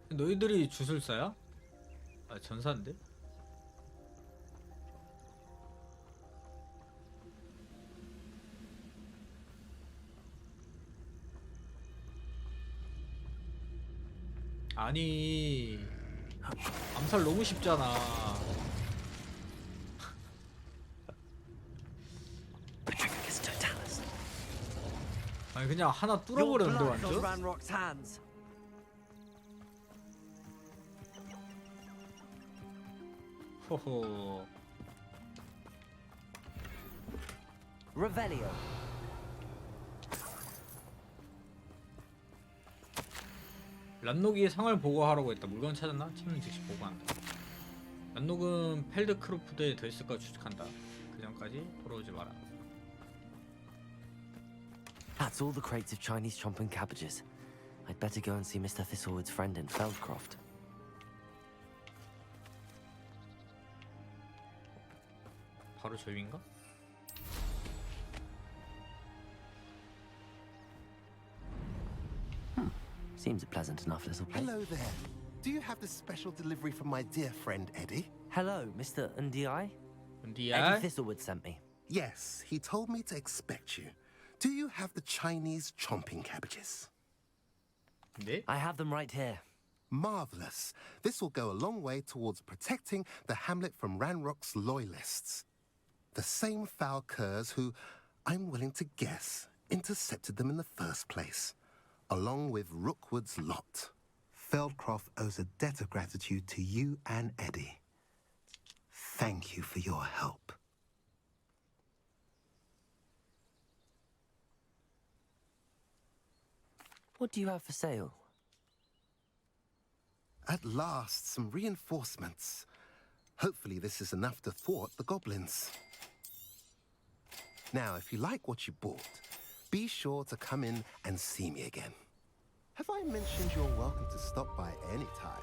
너희들이 주술사야? 아 전사인데? 아니 암살 너무 쉽잖아. 아니 그냥 하나 뚫어버렸는데 완전? 호호. Revelio. 란녹이 상을 보고하라고 했다. 물건 찾았나? 찾는 즉시 보고한다. 란녹은 펠드크로프드에 더 있을 까 추측한다. 그 전까지 돌아오지 마라. That's all the crates of Chinese chomping cabbages. I'd better go and see Mr. Thistlewood's friend in Feldcroft. 바로 저위인가? Seems a pleasant enough little place. Hello there. Do you have this special delivery from my dear friend Eddie? Hello, Mr. Ndi? Ndi? Eddie Thistlewood sent me. Yes, he told me to expect you. Do you have the Chinese chomping cabbages? 네? I have them right here. Marvelous. This will go a long way towards protecting the hamlet from Ranrock's loyalists. The same foul curs who, I'm willing to guess, intercepted them in the first place, along with Rookwood's lot. Feldcroft owes a debt of gratitude to you and Eddie. Thank you for your help. What do you have for sale? At last, some reinforcements. Hopefully this is enough to thwart the goblins. Now, if you like what you bought, be sure to come in and see me again. Have I mentioned you're welcome to stop by any time?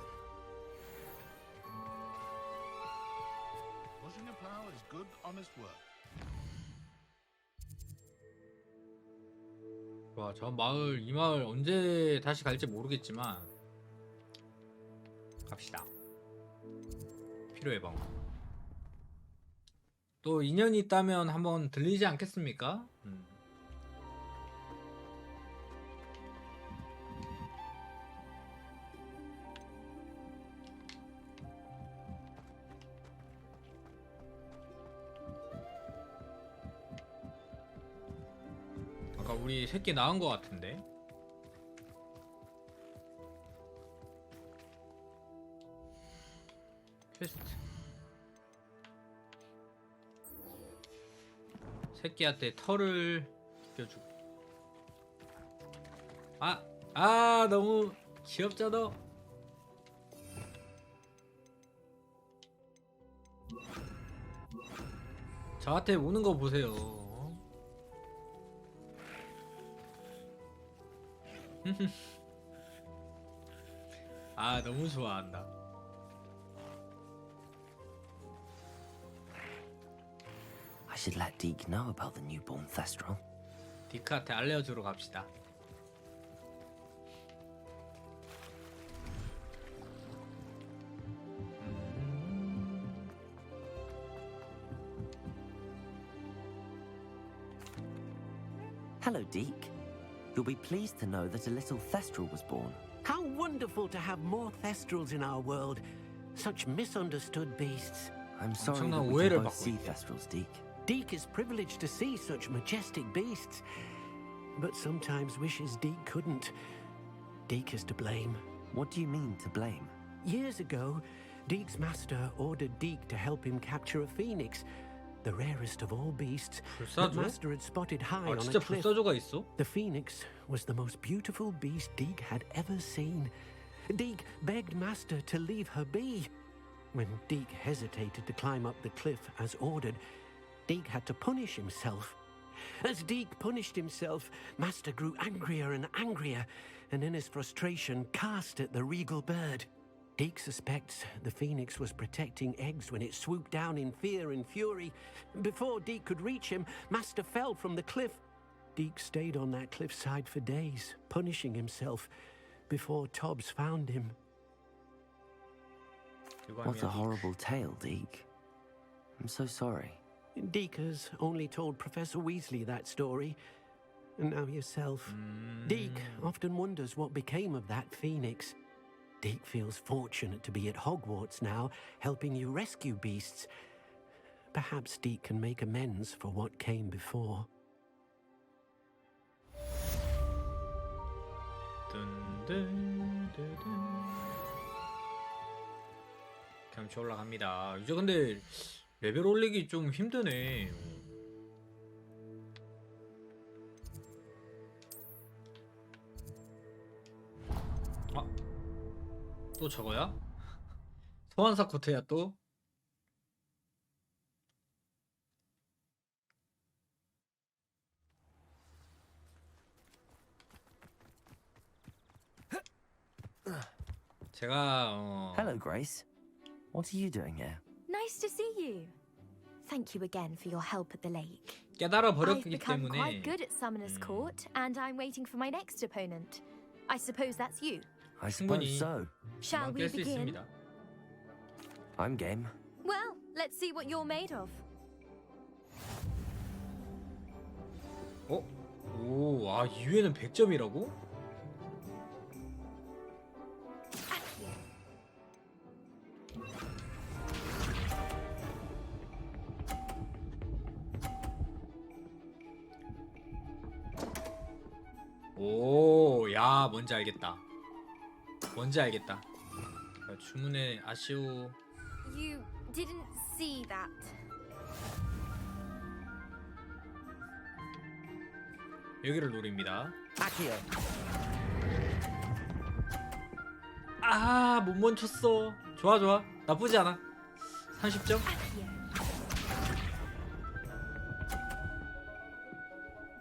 Pushing a plow is good, honest work. 와, 저 마을, 이 마을 언제 다시 갈지 모르겠지만 갑시다. 필요해 봐. 또 인연이 있다면 한번 들리지 않겠습니까? 아까 우리 새끼 나온 것 같은데. 퀘스트. 새끼한테 털을 껴주고. 너무 귀엽잖아. 저한테 우는 거 보세요. 너무 좋아한다. I should let Deke know about the newborn Thestral. 디크한테 알려주러 갑시다. Hello, Deke. You'll be pleased to know that a little Thestral was born. How wonderful to have more Thestrals in our world. Such misunderstood beasts. I'm sorry that 엄청난 we 오해를 can both 받고 see 있네. Thestrals, Deke. Deke is privileged to see such majestic beasts. But sometimes wishes Deke couldn't. Deke is to blame. What do you mean, to blame? Years ago, Deke's master ordered Deke to help him capture a phoenix, the rarest of all beasts that 불사조? master had spotted high 아 on 진짜 a cliff. 불사조가 있어? The phoenix was the most beautiful beast Deke had ever seen. Deke begged master to leave her be. When Deke hesitated to climb up the cliff as ordered, Deke had to punish himself. As Deke punished himself, master grew angrier and angrier, and in his frustration cast at the regal bird. Deke suspects the phoenix was protecting eggs when it swooped down in fear and fury. Before Deke could reach him, master fell from the cliff. Deke stayed on that cliffside for days, punishing himself, before Tobbs found him. What a horrible tale, Deke. I'm so sorry. Deke has only told Professor Weasley that story. And now yourself. Deke often wonders what became of that phoenix. Deke feels fortunate to be at Hogwarts now, helping you rescue beasts. Perhaps Deke can make amends for what came before. 경치 올라갑니다. 이제 근데 레벨 올리기 좀 힘드네. 아, 또 저거야? 소환사 코트야 또? 제가 Hello, Grace. What are you doing here? Nice to see you. Thank you again for your help at the lake. 깨달아 I've 버렸기 become 때문에 quite good at Summoner's Court, and I'm waiting for my next opponent. I suppose that's you. I suppose so. Shall we 깰 수 begin? 있습니다. I'm game. Well, let's see what you're made of. 오, 아 2회는 100점이라고? 오, 야, 뭔지 알겠다. 뭔지 알겠다. 주문에 아쉬워. You didn't see that. 여기를 노립니다. Accio. 아, 못 멈췄어. 좋아, 좋아. 나쁘지 않아. 30점?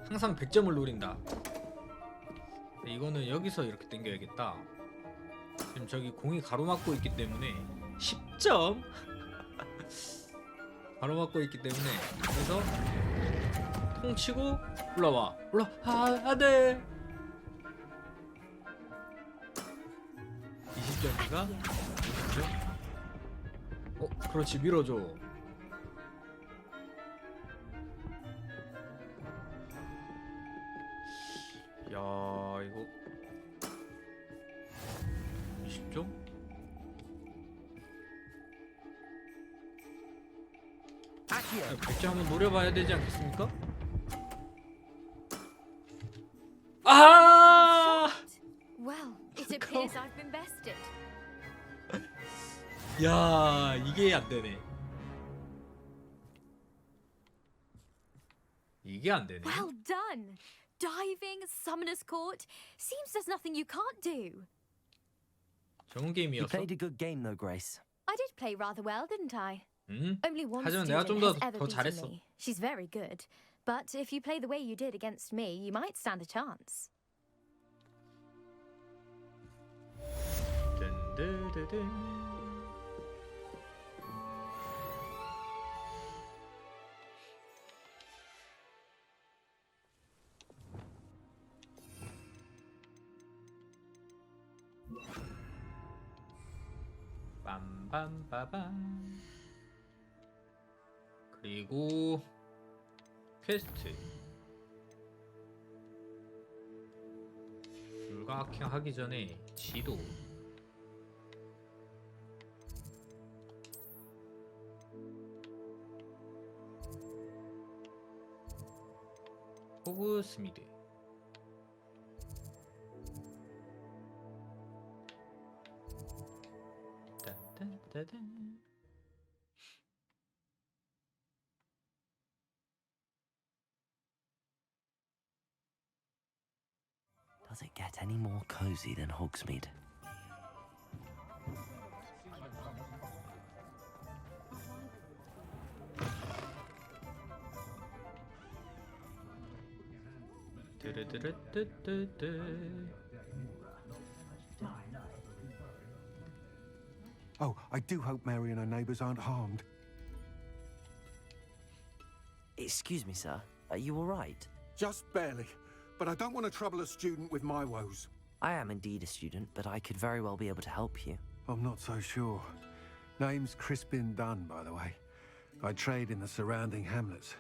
항상 100점을 노린다. 이거는 여기서 이렇게 당겨야겠다. 지금 저기 공이 가로막고 있기 때문에 10점. 가로막고 있기 때문에 그래서 통치고 올라와. 안돼. 20점인가? 20점? 그렇지, 밀어줘. 야, 이거 20점? Accio. 100점 한번 노려봐야 되지 않겠습니까? 아! Well, it appears I've been bested. 야, 이게 안 되네. 이게 안 되네. Well done. Diving, Summoner's Court. Seems there's nothing you can't do. 좋은 You 게임이었어. played a good game, though, Grace. I did play rather well, didn't I? 응? Only one 하지만 student 내가 좀 has ever 더 beaten 잘했어. me. She's very good. But if you play the way you did against me, you might stand a chance. 든든든든. 빰빠밤. 그리고 퀘스트. 불가학행 하기 전에 지도. 호그스미드. 딴딴따단. Does it get any more cozy than Hogsmeade? Oh, I do hope Mary and her neighbours aren't harmed. Excuse me, sir. Are you all right? Just barely. But I don't want to trouble a student with my woes. I am indeed a student, but I could very well be able to help you. I'm not so sure. Name's Crispin Dunn, by the way. I trade in the surrounding hamlets.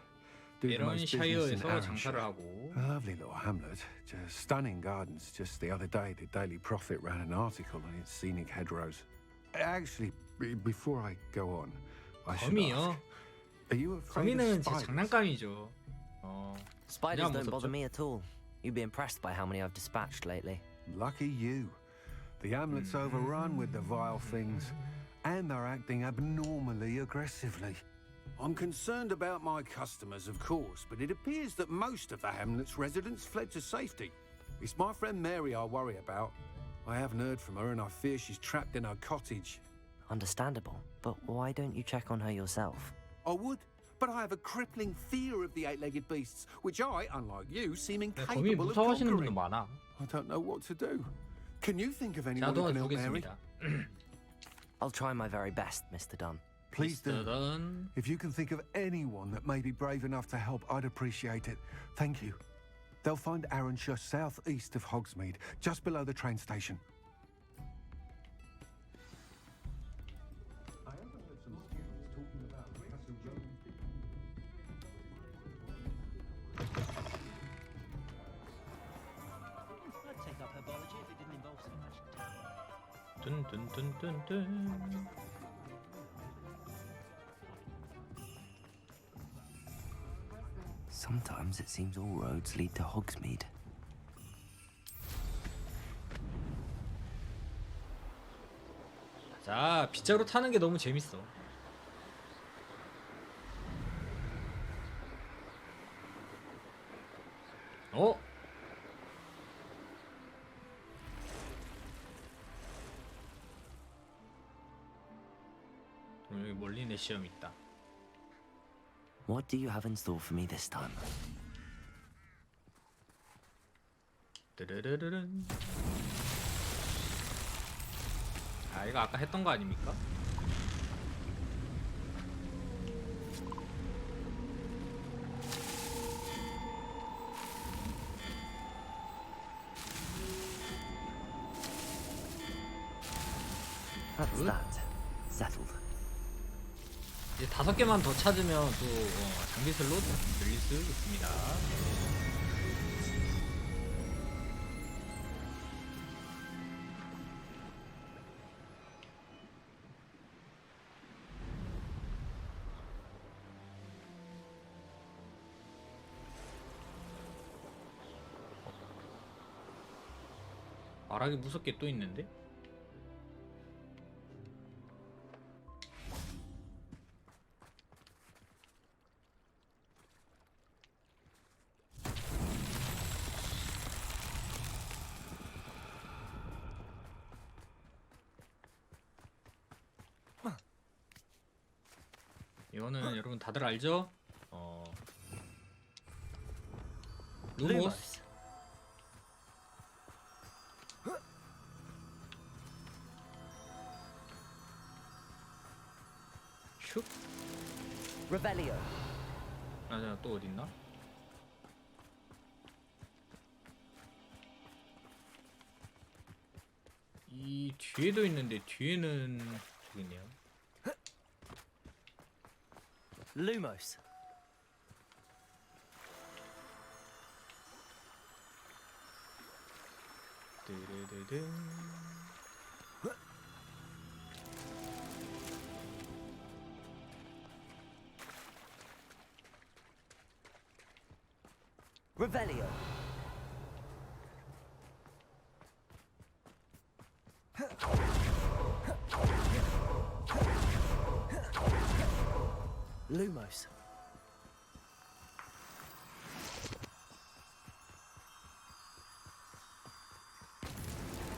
Do the most business in 에런샤이어에서 장사를 Arranshire. 하고. A lovely little hamlet. Just stunning gardens. Just the other day, the Daily Prophet ran an article on its scenic hedgerows. Actually, before I go on, I should 거미요? ask. Are you afraid 거미는 of 제 spiders? 장난감이죠. Spiders 그냥 don't bother 무섭죠. me at all. You'd be impressed by how many I've dispatched lately. Lucky you. The hamlet's overrun with the vile things, and they're acting abnormally aggressively. I'm concerned about my customers, of course, but it appears that most of the hamlet's residents fled to safety. It's my friend Mary I worry about. I haven't heard from her, and I fear she's trapped in her cottage. Understandable, but why don't you check on her yourself? I would, but I have a crippling fear of the eight-legged beasts, which I, unlike you, seem 거미 incapable of 무서워하시는 분도 conquering. 많아. I don't know what to do. Can you think of anyone who can help Mary? 도와주겠습니다. I'll try my very best, Mr. Dunn. Please do. Mr. Dunn. If you can think of anyone that may be brave enough to help, I'd appreciate it. Thank you. They'll find Arranshire southeast of Hogsmeade, just below the train station. I'd take up herbology if it didn't involve so much time. 뚠뚠뚠뚠뚠. Sometimes it seems all roads lead to Hogsmeade. 자, 빗자루 타는 게 너무 재밌어. 어? 여기 멀리 내 시험 있다. What do you have in store for me this time? 뜨르르르른. 아, 이거 아까 했던 거 아닙니까? That's that. Settled. 이제 5개만 더 찾으면 또 장비슬로 늘릴 수 있습니다. 말하기 무섭게 또 있는데? 이거는 여러분 다들 알죠? 루모스. 슉. Revelio. 아니야, 또 어딨나? 이 뒤에도 있는데 뒤에는 저기 있네요. Lumos. 뚜루두두. Revelio. Lumos.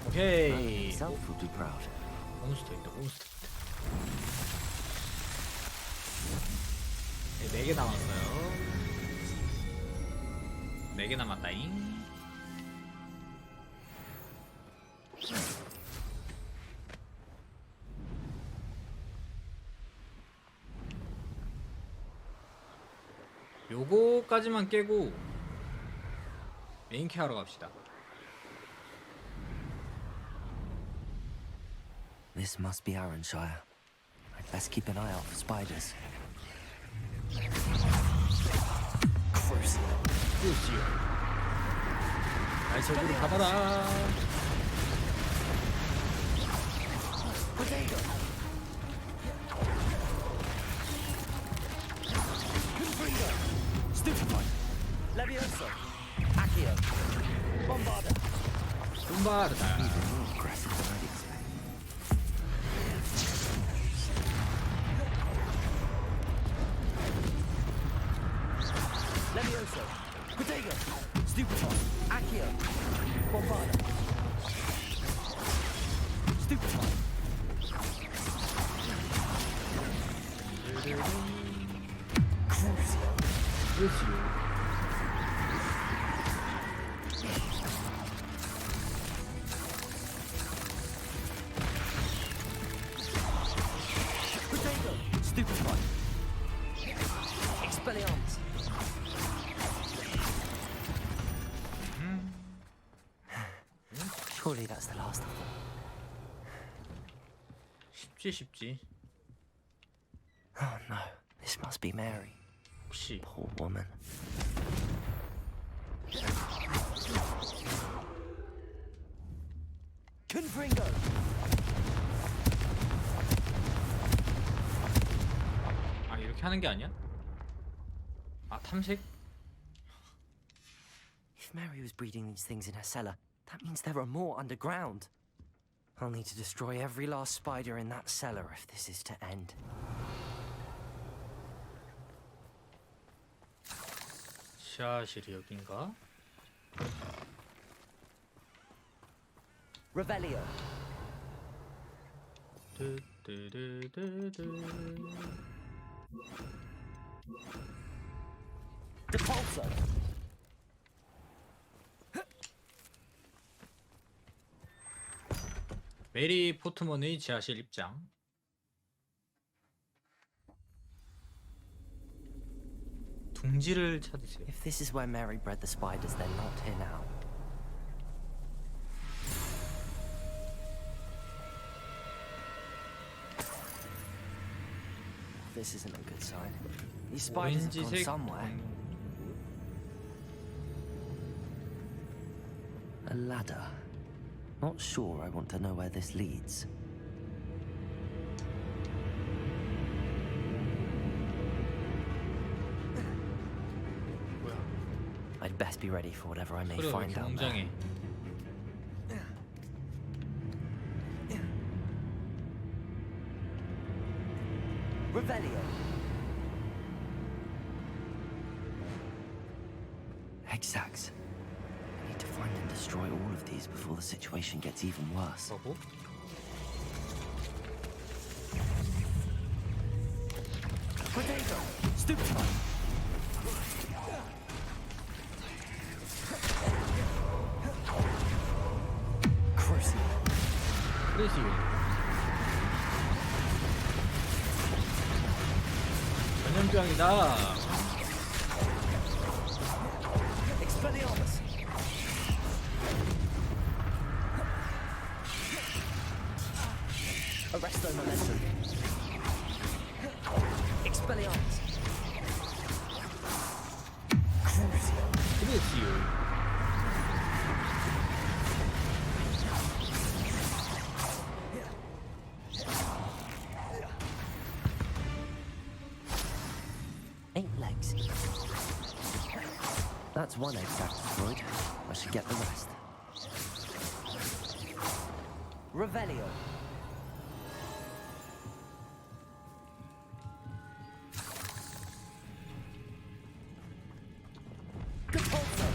오케이. Self will do proud. 몬스터 있다. 몬스터 있다. 네, 4개 남았어요. 4개 남았다잉. 요거까지만 깨고 메인캐 하러 갑시다. This must be Arranshire. I'd best keep an eye out for spiders. 그렇지요. 날 저기로 가봐라. Potato. Confringo. Stupefy. Levioso. Accio. Bombarda. bombarda. Aggressive than I'd expect. Levioso. Potato. Stupefy. Accio. Bombarda. Stupefy. Crucio. 그렇지요. Potato. Stupefy. Expelliarmus. Surely that's the last of them. 쉽지. Oh no, this must be Mary. 혹시 Poor woman. Confringo. 아 이렇게 하는 게 아니야? 아 탐색? If Mary was breeding these things in her cellar, that means there are more underground. I'll need to destroy every last spider in that cellar if this is to end. 샤실이 여긴가? Revelio. Depulso. 메리 포트먼의 지하실 입장. 둥지를 찾으세요. If this is where Mary bred the spiders, they're not here now. This isn't a good sign. These spiders have gone somewhere. A ladder. Not sure I want to know where this leads. I'd best be ready for whatever I may find down there. Revelio. Exact. I need to find and destroy all of these before the situation gets even worse. Potato. Stupefy. Crucio. 전염병이다. Expelliarmus. Arresto momentum. Expelliarmus. 알겠어요. Eight legs. That's one exact destroyed. I should get the rest. Revelio. Depulso.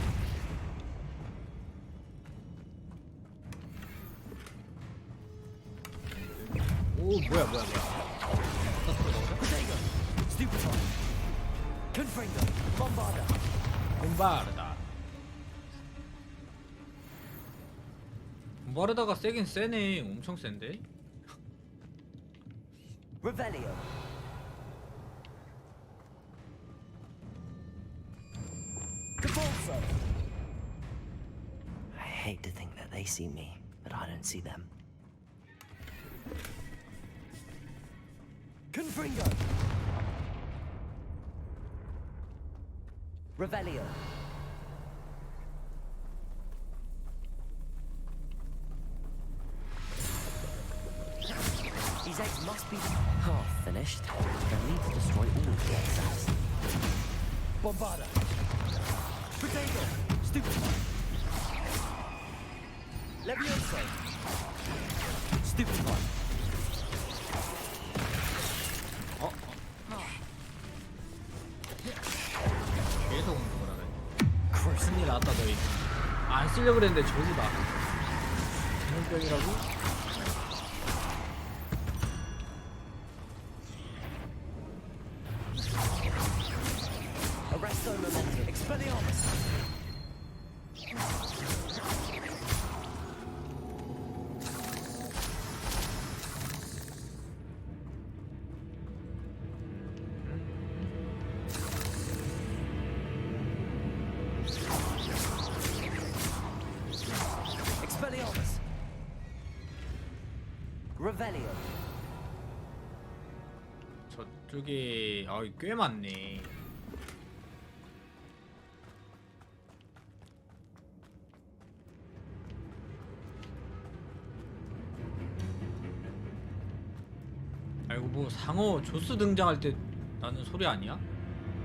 오 뭐야. Protego. Stupefy. Confringo. Bombarda. 봄바르다. 봄바르다가 세긴 세네. 엄청 센데. Revelio. Depulso. I hate to think that they see me, but I don't see them. Confringo. Revelio. These eggs must be half finished. I need to destroy all of the egg cells. Bombarda. Protego. Stupefy. Levioso. Stupefy. 계속 공격을 하네. 큰일 났다 너희. 안 쓰려고 그랬는데 저주다. 전염병이라고? Arresto momentum. Expelliarmus. Expelliarmus. Revelio. 저쪽에 꽤 많네. 아이고 뭐 상어 조스 등장할 때 나는 소리 아니야?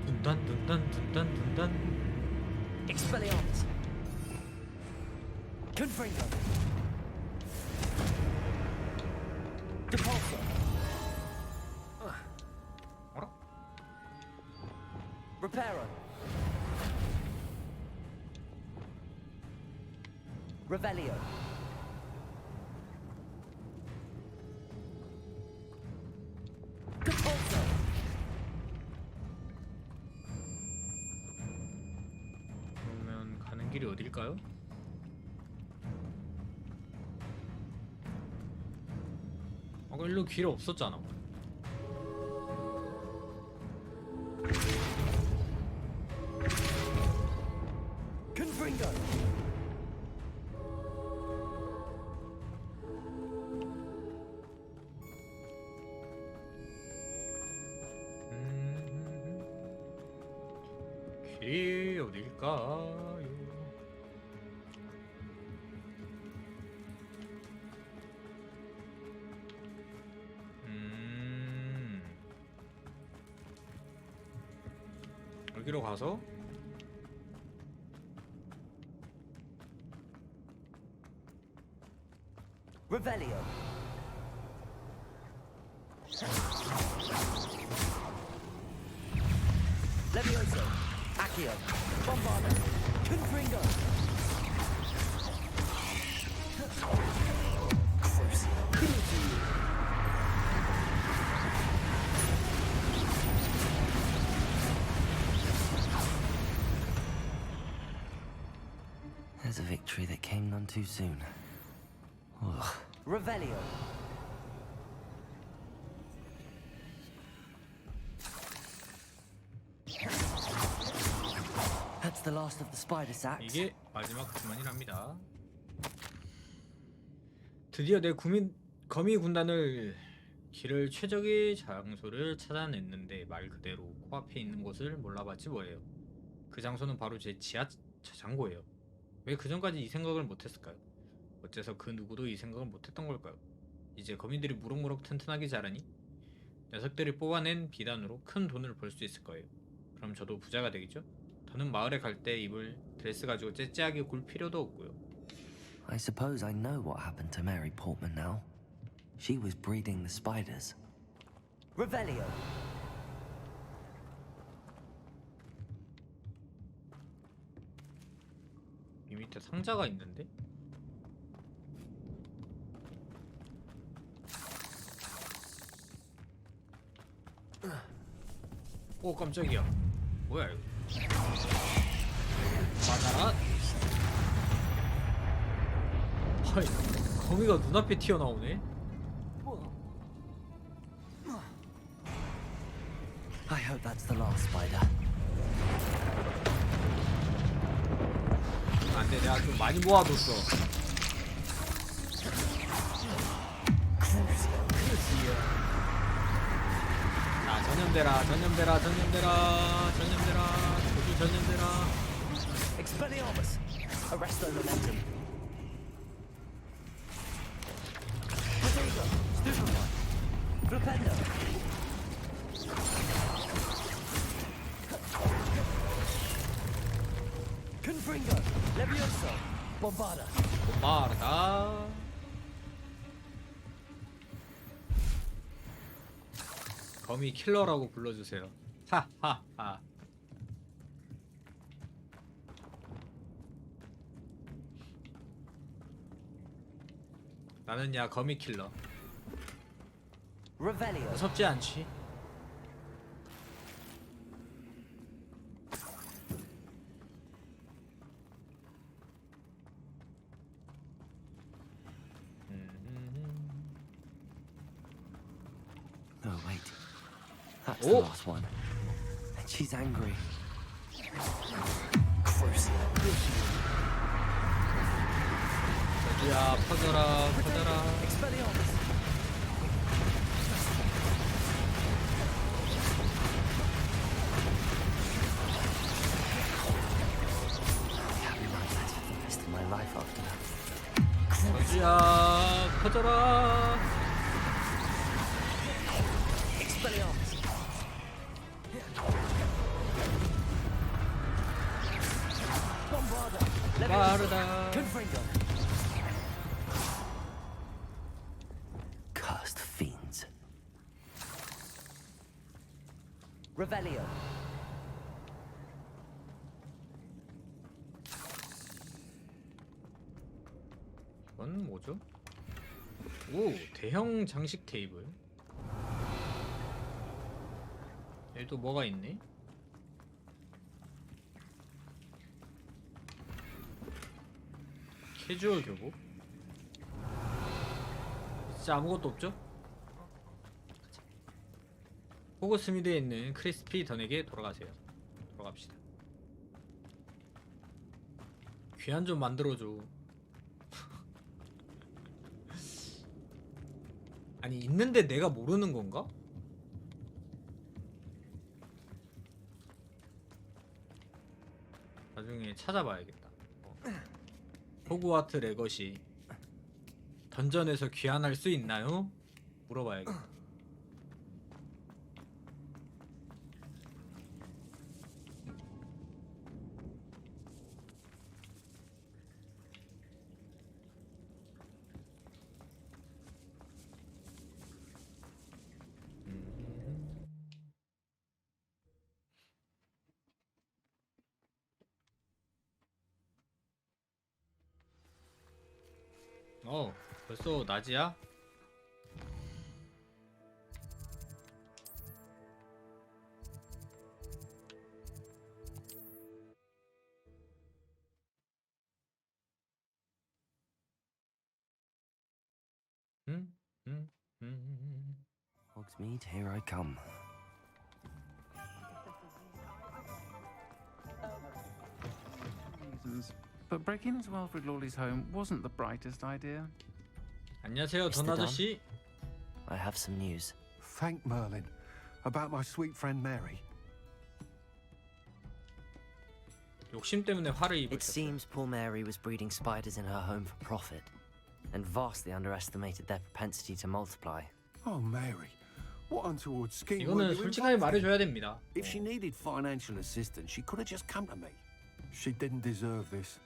둔단 둔단 둔단 둔단. Expelliarmus. Confringo. Depulso. 어라? Reparo. Revelio. Depulso. 그러면 가는 길이 어딜까요? 아까 일로 길 없었잖아. Confringo. 길이 어딜까요? 여기로 가서 Revelio. Levioso. Accio. Bombarda. Confringo. Gross. Guillotine. There's a victory that came none too soon. Ugh. Revelio. That's the last of the spider sacks. 이게 마지막 그만이랍니다. 드디어 내 거미 군단을 길을 최적의 장소를 찾아냈는데 말 그대로 코앞에 있는 곳을 몰라봤지 뭐예요. 그 장소는 바로 제 저장고예요. 왜 그전까지 이 생각을 못했을까요? 어째서 그 누구도 이 생각을 못했던 걸까요? 이제 거미들이 무럭무럭 튼튼하게 자라니 녀석들이 뽑아낸 비단으로 큰 돈을 벌 수 있을 거예요. 그럼 저도 부자가 되겠죠? 더는 마을에 갈 때 입을 드레스 가지고 째째하게 굴 필요도 없고요. I suppose I know what happened to Mary Portman now. She was breeding the spiders. Revelio. 이 밑에 상자가 있는데? 오 깜짝이야. 뭐야 이거? 맞아라. 아이 거미가 눈앞에 튀어나오네. I hope that's the last spider. 안돼 내가 좀 많이 모아뒀어. 자 전염되라 전염되라 전염되라 전염되라 모두 전염되라. Expelliarmus. Arresto momentum. Potato. Stupefy. Flipendo. Confringo. Levioso. Bombarda. bombarda. 거미 킬러라고 불러주세요. 하하하. 나는 야 거미 킬러. Revelio. 무섭지 않지? No, wait. That's Oh. the last one. And she's angry. 저기야 퍼져라 퍼져라. Expelliarmus. Can't be like that for the rest of my life after that. 저기야 퍼져라. Expelliarmus. Bombarda. 빠르다. Confringo. Cursed fiends. Revelio. 이건 뭐죠? 오 대형 장식 테이블. 여기 또 뭐가 있네? 캐주얼 교복. 진짜 아무것도 없죠? 호그스미드에 있는 크리스피 던에게 돌아가세요. 돌아갑시다. 귀한 좀 만들어줘. 아니 있는데 내가 모르는 건가? 나중에 찾아봐야겠다. 호그와트레거시 던전에서 귀환할 수 있나요? 물어봐야겠다. 벌써 낮이야? Hogsmeade, here I come. Reasons, but breaking into Alfred Lawley's home wasn't the brightest idea. 안녕하세요, 던 Mr. 아저씨. I have some news. Thank Merlin. About my sweet friend Mary. 욕심 때문에 화를 It 입으셨어요. seems poor Mary was breeding spiders in her home for profit, and vastly underestimated their propensity to multiply. Oh, Mary, what untoward scheme 이거는 were you 솔직하게 involved in? 말해줘야 됩니다. If she needed financial assistance, she could have just come to me. She didn't deserve this.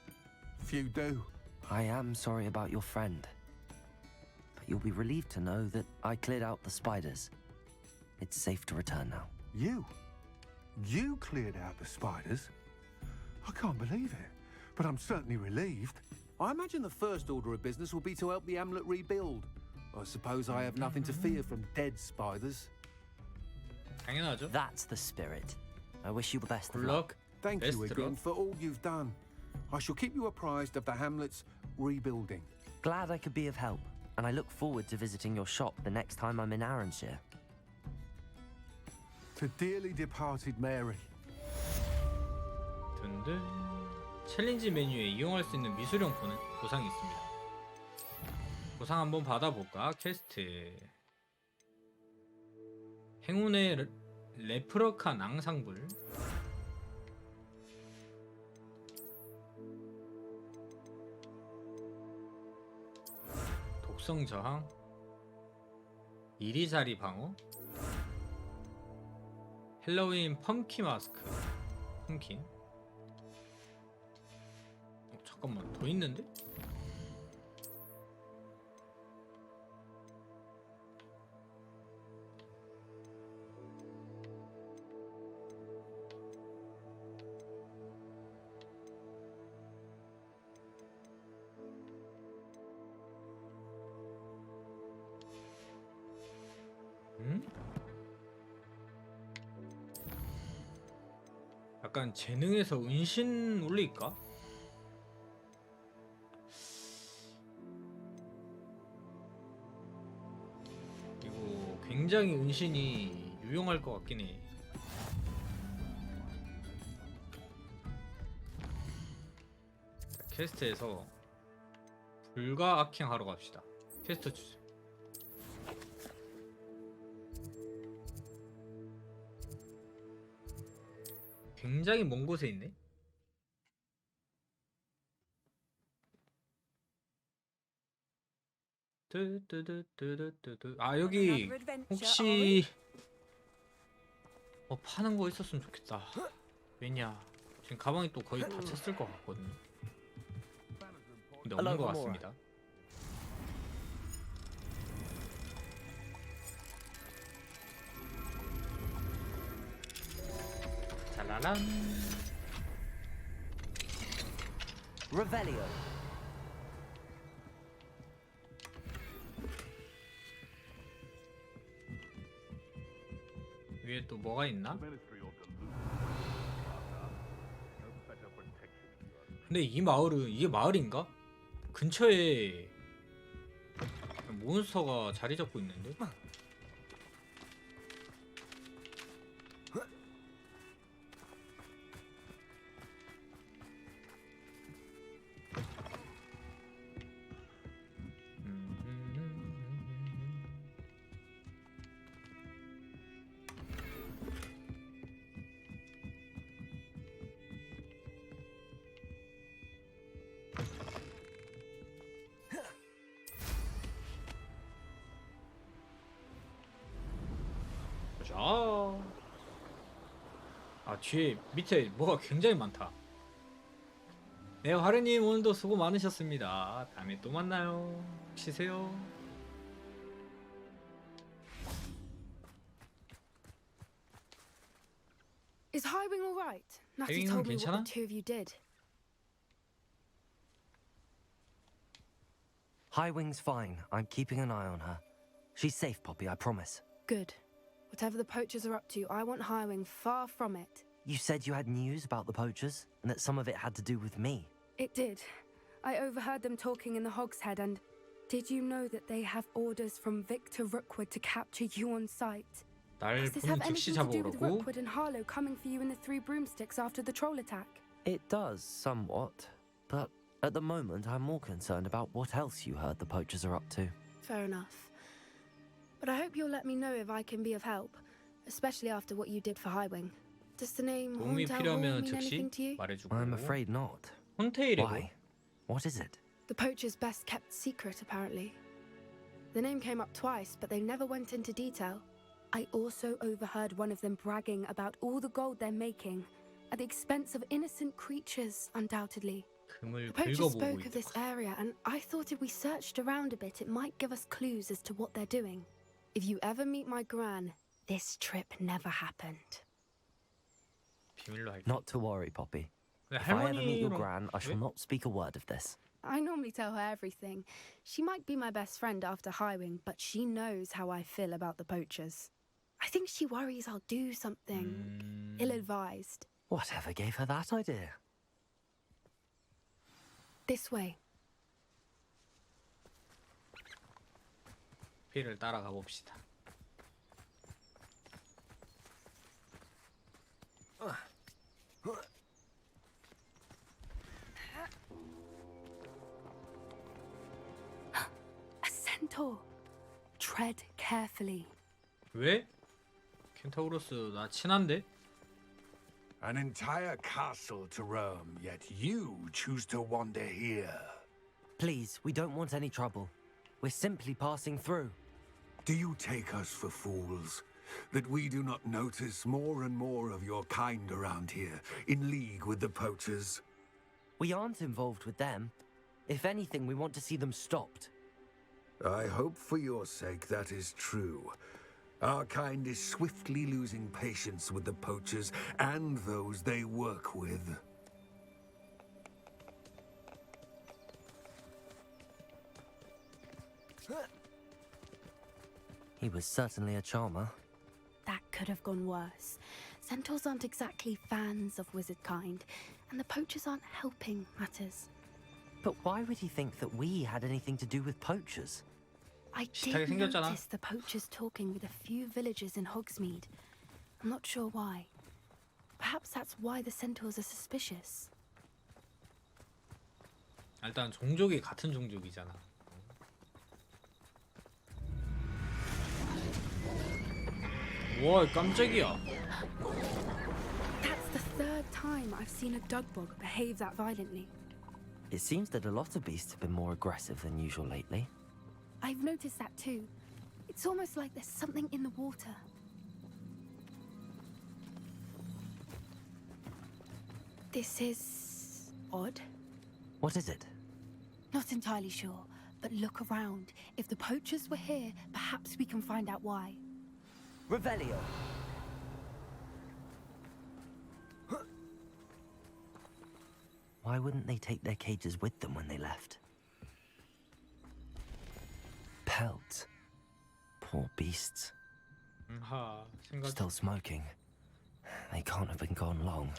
Few do. I am sorry about your friend, but you'll be relieved to know that I cleared out the spiders. It's safe to return now. You? You cleared out the spiders? I can't believe it, but I'm certainly relieved. I imagine the first order of business will be to help the amulet rebuild. I suppose I have nothing to fear from dead spiders. 당연하죠. That's the spirit. I wish you the best of Good luck. luck. Thank Best you of again luck. for all you've done. I shall keep you apprised of the hamlet's rebuilding. Glad I could be of help, and I look forward to visiting your shop the next time I'm in Arranshire. To dearly departed Mary. 든든. 챌린지 메뉴에 이용할 수 있는 미술용 보상이 있습니다. 보상 한번 받아볼까? 퀘스트. 행운의 레프러칸 앙상블. 독성 저항. 이리자리 방어. 헬로윈 펌킨 마스크. 펌킨. 잠깐만, 더 있는데? 약간 재능에서 은신 올릴까? 이거 굉장히 은신이 유용할 것 같긴 해. 자, 퀘스트에서 불가 아킹 하러 갑시다. 퀘스트 주세요. 굉장히 먼 곳에 있네. 아, 여기 혹시 파는 거 있었으면 좋겠다. 왜냐, 지금 가방이 또 거의 다 찼을 것 같거든요. 근데 없는 것 같습니다. 짜라란. Revelio. 위에 또 뭐가 있나? 근데 이 마을은, 이게 마을인가? 근처에 몬스터가 자리 잡고 있는데? 뒤에 밑에 뭐가 굉장히 많다. 네, 화르님 오늘도 수고 많으셨습니다. 다음에 또 만나요. 쉬세요. Is Highwing all right? Natty Highwing told me what 괜찮아? the two of you did. Highwing's fine. I'm keeping an eye on her. She's safe, Poppy, I promise. Good. Whatever the poachers are up to, I want Highwing far from it. You said you had news about the poachers, and that some of it had to do with me. It did. I overheard them talking in the Hogshead, and did you know that they have orders from Victor Rookwood to capture you on sight? 날 Does this 보면 have 즉시 anything to do with 잡아오라고? Rookwood and Harlow coming for you in the Three Broomsticks after the troll attack? It does, somewhat. But at the moment, I'm more concerned about what else you heard the poachers are up to. Fair enough. But I hope you'll let me know if I can be of help, especially after what you did for Highwing. Does the name 도움이 Horntail Hall 필요하면 mean 즉시 anything to you? 말해주고. I'm afraid not. 혼테일이고. Why? What is it? The poacher's best kept secret, apparently. The name came up twice, but they never went into detail. I also overheard one of them bragging about all the gold they're making, at the expense of innocent creatures, undoubtedly. 금을 The poacher 긁어보고 spoke of 있다. this area, and I thought if we searched around a bit, it might give us clues as to what they're doing. If you ever meet my gran, this trip never happened. 비밀로 할게. Not to worry, Poppy. 근데 If I ever meet your 할머니랑 gran, I shall 왜? not speak a word of this. I normally tell her everything. She might be my best friend after Highwing, but she knows how I feel about the poachers. I think she worries I'll do something ill-advised. Whatever gave her that idea? This way. 피를 따라가 봅시다. A centaur. Tread carefully. 왜? 켄타우로스 나 친한데? An entire castle to roam, yet you choose to wander here. Please, we don't want any trouble. We're simply passing through. Do you take us for fools? That we do not notice more and more of your kind around here, in league with the poachers? We aren't involved with them. If anything, we want to see them stopped. I hope for your sake that is true. Our kind is swiftly losing patience with the poachers and those they work with. He was certainly a charmer. That could have gone worse. Centaurs aren't exactly fans of wizard kind, and the poachers aren't helping matters. But why would he think that we had anything to do with poachers? I 비슷하게 did 생겼잖아. notice the poachers talking with a few villagers in Hogsmeade. I'm not sure why. Perhaps that's why the centaurs are suspicious. 일단 종족이 같은 종족이잖아. 와 깜짝이야. That's the third time I've seen a dugbog behave that violently. It seems that a lot of beasts have been more aggressive than usual lately. I've noticed that too. It's almost like there's something in the water. This is odd. What is it? Not entirely sure, but look around. If the poachers were here, perhaps we can find out why. Revelio. Why wouldn't they take their cages with them when they left? Pelt. Poor beasts. Still smoking. They can't have been gone long.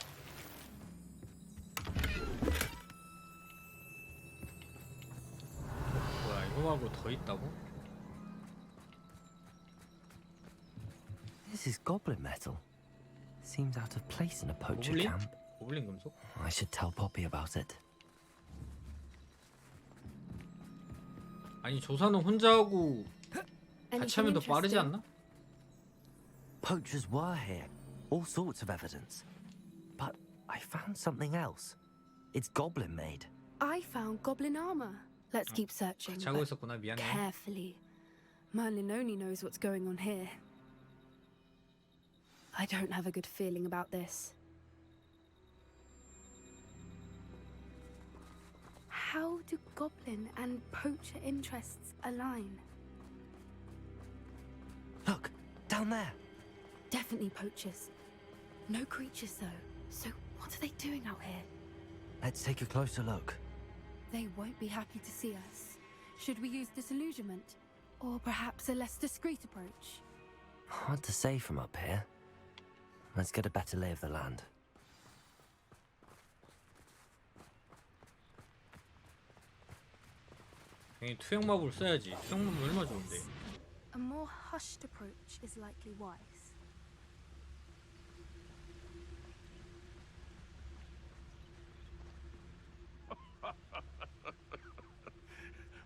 뭐야 이거 말고 더 있다고? This is goblin metal. Seems out of place in a poacher 고블린? camp. 고블린 금속? I should tell Poppy about it. 아니 조사는 혼자 하고 같이 하면 더 빠르지 않나? Poachers were here. All sorts of evidence. But I found something else. It's goblin made. I found goblin armor. Let's keep searching. 같이 하고 but 있었구나. 미안해. carefully. Merlin only knows what's going on here. I don't have a good feeling about this. How do goblin and poacher interests align? Look, down there. Definitely poachers. No creatures though. So what are they doing out here? Let's take a closer look. They won't be happy to see us. Should we use disillusionment? Or perhaps a less discreet approach? Hard to say from up here. Let's get a better lay of the land. 괜히 투영 마법을 써야지. 투영 마법 얼마나 좋은데. A more hushed approach is likely wise.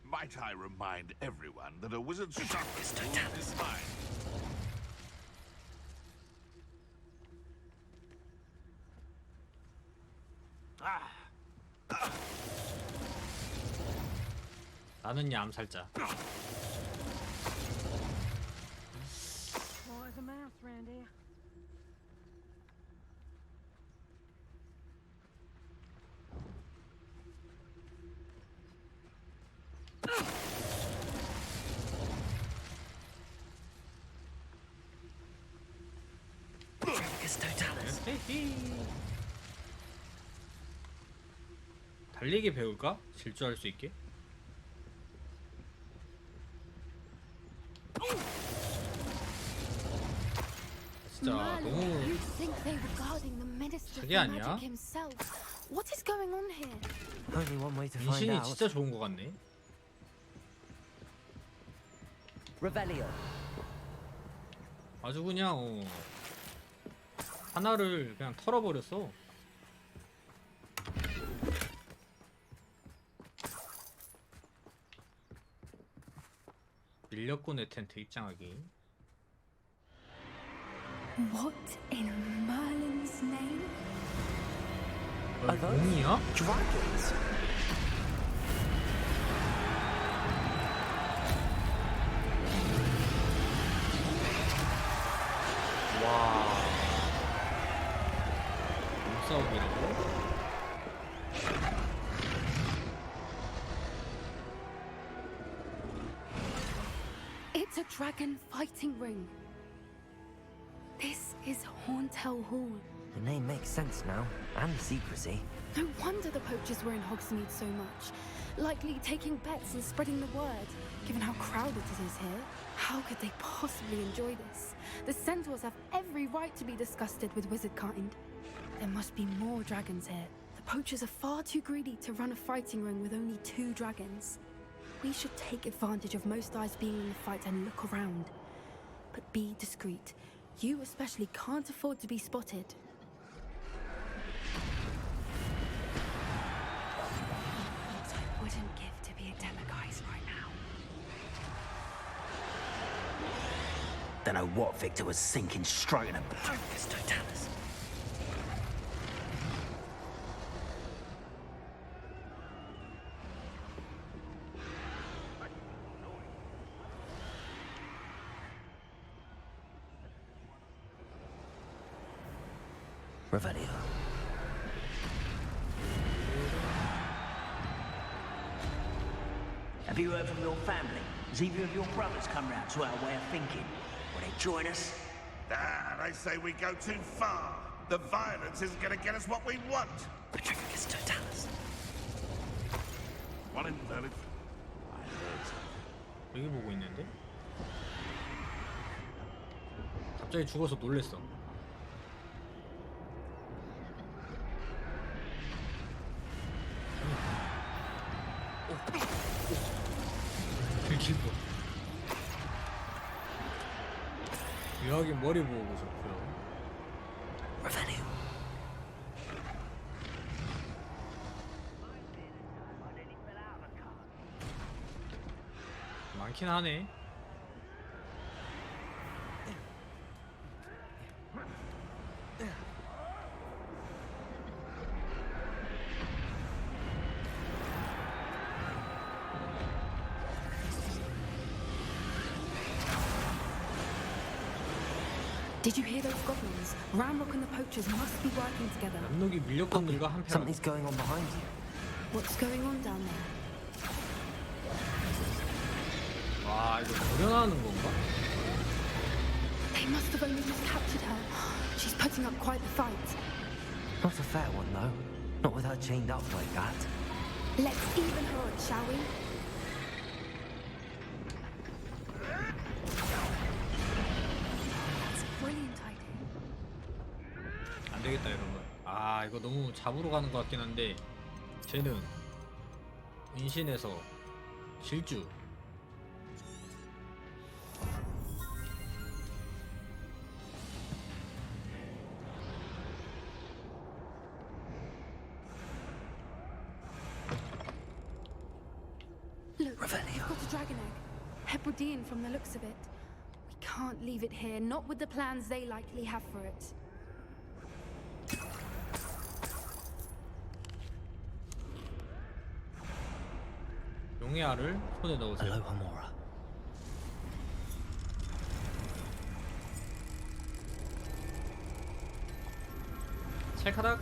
Might I remind everyone that a wizard's sharpest tool is mine. 나는 암살자. Why is a mouse round here? 달리기 배울까? 질주할 수 있게? 진짜 너무 자기 아니야? What is going on here? Only one way to find 인신이 out. 진짜 좋은 것 같네. Revelio. 아주 그냥 하나를 그냥 털어버렸어. 밀렵꾼의 텐트 입장하기. What in Merlin's name? 공이야? Dragons. 와. 몸싸움이라고? It's a dragon fighting ring. This is Hauntel Hall. The name makes sense now, and the secrecy. No wonder the poachers were in Hogsmeade so much. Likely taking bets and spreading the word, given how crowded it is here. How could they possibly enjoy this? The centaurs have every right to be disgusted with wizard kind. There must be more dragons here. The poachers are far too greedy to run a fighting ring with only 2 dragons. We should take advantage of most eyes being in the fight and look around. But be discreet. You especially can't afford to be spotted. What I wouldn't give to be a Demagogue right now. Dunno what Victor was sinking straight in a Focus, Totalis. Revelio. Have you heard from your family? Has either of your brothers come round to our way of thinking? Will they join us? Ah, they say we go too far. The violence isn't going to get us what we want. Focus, Totalis. One in Merlin. I heard something. 여기 보고 있는데? 갑자기 죽어서 놀랬어. 들킬 뻔. 유학인 머리 보고 좋고요. Revelio. 많긴 하네. Did you hear those goblins? Ramrock and the poachers must be working together. 남록이 밀렵꾼들과 한패. Something's going on behind you. What's going on down there? 와, 이거 조련하는 건가? They must have only just captured her. She's putting up quite the fight. Not a fair one, though. Not with her chained up like that. Let's even her on, shall we? That's brilliant idea. 안 되겠다, 여러분. 아, 이거 너무 잡으러 가는 것 같긴 한데 쟤는 인신에서 질주. Look, we've got a dragon egg. Hebridean from the looks of it. We can't leave it here, not with the plans they likely have for it. 용의 알을 손에 넣으세요. Alohomora. 찰카닥.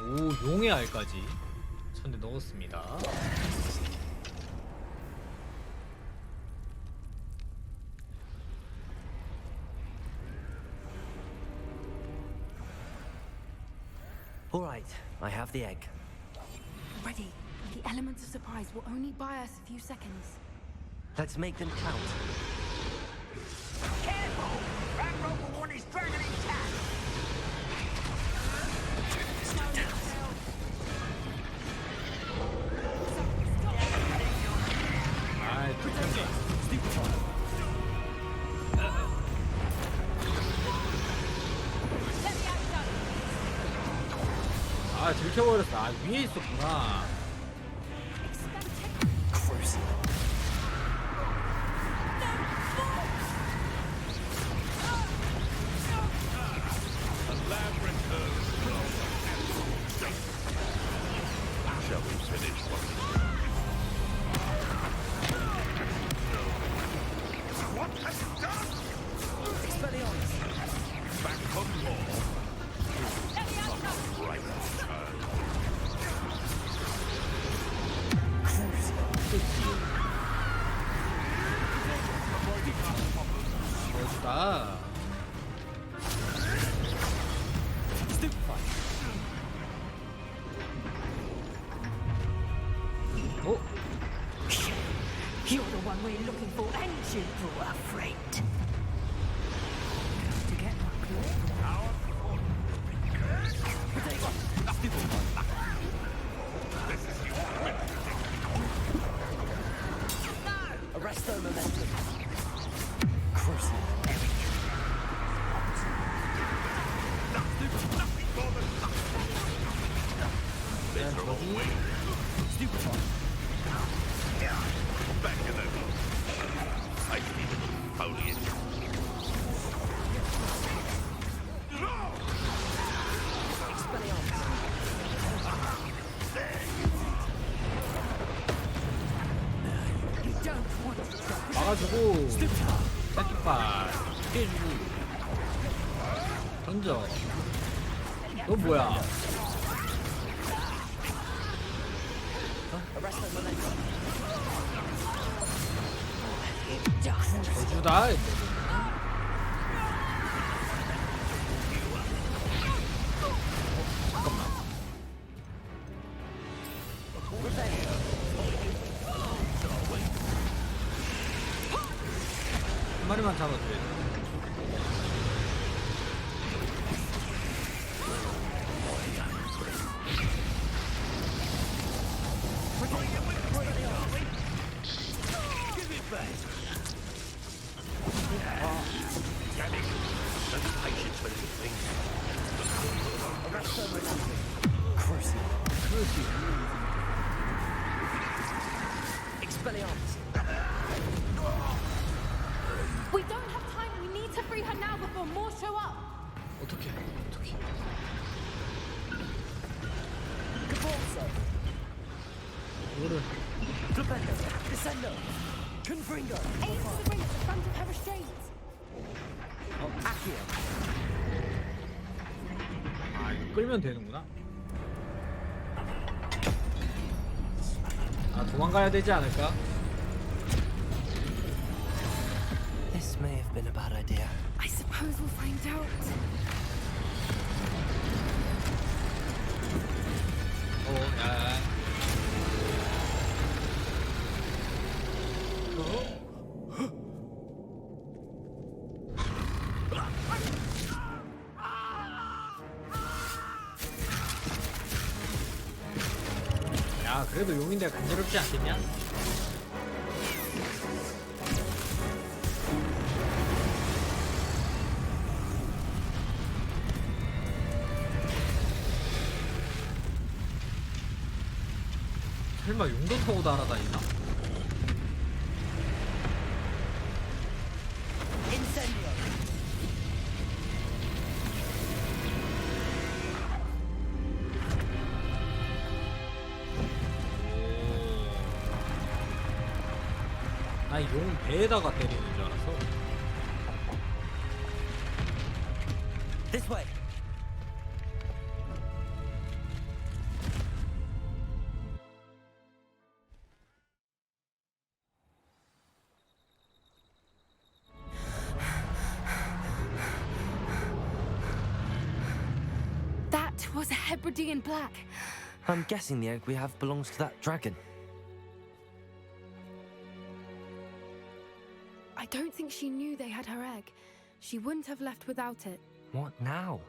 오, 용의 알까지 손에 넣었습니다. All right, I have the egg. Ready. The elements of surprise will only buy us a few seconds. Let's make them count. Careful! Ranrock will want his dragon intact! 아이, 불편해. 아, 들켜버렸어. 아, 위에 있었구나. Shall we finish what has it done? Back for more. Not right turn. 멋있다. 어? You're the one we're looking for, ain't you, poor friend? To get my Arresto momentum. Crucial. Back to them. I need foliage. 막아주고 세트발 피해주고 던져. 넌 뭐야? 저주다. 한 마리만 잡아줘야 돼. We don't have time. We need to free her now before more show up. 어떻게? 이거를 Descendo. Confringo. Aim for the ring at the front of her restraints. Accio. 아, 이거 끌면 되는구나. 아, 도망가야 되지 않을까? This may have been a bad idea. I suppose we'll find out. 야. 야, 그래도 용인데 간지럽지 않겠냐? 설마 용도 타고 날아다니나? Incendio. 나 용 배에다가 때리는 줄 알았어. This way. That was a Hebridean black. I'm guessing the egg we have belongs to that dragon. I don't think she knew they had her egg. She wouldn't have left without it. What now?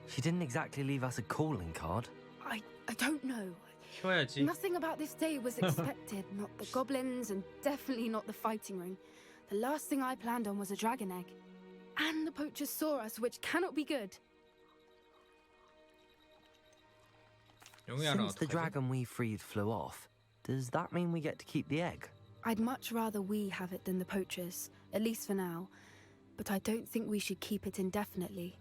She didn't exactly leave us a calling card. I don't know. 키워야지. Nothing about this day was expected. Not the goblins, and definitely not the fighting ring. The last thing I planned on was a dragon egg. And the poachers saw us, which cannot be good. Since the dragon we freed flew off, does that mean we get to keep the egg? I'd much rather we have it than the poachers, at least for now. But I don't think we should keep it indefinitely.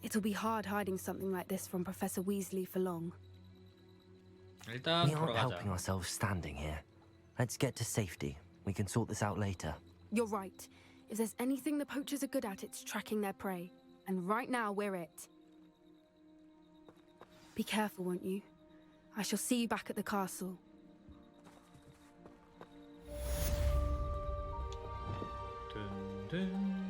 It'll be hard hiding something like this from Professor Weasley for long. 일단 We aren't 돌아가자. helping ourselves standing here. Let's get to safety. We can sort this out later. You're right. If there's anything the poachers are good at, it's tracking their prey. And right now, we're it. Be careful, won't you? I shall see you back at the castle. 든.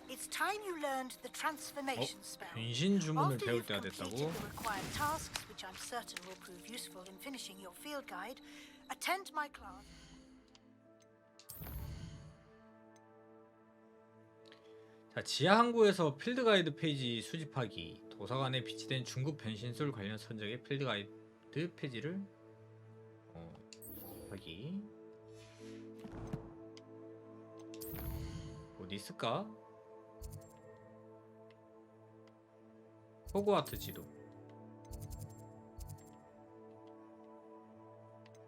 It's time you learned the transformation spell. 변신 주문을 After 배울 you've 때가 completed 됐다고? the required tasks, which I'm certain will prove useful in finishing your field guide, attend my class. 자, 지하 항구에서 필드 가이드 페이지 수집하기. 도서관에 비치된 중국 변신술 관련 선적의 필드 가이드 페이지를 하기. 어디 있을까? 호그와트 지도.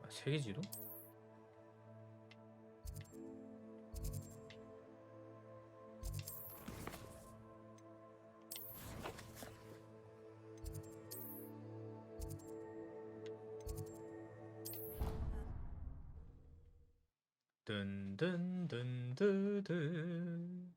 세계 지도? 든든든드든.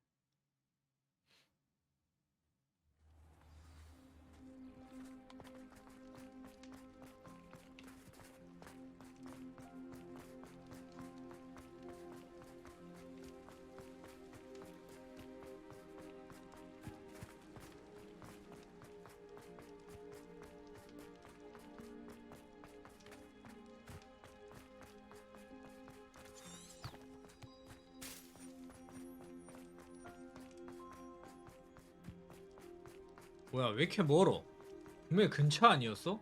뭐야, 왜 이렇게 멀어? 분명히 근처 아니었어?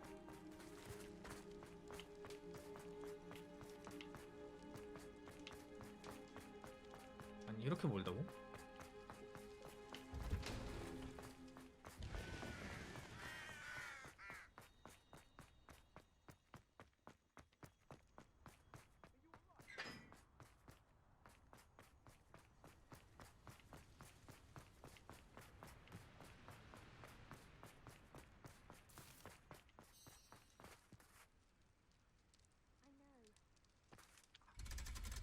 아니, 이렇게 멀다고?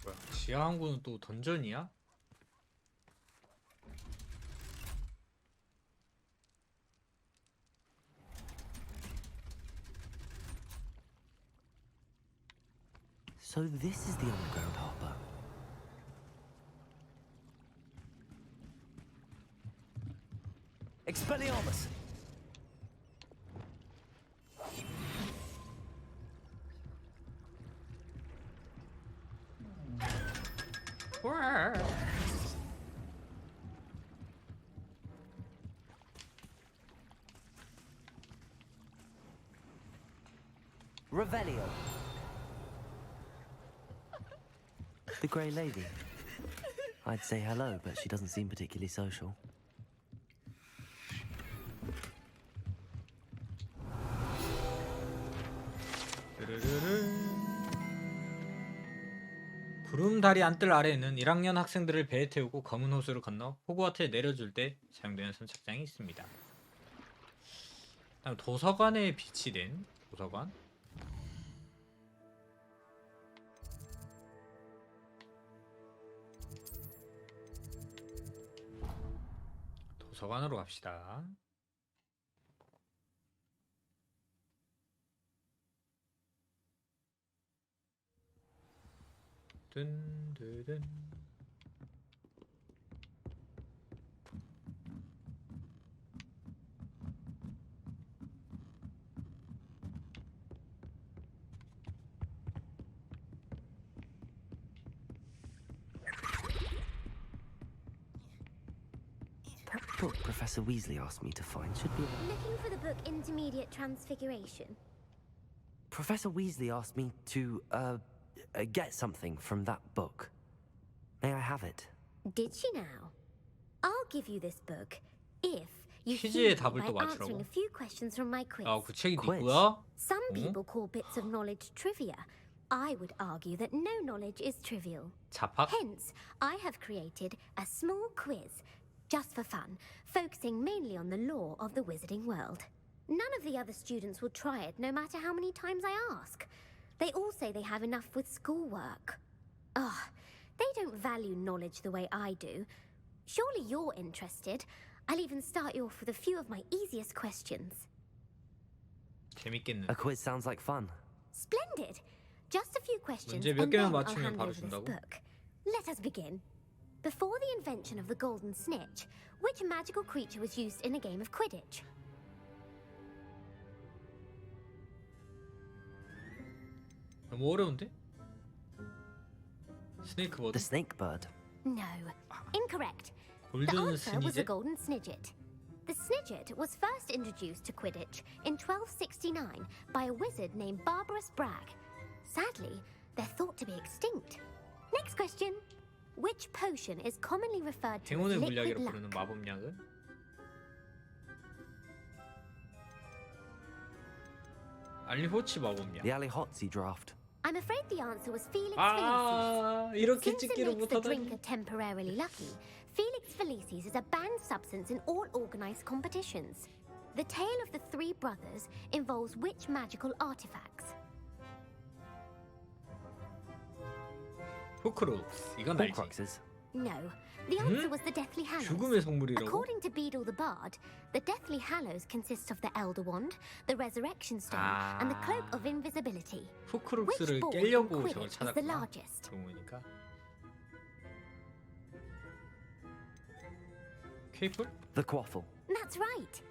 뭐야, 지하 항구는 또 던전이야? So this is the underground harbor. Expelliarmus! Revelio. The Grey Lady. I'd say hello, but she doesn't seem particularly social. 구름다리 안뜰 아래에는 1학년 학생들을 배에 태우고 검은 호수를 건너 호그와트에 내려줄 때 사용되는 선착장이 있습니다. 다음 도서관에 비치된 도서관. 도서관으로 갑시다. 든든든. That book Professor Weasley asked me to find should be... Looking for the book Intermediate Transfiguration? Professor Weasley asked me to, get something from that book. May I have it? Did she now? I'll give you this book if you 퀴즈의 heed 답을 me 또 by answering 맞추라고. a few questions from my quiz. 아, 그 책이 있고요. Some people call bits of knowledge trivia. I would argue that no knowledge is trivial. 자팍? Hence, I have created a small quiz, just for fun, focusing mainly on the lore of the wizarding world. None of the other students will try it, no matter how many times I ask. They all say they have enough with schoolwork. Ugh, they don't value knowledge the way I do. Surely you're interested. I'll even start you off with a few of my easiest questions. 재밌겠네. A quiz sounds like fun. Splendid! Just a few questions, 문제 몇 and 개만 then I'll 맞추면 hand 바로 over this 준다고? book. Let us begin. Before the invention of the golden snitch, which magical creature was used in a game of Quidditch? 너무 어려운데? 스네이크 버드? The snake bird. No. Incorrect. The 골든 answer was the 스니젯? golden snidget. The snidget was first introduced to Quidditch in 1269 by a wizard named Barbarous Bragg. Sadly, they're thought to be extinct. Next question. Which potion is commonly referred to as 행운의 liquid 물약이라고 luck? 부르는 마법약은? 알리호치 마법약. The Allihotzi draft. I'm afraid the answer was Felix 아, Felicis. 이렇게 Since it 찍기를 makes the 못하다니. drinker temporarily lucky, Felix Felicis is a banned substance in all organized competitions. The tale of the three brothers involves which magical artifacts? 호크록스. 이건 알지. Horcruxes. No. The answer was the Deathly Hallows. 죽음의 성물이라고? According to Beedle the Bard, the Deathly Hallows consists of the Elder Wand, the Resurrection Stone, and the Cloak of Invisibility. 호크록스를 Which ball in 깨려고 저걸 Quidditch is the 찾았구나. largest? 그러고 보니까. 케이플? The quaffle. That's right.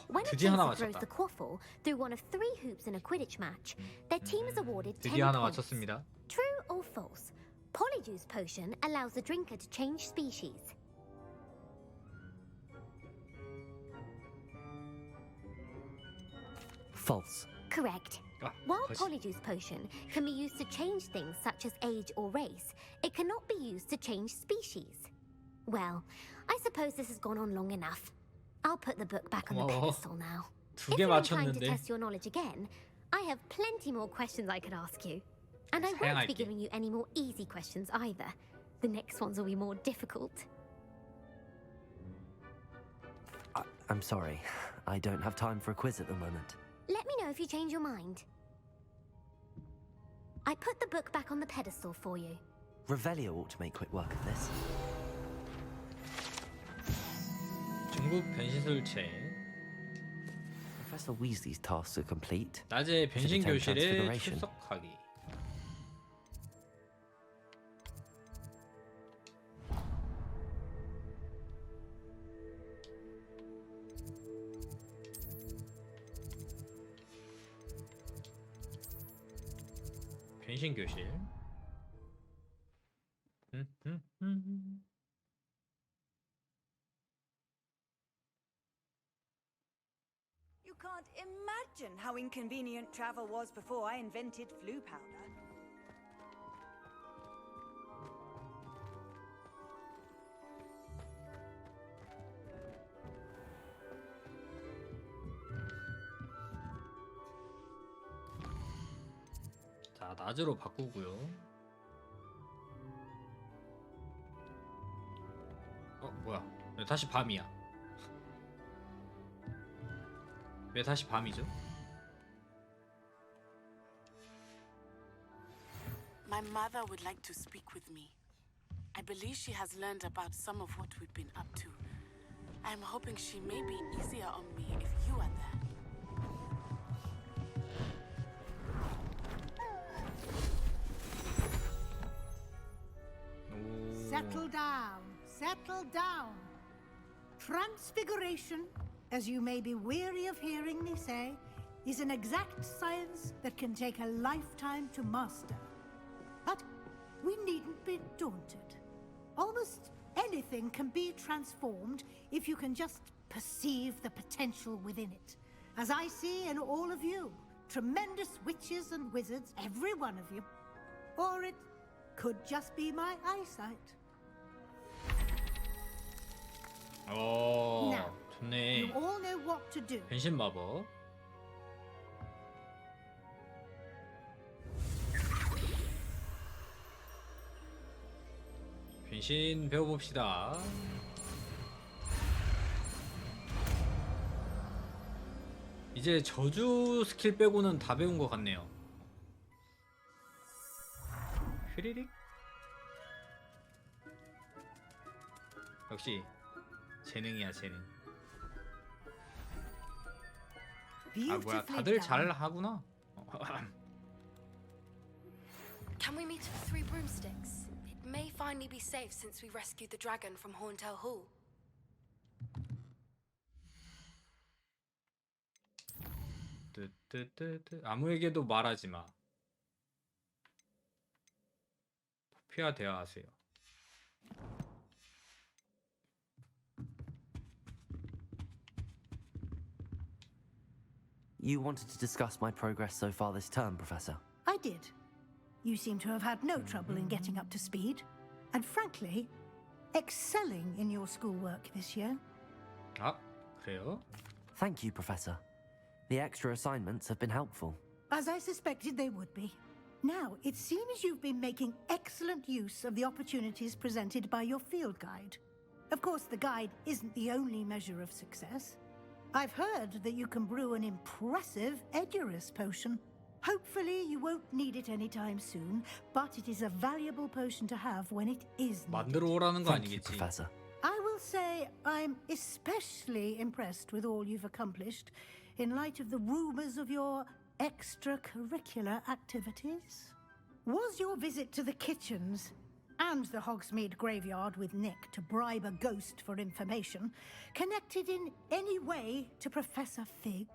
When a 드디어 하나 chaser throws 맞췄다. the quaffle through one of 3 hoops in a Quidditch match, their team is awarded 10 드디어 하나 points. 맞췄습니다. True or false? Polyjuice potion allows the drinker to change species. False. Correct. 아, While 거짓. Polyjuice potion can be used to change things such as age or race, it cannot be used to change species. Well, I suppose this has gone on long enough. I'll put the book back on the 고마워. pedestal now. 두 If 개 you're inclined to 맞췄는데. test your knowledge again, I have plenty more questions I could ask you. And I won't be 사양할게. giving you any more easy questions either. The next ones will be more difficult. I'm sorry. I don't have time for a quiz at the moment. Let me know if you change your mind. I put the book back on the pedestal for you. Revelio ought to make quick work of this. 중국 변신술체. Professor Weasley's tasks are complete. 낮에 변신 Should attend 교실에 Transfiguration. 출석하기. 변신 교실. You can't imagine how inconvenient travel was before I invented flu powder. 자, 낮으로 바꾸고요. 다시 밤이야? 왜 다시 밤이죠? My mother would like to speak with me. I believe she has learned about some of what we've been up to. I'm hoping she may be easier on me if you are there. Settle down. Settle down. Transfiguration, as you may be weary of hearing me say, is an exact science that can take a lifetime to master. But we needn't be daunted. Almost anything can be transformed if you can just perceive the potential within it. As I see in all of you, tremendous witches and wizards, every one of you. Or it could just be my eyesight. 오, Now, 좋네. you all know what to do. 변신 마법. 변신 배워봅시다. 이제 저주 스킬 빼고는 다 배운 것 같네요. 휘리릭? 역시 재능이야, 재능. 아 뭐야, 다들 잘 하구나. Can we meet at the Three Broomsticks? It may finally be safe since we rescued the dragon from Horntail Hall. 뜨뜨뜨뜨. 아무에게도 말하지 마. 피하되어야 하세요. You wanted to discuss my progress so far this term, Professor? I did. You seem to have had no trouble in getting up to speed. And frankly, excelling in your schoolwork this year. 아, 그래요? Thank you, Professor. The extra assignments have been helpful. As I suspected they would be. Now, it seems you've been making excellent use of the opportunities presented by your field guide. Of course, the guide isn't the only measure of success. I've heard that you can brew an impressive Edurus potion. Hopefully, you won't need it anytime soon, but it is a valuable potion to have when it is needed. 만들어 오라는 거 아니겠지? Professor. I will say I'm especially impressed with all you've accomplished in light of the rumors of your extracurricular activities. Was your visit to the kitchens and the Hogsmeade graveyard with Nick to bribe a ghost for information connected in any way to Professor Fig?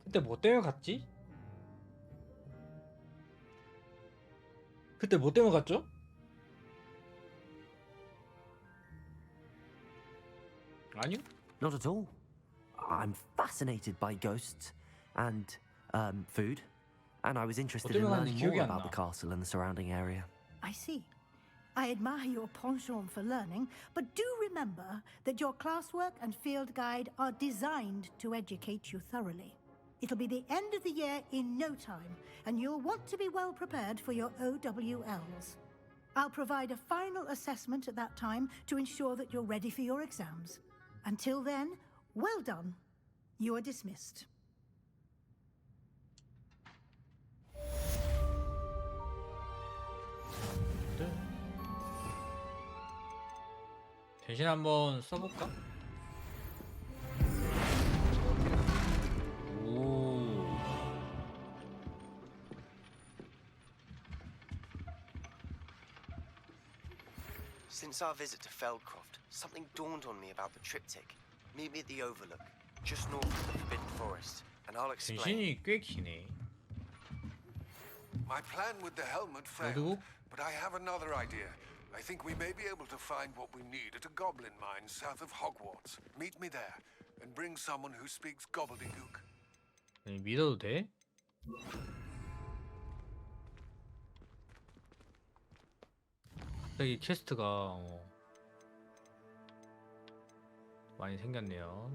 그때 뭐 때문에 갔지? 그때 뭐 때문에 갔죠? 아니요? Not at all. I'm fascinated by ghosts and food, and I was interested in learning more about the castle and the surrounding area. I see. I admire your penchant for learning, but do remember that your classwork and field guide are designed to educate you thoroughly. It'll be the end of the year in no time, and you'll want to be well prepared for your OWLs. I'll provide a final assessment at that time to ensure that you're ready for your exams. Until then, well done. You are dismissed. 변신 한번 써볼까? 오. Since our visit to Feldcroft, something dawned on me about the triptych. Meet me at the Overlook, just north of the Forbidden Forest, and I'll explain. 변신이 꽤 기네. My plan with the helmet failed, but I have another idea. I think we may be able to find what we need at a goblin mine south of Hogwarts. Meet me there, and bring someone who speaks gobbledygook. 믿어도 돼? 갑자기 퀘스트가 많이 생겼네요.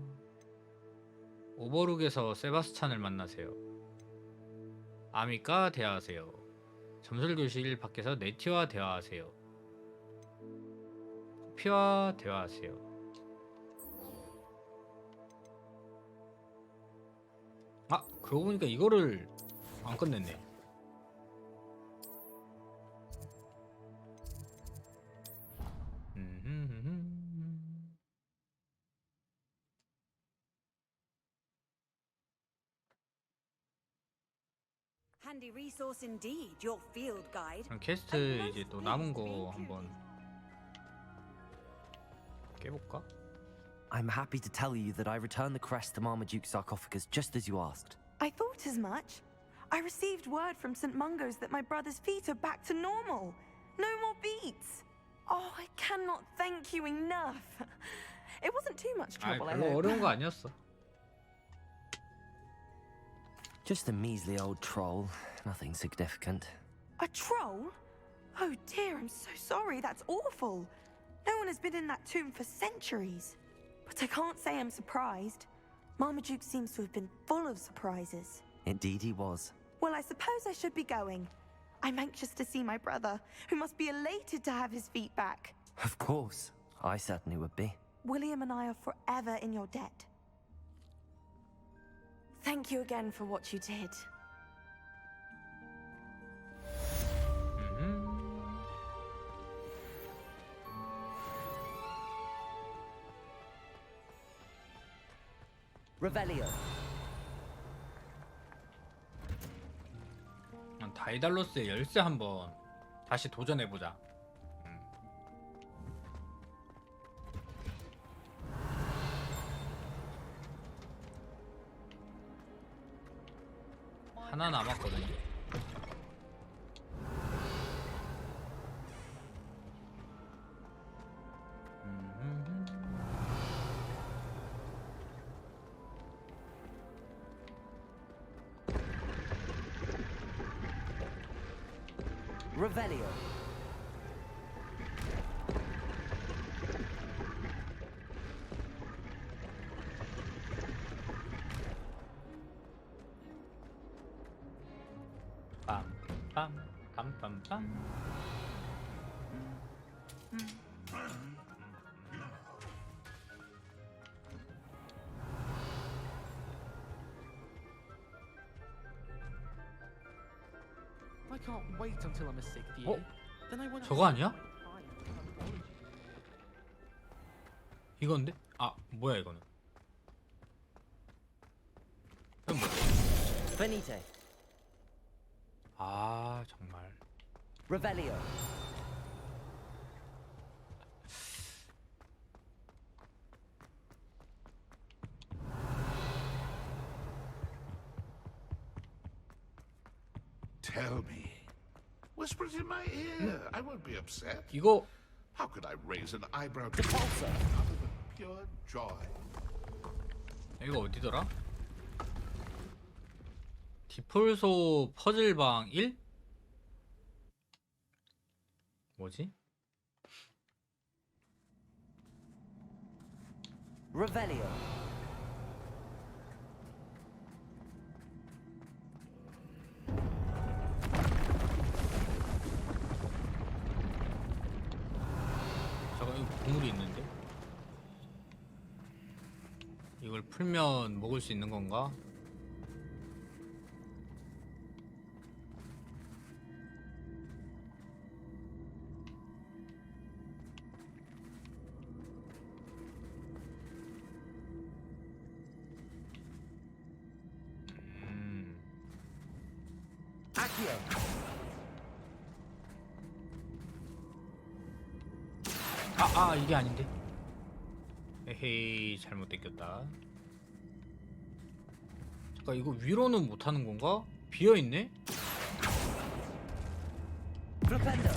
오버룩에서 세바스찬을 만나세요. 아미과 대화하세요. 점술교실 밖에서 네티와 대화하세요. 코피와 대화하세요. 아, 그러고 보니까 이거를 안 끝냈네. Handy resource indeed, your field guide. 그럼 퀘스트 이제 또 남은 거 한번 깨볼까? I'm happy to tell you that I returned the crest to Marmaduke's sarcophagus just as you asked. I thought as much. I received word from St. Mungo's that my brother's feet are back to normal. No more beats. Oh, I cannot thank you enough. It wasn't too much 아, trouble, I 별로 hope. 어려운 거 아니었어. Just a measly old troll, nothing significant. A troll? Oh dear, I'm so sorry. That's awful. No one has been in that tomb for centuries. But I can't say I'm surprised. Marmaduke seems to have been full of surprises. Indeed he was. Well, I suppose I should be going. I'm anxious to see my brother, who must be elated to have his feet back. Of course, I certainly would be. William and I are forever in your debt. Thank you again for what you did. Revelio. 다이달로스의 열쇠 한번 다시 도전해보자. 하나 남았거든요. Revelio. 빰빰빰빰빰. I can't wait until I'm a sixth year. Then I want 저거 아니야? 이건데? 아, 뭐야 이거는? 이건 뭐야? Venite. 아, 정말. Revelio. Tell me. Whisper it in my ear. I won't be upset. 이거 How could I raise an eyebrow to you other than pure joy? 이거 어디더라? 디폴소 퍼즐방 1? 뭐지? Revelio. 잠깐, 이거 보물이 있는데? 이걸 풀면 먹을 수 있는 건가? Accio. 이게 아닌데. 에헤이, 잘못 땡겼다. 잠깐, 이거 위로는 못하는 건가? 비어있네? Flipendo.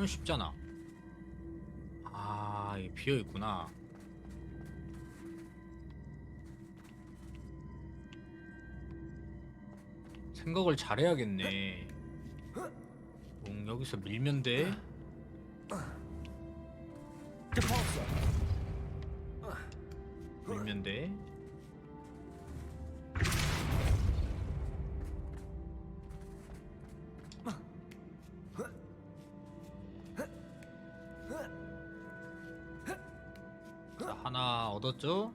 쉽잖아. 아, 이게 비어있구나. 생각을 잘해야겠네. 여기서 밀면 돼. 밀면 돼. 자, 하나 얻었죠?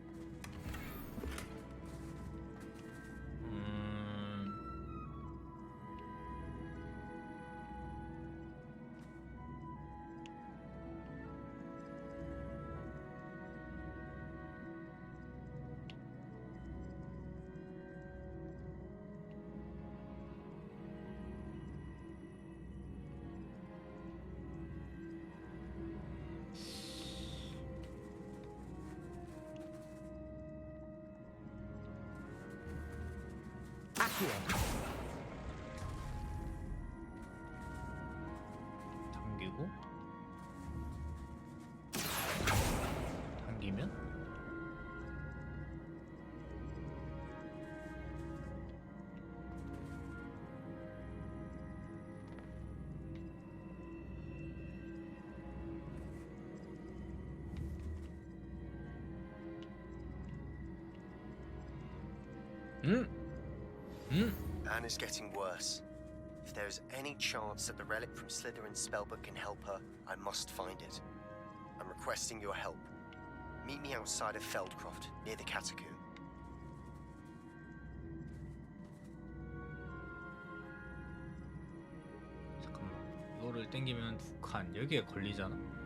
당기고 당기면 Anne is getting worse. If there is any chance that the relic from Slytherin's spellbook can help her, I must find it. I'm requesting your help. Meet me outside of Feldcroft, near the catacomb. 잠깐만, 이거를 땡기면 두 칸 여기에 걸리잖아.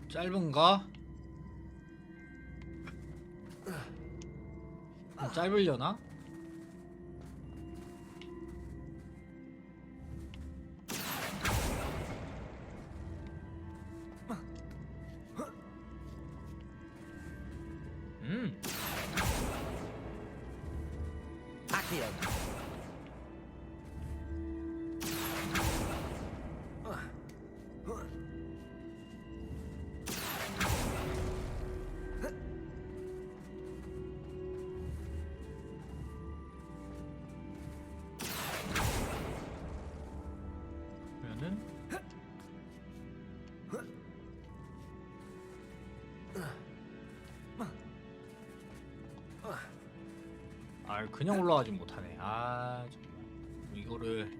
짧은가? 좀 짧으려나? 그냥 올라가지 못하네. 아 정말 이거를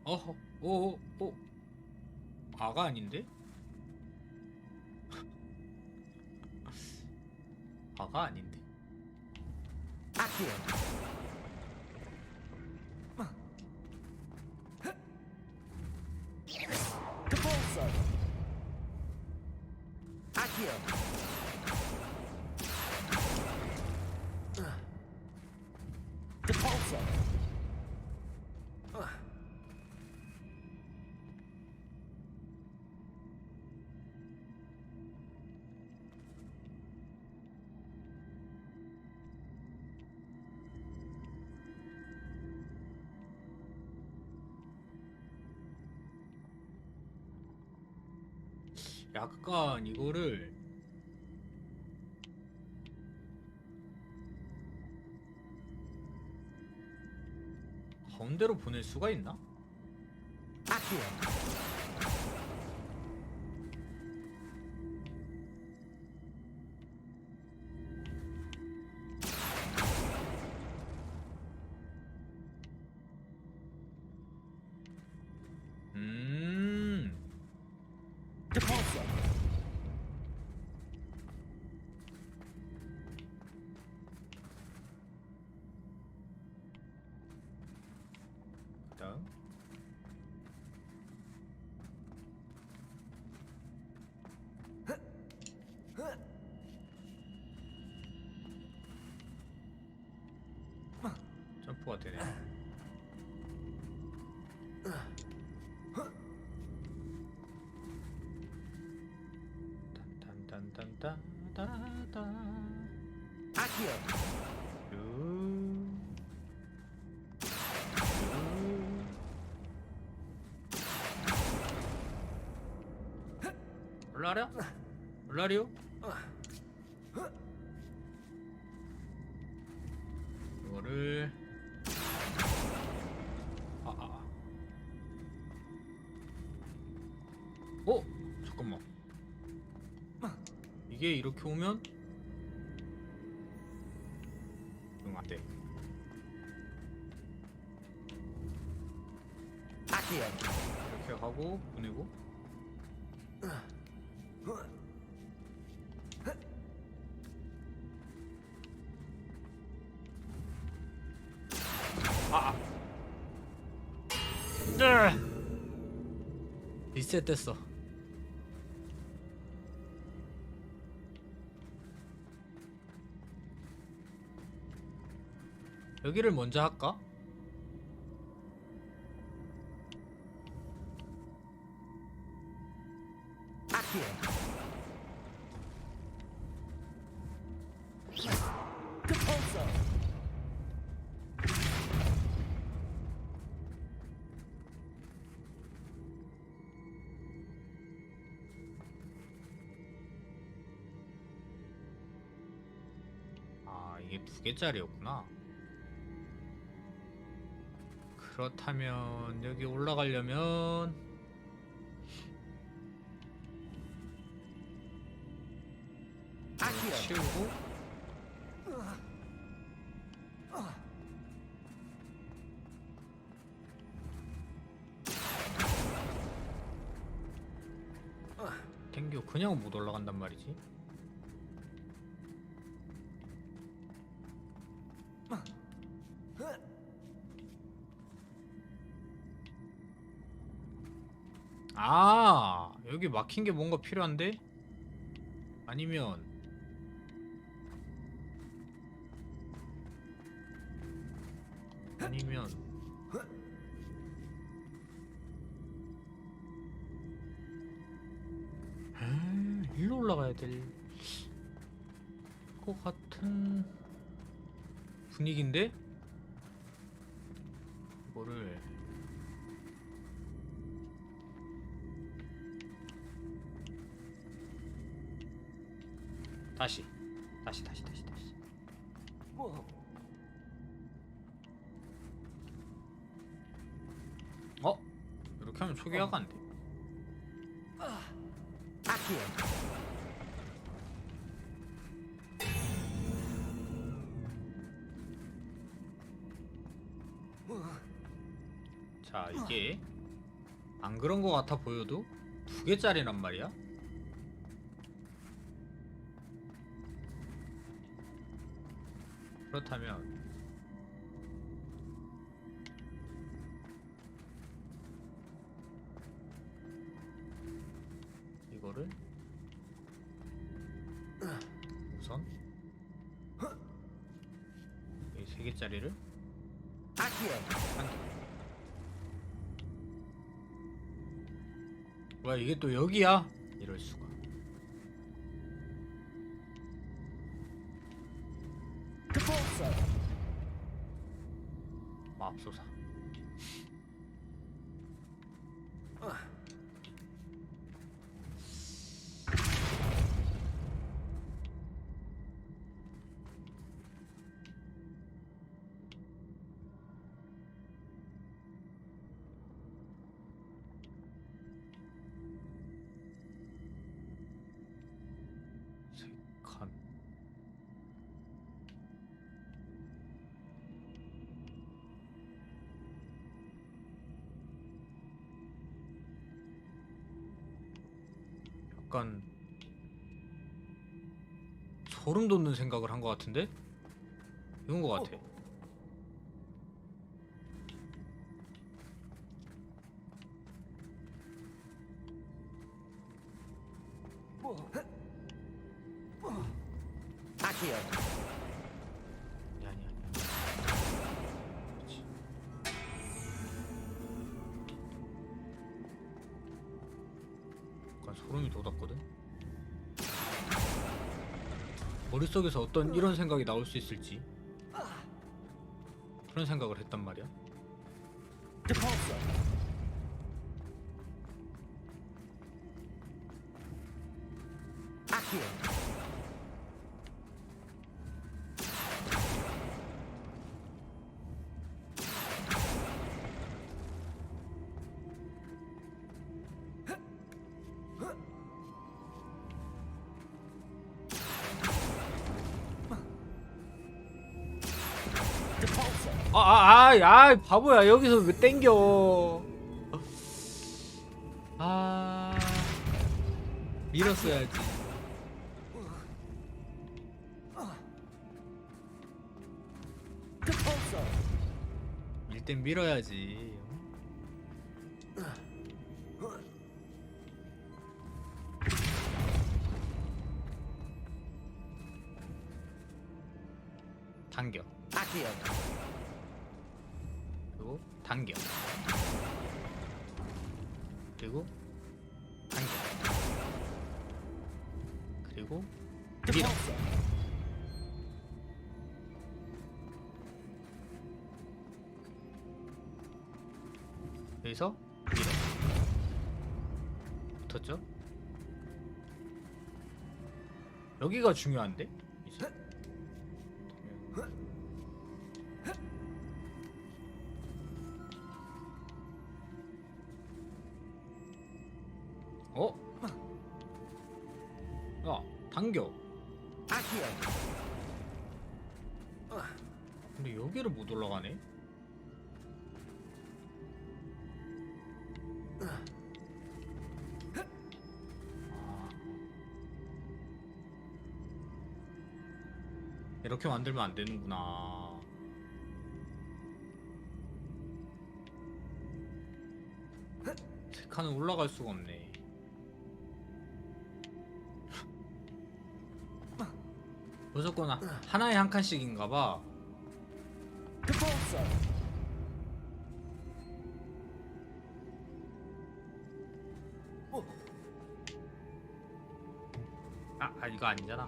어허 오 아가 아닌데? 아가 아닌데? 약간 이거를 가운데로 보낼 수가 있나? 그다음 점프가 되네. 단단단단단단다. Accio. 올라라? 올라리오? 이거를 어? 잠깐만. 이게 이렇게 오면 응, 안 돼. 이렇게 가고 보내고 리셋됐어. 여기를 먼저 할까? 아, 이게 2개짜리였구나. 그렇다면 여기 올라가려면 치우고 땡겨. 그냥 못 올라간단 말이지. 아, 여기 막힌 게 뭔가 필요한데? 아니면 일로 올라가야 될 것 같은 분위기인데? 이거를 다시 이렇게 하면 초기화가 안 돼. 자, 이게 안 그런 거 같아 보여도 2개짜리란 말이야. 그렇다면 이거를 우선 이 3개짜리를 한 개. 와, 이게 또 여기야? 이럴 수가. 맙소사. 약간 소름 돋는 생각을 한 것 같은데? 이건 것 같아. 아키요. 아니. 그렇지. 약간 소름이 돋았거든? 머릿속에서 어떤 이런 생각이 나올 수 있을지 그런 생각을 했단 말이야. 아키요. 바보야. 여기서 왜 땡겨. 밀었어야지. 밀 땐 밀어야지. 당겨. 아키요. 그리고 당겨. 그리고 당겨. 그리고 밀어. 여기서 밀어. 붙었죠? 여기가 중요한데? 이제. 야, 당겨. 아키요. 근데 여기를 못 올라가네? 이렇게 만들면 안 되는구나. 세 칸은 올라갈 수가 없네. 무조건 하나에 한 칸씩인가봐. 이거 아니잖아.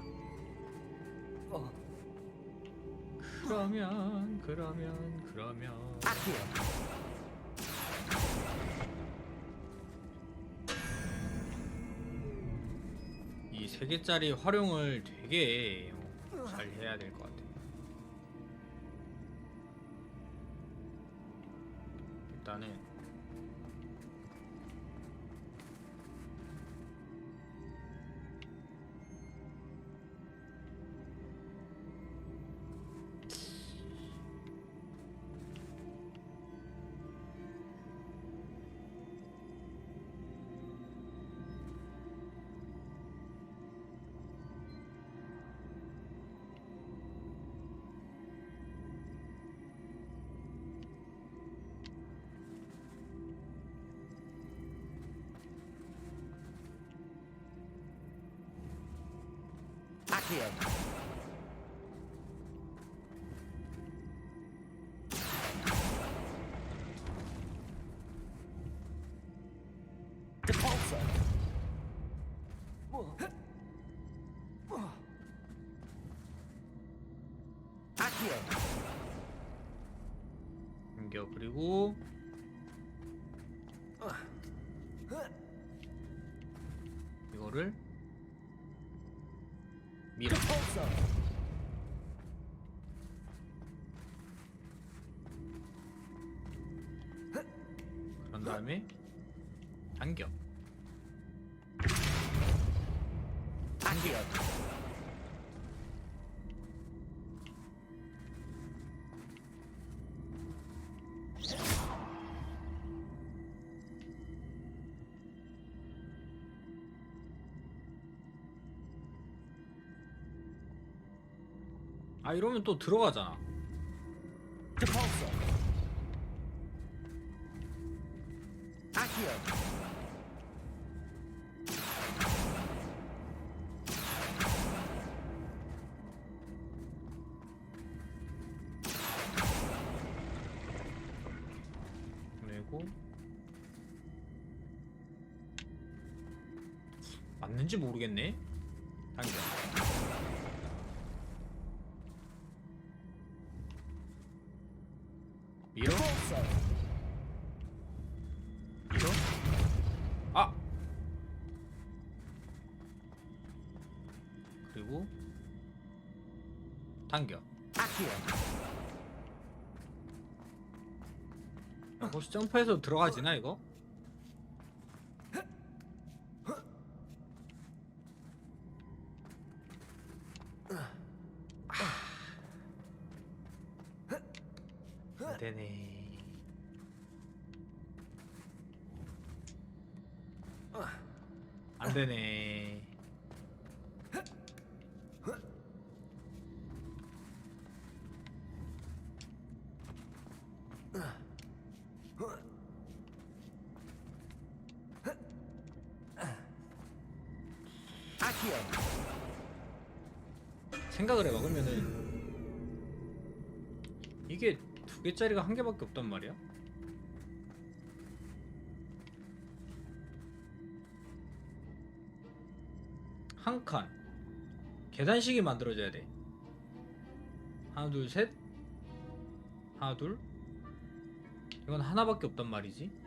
그러면 이 3개짜리 활용을 되게 잘 해야 될 것 같아. 일단은 아키요. 아키요. 당겨. 그리고 이거를 밀어. 그런 다음에 당겨. 당겨. 아 이러면 또 들어가잖아. Depulso. Accio. 그리고 맞는지 모르겠네. 당겨. 밀어? 밀어? 아! 그리고 당겨. 혹시 점프해서 들어가지나 이거? 안되네. 안되네. 생각을 해봐. 그러면은 이게 2개짜리가 1개밖에 없단 말이야? 한 칸 계단식이 만들어져야 돼. 하나 둘 셋, 하나 둘. 이건 하나밖에 없단 말이지.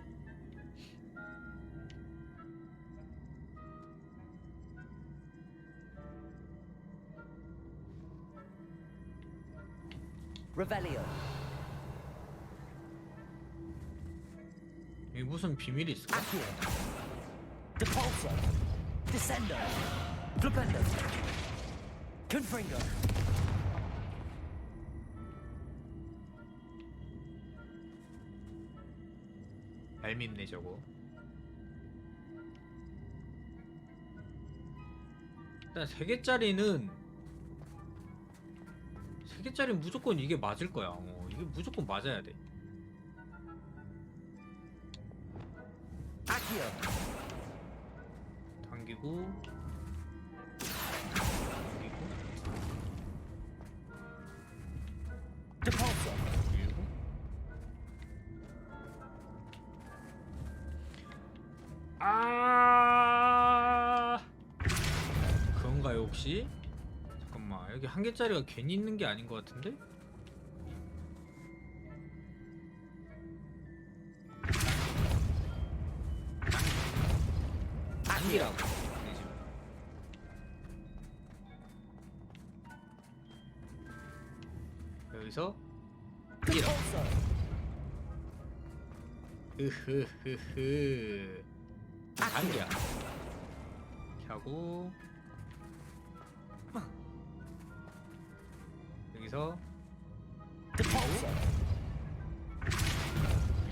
Revelio. 여기 무슨 비밀이 있을까? Depulso. Descendo. Flipendo. Confringo. 얄밉네 저거. 일단 3개짜리는 무조건 이게 맞을 거야. 이게 무조건 맞아야 돼. 당기고 밀고 아 그런가요 혹시? 잠깐만 여기 1개짜리가 괜히 있는 게 아닌 것 같은데? 아니라고. 여기서 밀어. 으흐흐흐. 당겨. 이렇게 하고 여기서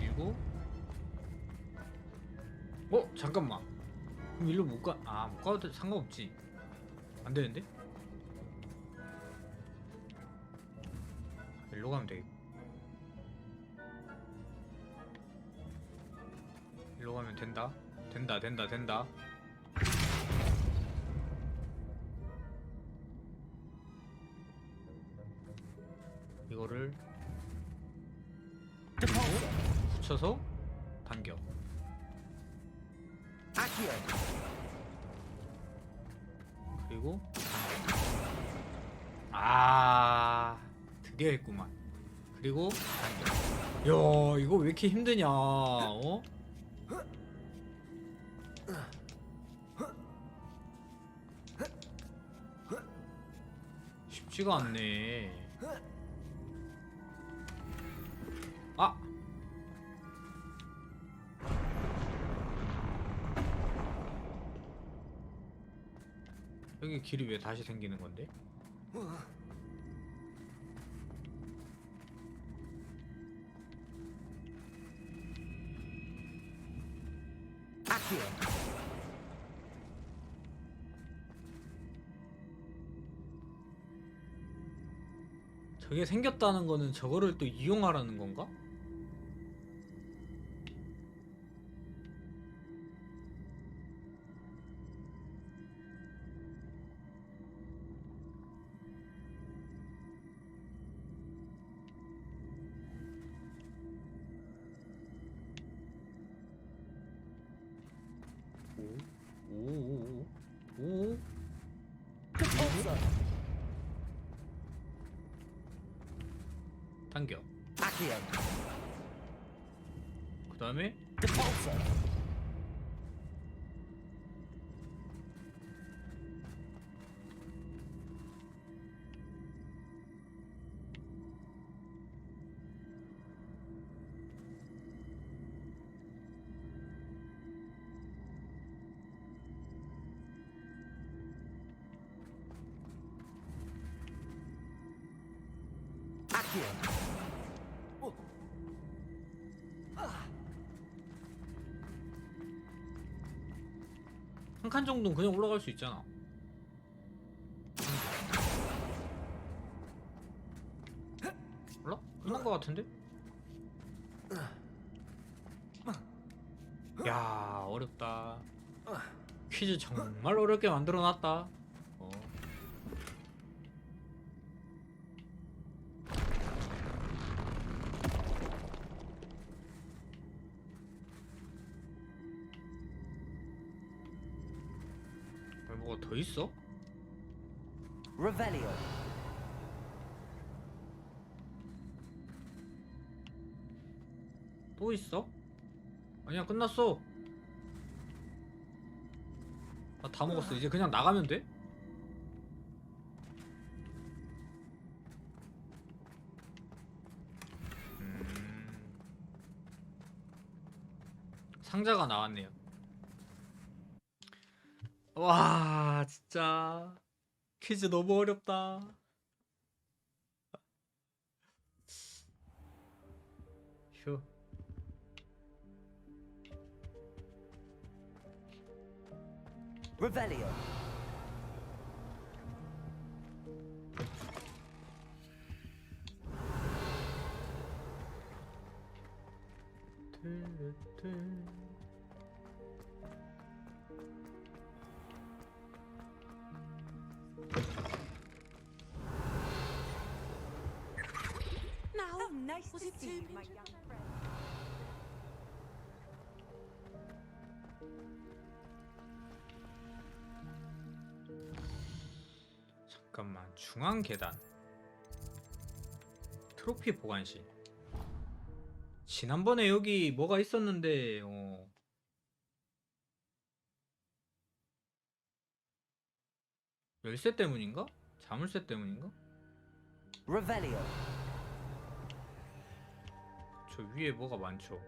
밀고. 잠깐만. 그럼 일로 못 가? 못 가도 상관없지. 안 되는데? 일로 가면 되겠고. 일로 가면 된다. 된다. 이거를 붙여서 당겨. 그리고 드디어 했구만. 그리고 당겨. 야 이거 왜 이렇게 힘드냐? 쉽지가 않네. 여기 길이 왜 다시 생기는 건데? 저게 생겼다는 거는 저거를 또 이용하라는 건가? 오. 당겨. 그 다음에 한 칸 정도는 그냥 올라갈 수 있잖아. 몰라? 끝난 거 같은데? 야, 어렵다. 퀴즈 정말 어렵게 만들어놨다. 뭐가 더 있어? Revelio. 또 있어? 아니야, 끝났어. 나 다 먹었어. 이제 그냥 나가면 돼? 상자가 나왔네요. 와, 진짜 퀴즈 너무 어렵다. 휴. Revelio. Now, nice to see you, my young friend. 잠깐만, 중앙 계단 트로피 보관실. 지난번에 여기 뭐가 있었는데 열쇠 때문인가? 자물쇠 때문인가? Revelio. 저 위에 뭐가 많죠.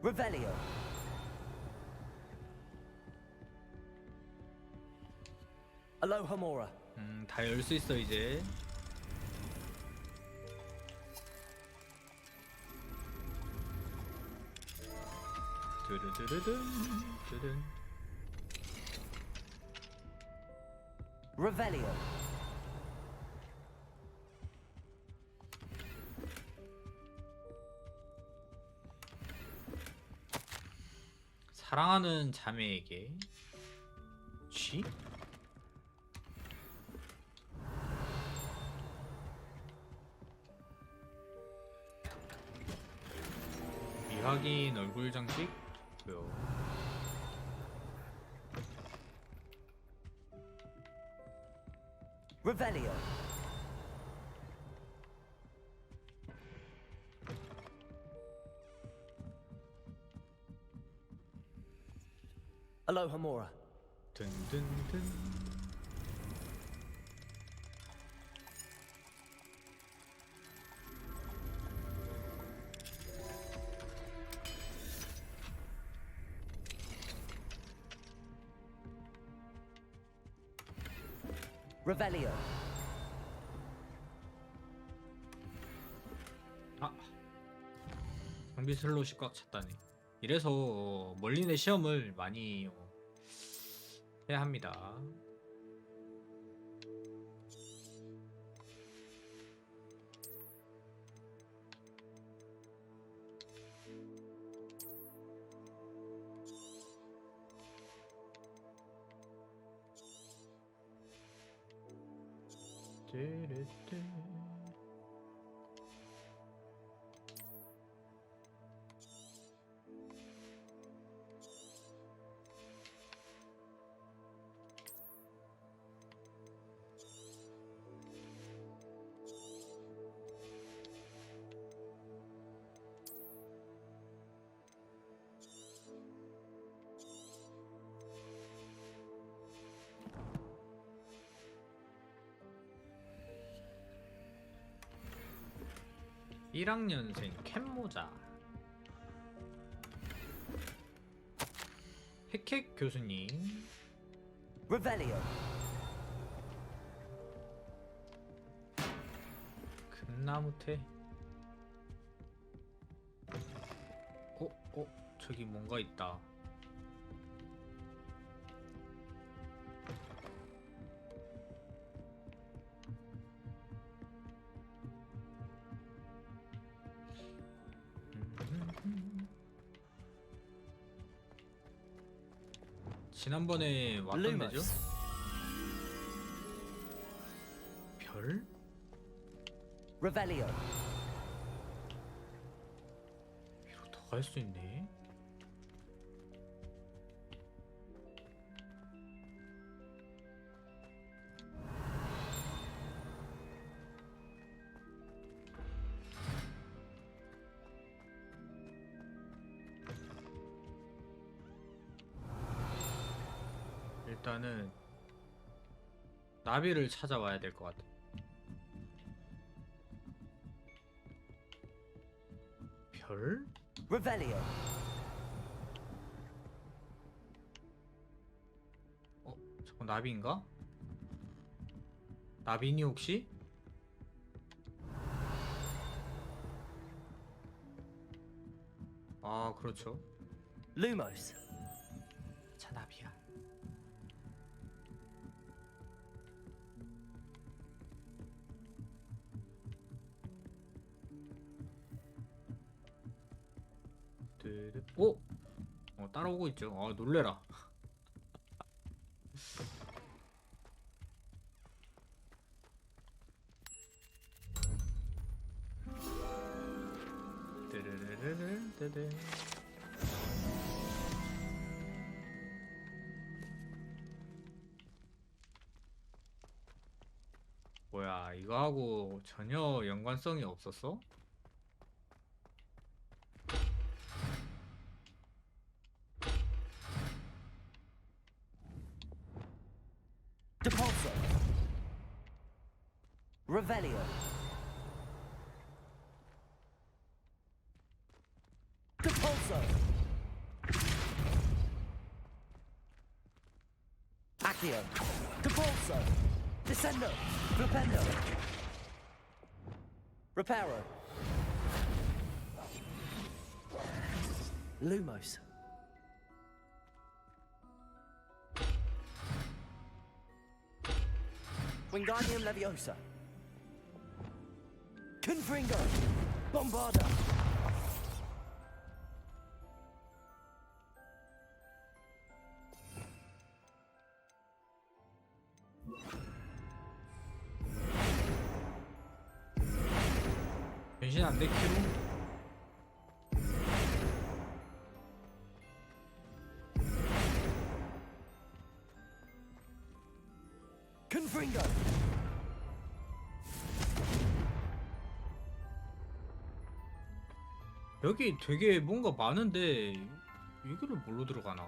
Revelio. Alohomora. 다 열 수 있어 이제. 두두두두둔 두둔. Revelio. 사랑하는 자매에게 쥐? 미확인 얼굴 장식? 뭐요? Revelio. Alohomora. 든든든. Revelio. 아, 장비 슬롯이 꽉 찼다네. 이래서 멀린의 시험을 많이 해야 합니다. 일 1학년생 캔모자. 핵핵 교수님. Revelio. 금나무태. 저기 뭔가 있다. 지난번에 왔던 데죠? 별? Revelio. 위로 더 갈 수 있네. 일단은 나비를 찾아와야 될 것 같아. 별? Revelio. 저거 나비인가? 나비니 혹시? 아 그렇죠. Lumos. 자 나비야. 오! 따라오고 있죠. 아 놀래라. 뭐야 이거하고 전혀 연관성이 없었어? Depulso. Revelio. Depulso. Accio. Depulso. Descendo. Flipendo. Reparo. Lumos. Wingardium Leviosa. Confringo. Bombarda. 변신 안 돼 키로? Confringo. 여기 되게 뭔가 많은데 여기를 뭘로 들어가나?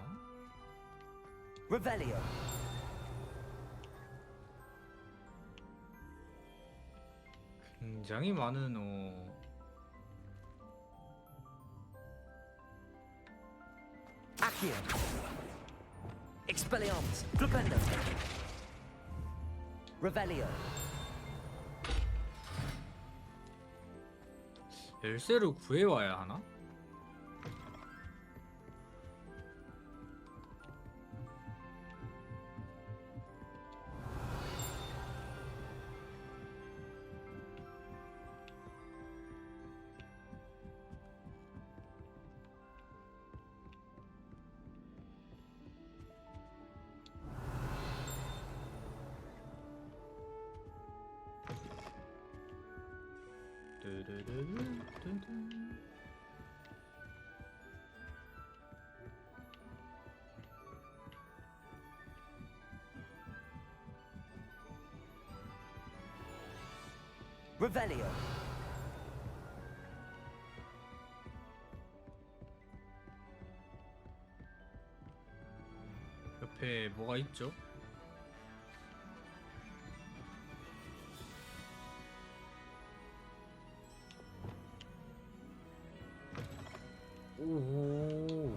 Revelio. 굉장히 많은 Accio. Expelliarmus. Flipendo. Revelio. 열쇠를 구해와야 하나? Revelio. 옆에 뭐가 있죠? 오.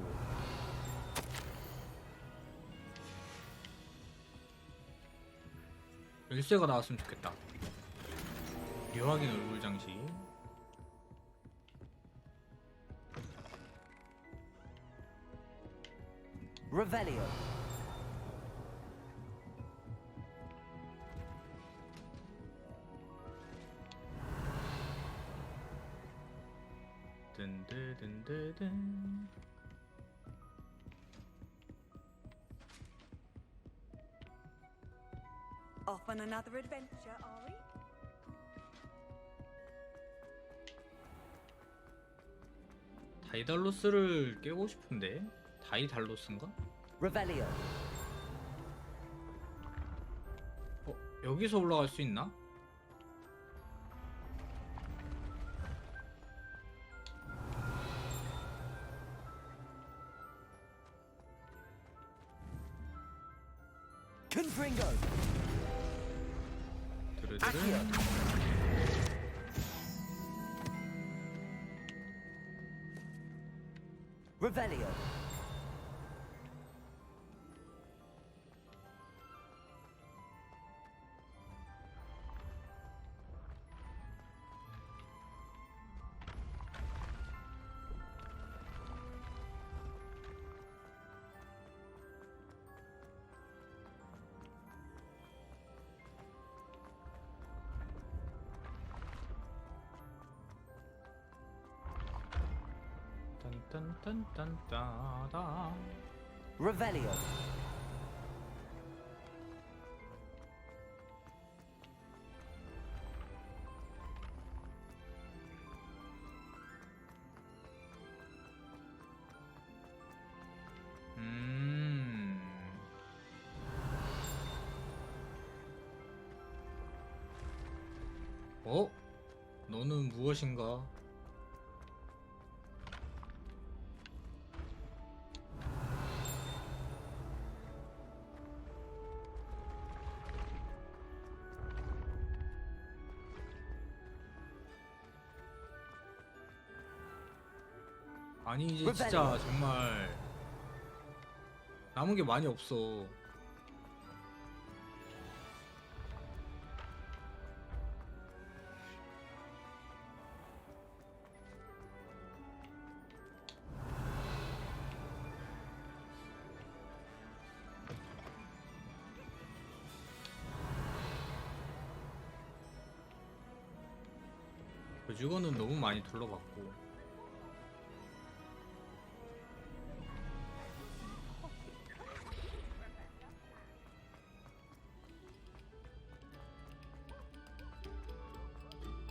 열쇠가 나왔으면 좋겠다. 묘하긴 얼굴 장식. Revelio. 든든든든. Off on another adventure, are we? 다이달로스를 깨고 싶은데. 다이달로스인가? Revelio. 여기서 올라갈 수 있나? Confringo. 드르드르. Revelio. 딴딴딴딴따다. Revelio. 너는 무엇인가? 아니 이제 진짜 정말 남은 게 많이 없어. 그 주거는 너무 많이 둘러봤고.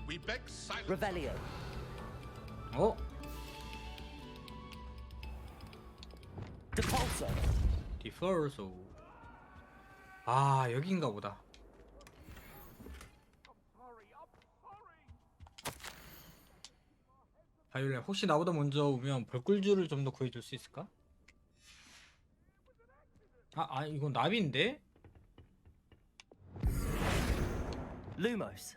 We beg silence. Revelio. Depulso. 디펄소. 아 여긴가 보다. 바이올렛 혹시 나보다 먼저 오면 벌꿀주를 좀 더 구해줄 수 있을까? 이건 나비인데? Lumos.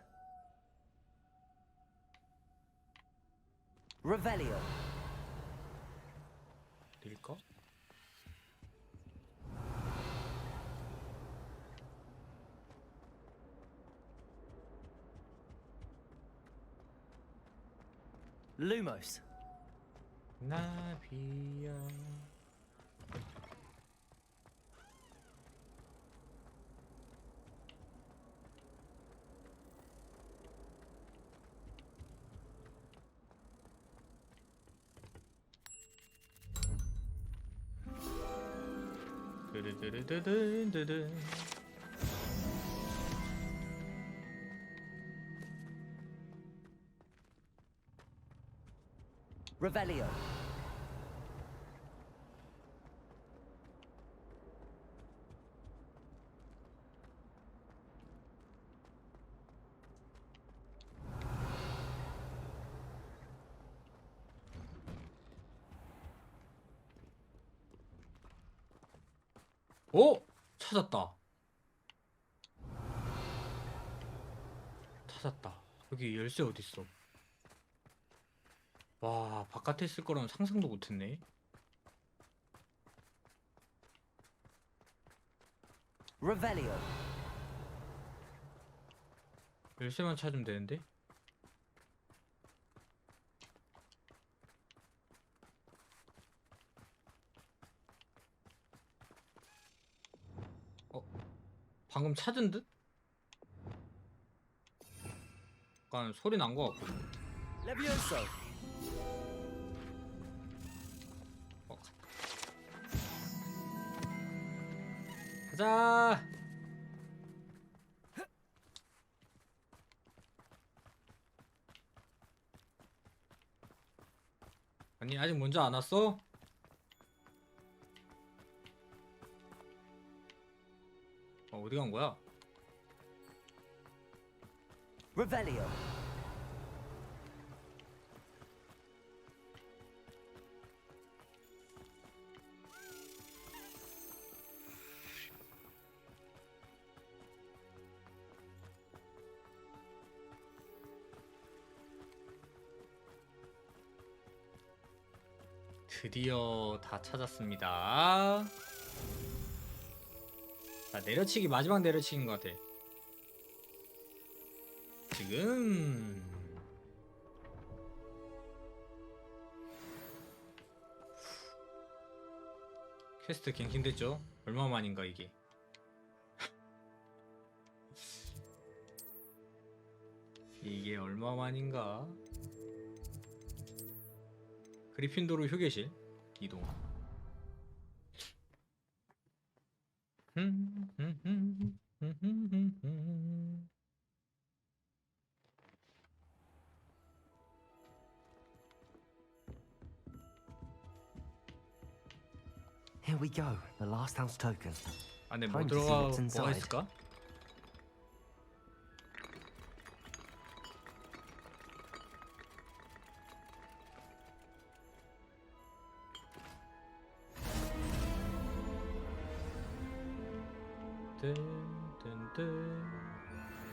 Revelio. 될까? Lumos. 나비야. 드드드드드드드. Revelio. 오! 찾았다. 찾았다. 여기 열쇠 어딨어? 와, 바깥에 있을 거라면 상상도 못했네. Revelio. 열쇠만 찾으면 되는데? 방금 찾은 듯? 약간 소리 난 거 같고. Levioso. 가자. 아니 아직 먼저 안 왔어? 어디 간 거야? Revelio. 드디어 다 찾았습니다. 자, 내려치기 마지막 내려치기인 것 같아. 지금 퀘스트 갱신됐죠? 얼마만인가 이게. 이게 얼마만인가? 그리핀도르 휴게실 이동. Here we go, the last house token. 안에 뭐 Time to see 들어가 what's 뭐가 inside. 있을까?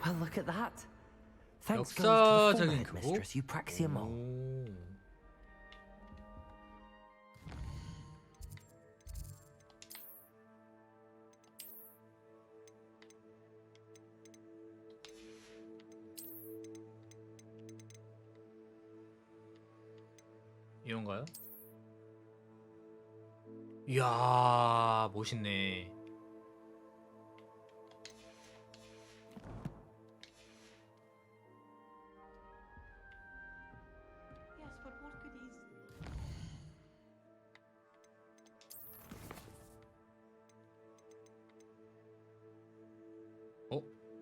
Well, look at that. Thanks goes to the former 역사적인 headmistress, Eupraxia Mole. 오. 이건가요? 이야, 멋있네. Yes, but what could he...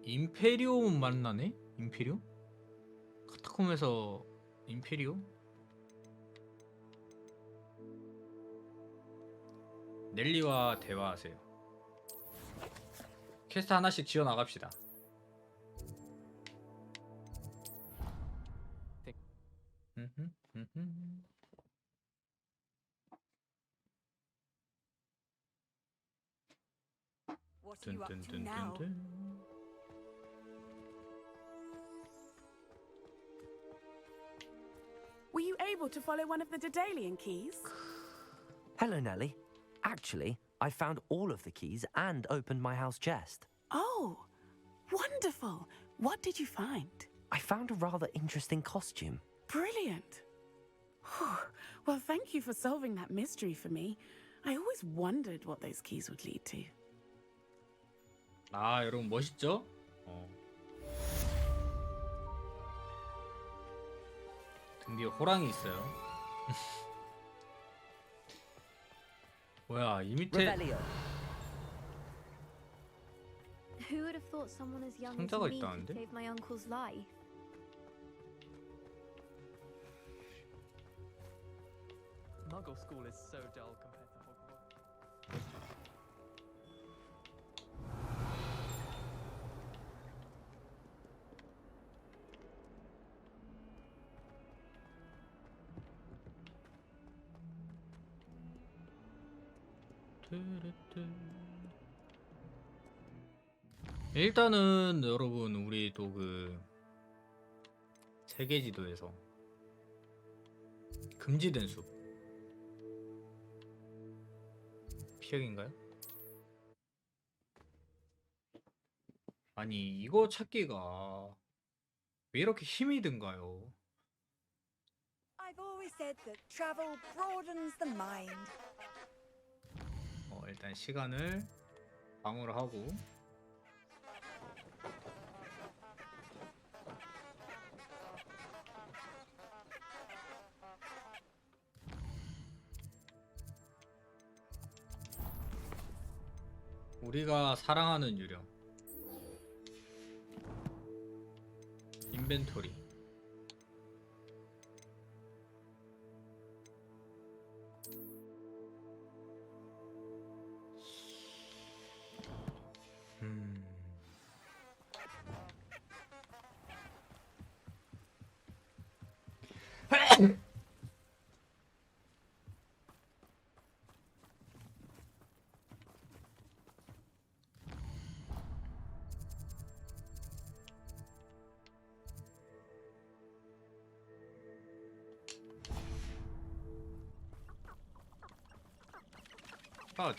임페리오 만나네? 임페리오? 카타콤에서 임페리오? 넬리와 대화하세요. 퀘스트 하나씩 지어 나갑시다. What are you up to now? Were you able to follow one of the Daedalian keys? Hello, Nellie. Actually, I found all of the keys and opened my house chest. Oh, wonderful. What did you find? I found a rather interesting costume. Brilliant. Well, thank you for solving that mystery for me. I always wondered what those keys would lead to. 아, 여러분 멋있죠? 등 뒤에 호랑이 있어요. 뭐야, 이 밑에 Revelio. Who would have thought someone as young as 상자가 me could 있다는데? save my uncle's life? Muggle school is so dull compared to Hogwarts. 일단은 여러분 우리 또 그 세계지도에서 금지된 숲 피혁인가요? 아니 이거 찾기가 왜 이렇게 힘이 든가요? I've always said that travel broadens the mind. 일단 시간을 방어를 하고 우리가 사랑하는 유령 인벤토리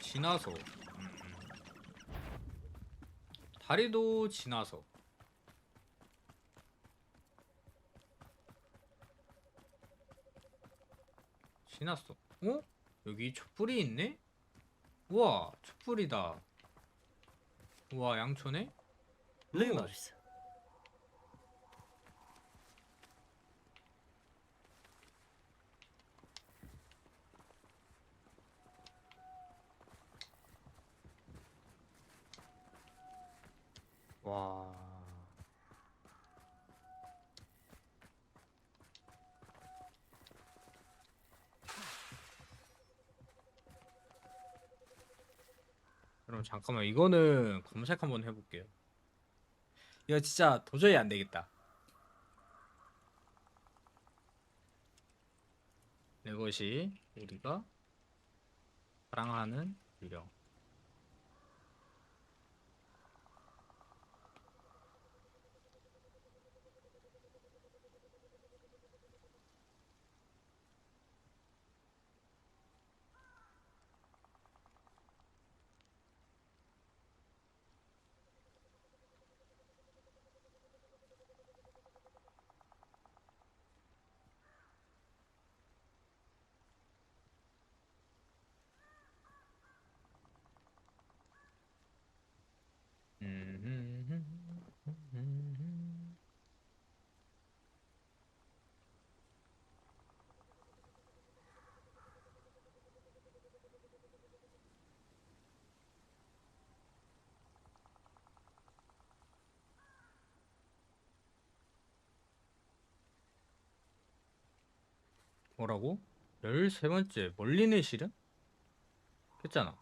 지나서 다리도 지나서 지났어. 어? 여기 촛불이 있네? 우와 촛불이다. 우와 양초네? Lumos. 와. 그럼 잠깐만 이거는 검색 한번 해볼게요. 이거 진짜 도저히 안 되겠다. 이것이 우리가 사랑하는 유령. 뭐라고? 13번째 멀리는 실은? 했잖아.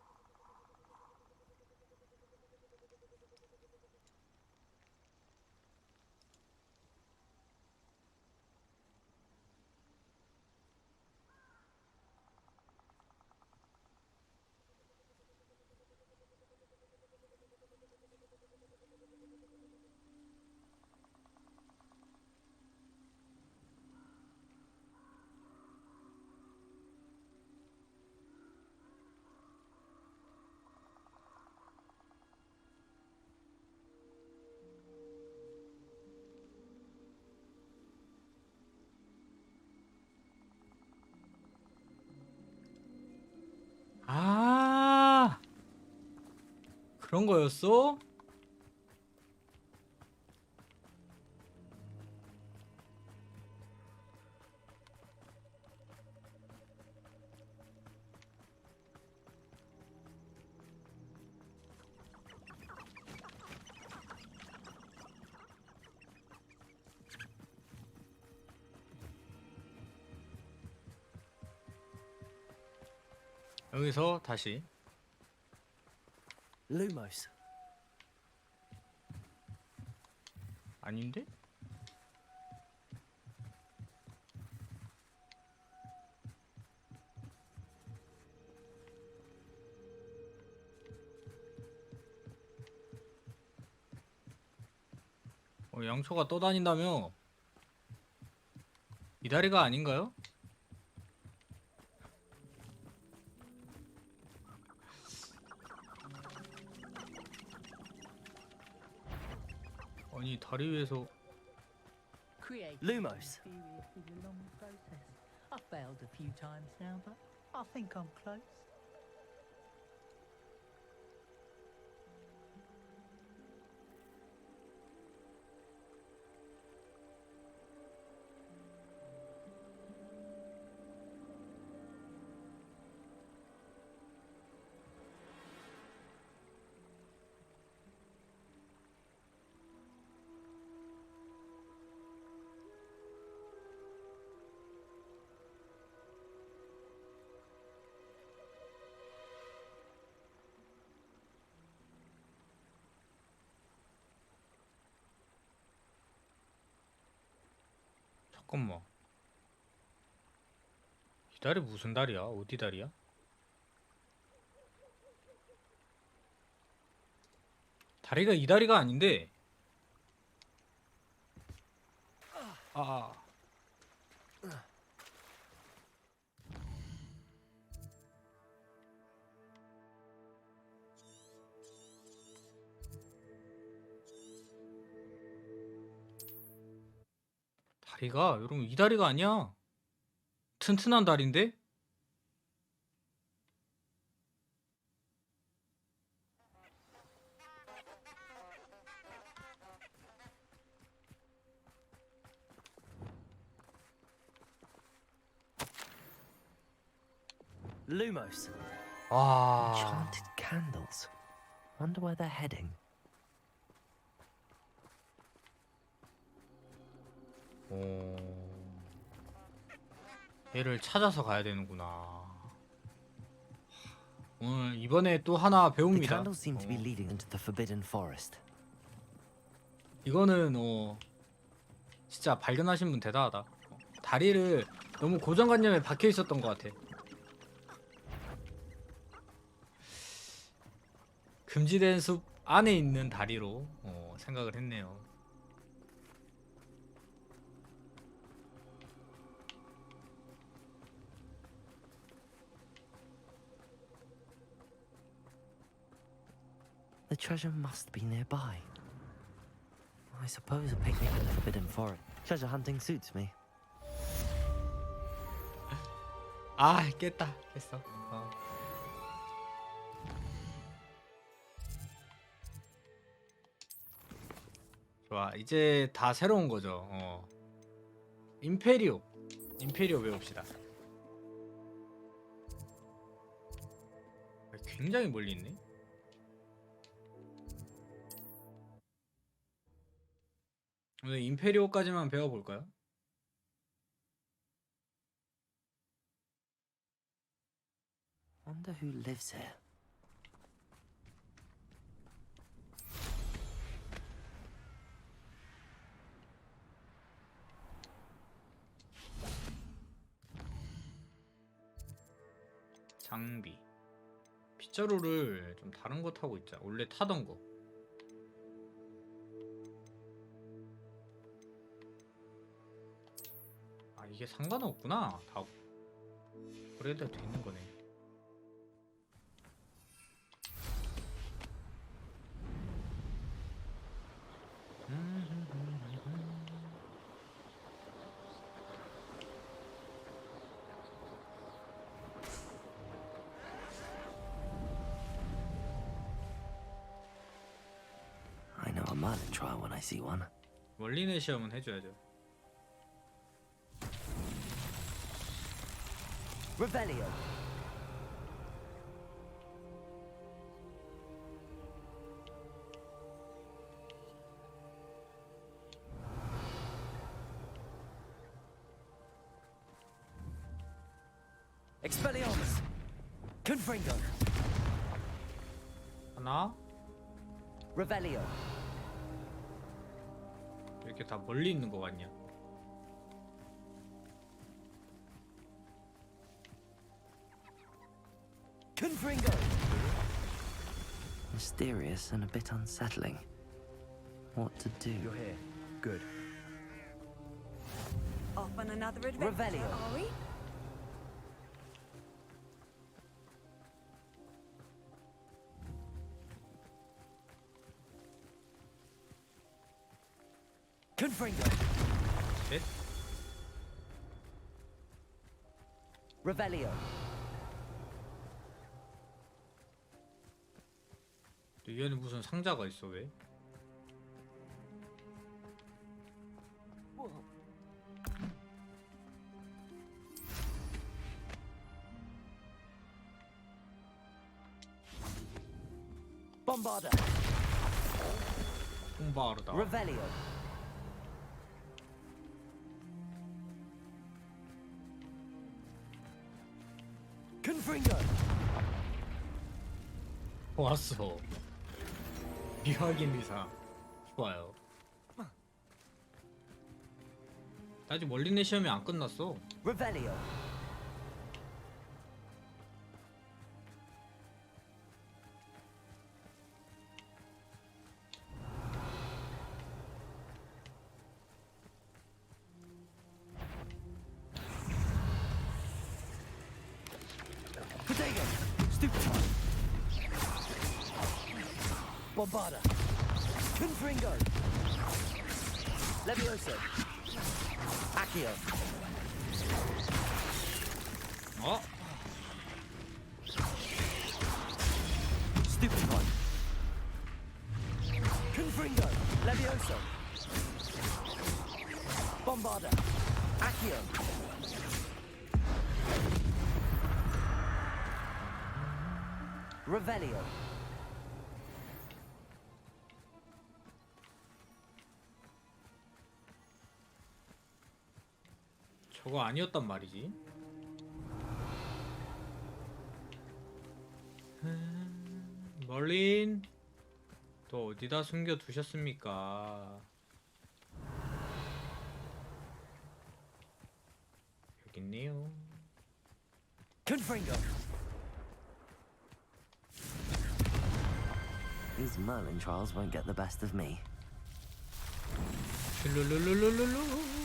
그런 거였어? 여기서 다시 Lumos. 아닌데? 양초가 떠다닌다며? 이 다리가 아닌가요? 아니 다리 위에서 Lumos. I've failed a few times now, but I think I'm close. 잠깐만, 이 다리 무슨 다리야? 어디 다리야? 다리가 이 다리가 아닌데. 다리가 여러분 이 다리가 아니야. 튼튼한 다리인데? Lumos. 와. Enchanted candles. Wonder where they're heading. 얘를 찾아서 가야 되는구나. 오늘 이번에 또 하나 The 배웁니다. candles seem to be leading into the forbidden forest. 이거는 진짜 발견하신 분 대단하다. 다리를 너무 고정관념에 박혀 있었던 것 같아. 금지된 숲 안에 있는 다리로 생각을 했네요. The treasure must be nearby. I suppose a picnic in the forbidden forest. Treasure hunting suits me. 아, 깼다. 깼어. 좋아, 이제 다 새로운 거죠. 임페리오 배웁시다. 굉장히 멀리 있네. 오늘 임페리오까지만 배워볼까요? Wonder who lives here. 장비. 빗자루를 좀 다른 거 타고 있자. 원래 타던 거. 아, 이게 상관은 없구나. 다 그래도 돼 있는 거네. Merlin trial when I see one. 멀린의 시험은 해줘야죠. Revelio. Expelliarmus. Confringo. 하나. Revelio. 이렇게 다 멀리 있는 거 같냐? Confringo. Mysterious and a bit unsettling. What to do? You're here. Good. Off on another adventure, Revelio. are we? Confringo. 넷. Revelio. 얘는 무슨 상자가 있어 왜? Bombarder. 홍바르다. Revelio. Confringo. 왔어. 비확인 의사. 좋아요. 아직 멀린의 시험이 안 끝났어. Revelio. Potato. Stupefy. Bombarder. Confringo. Levioso. Accio. 어? Stupefy. Confringo. Levioso. Bombarder. Accio. Revelio. 저거 아니었단 말이지. 멀린 또 어디다 숨겨 두셨습니까? 여기 있네요. Confringo. These Merlin trials won't get the best of me. 룰루루루루루.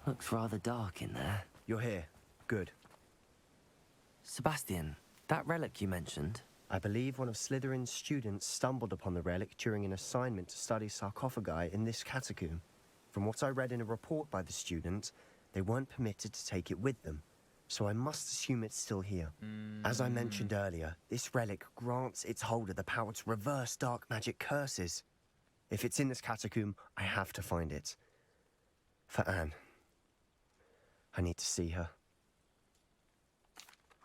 Looks rather dark in there. You're here. Good. Sebastian, that relic you mentioned. I believe one of Slytherin's students stumbled upon the relic during an assignment to study sarcophagi in this catacomb. From what I read in a report by the student, they weren't permitted to take it with them, so I must assume it's still here. As I mentioned earlier, this relic grants its holder the power to reverse dark magic curses. If it's in this catacomb, I have to find it. For Anne. I need to see her.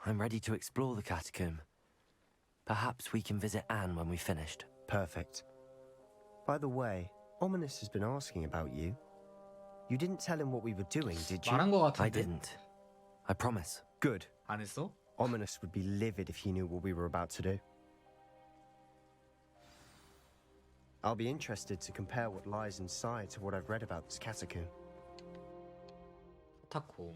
I'm ready to explore the catacomb. Perhaps we can visit Anne when we've finished. Perfect. By the way, Ominous has been asking about you. You didn't tell him what we were doing, did you? 말한 거 같은데. I didn't. I promise. Good. 안 했어? Ominous would be livid if he knew what we were about to do. I'll be interested to compare what lies inside to what I've read about this catacomb. 타콤.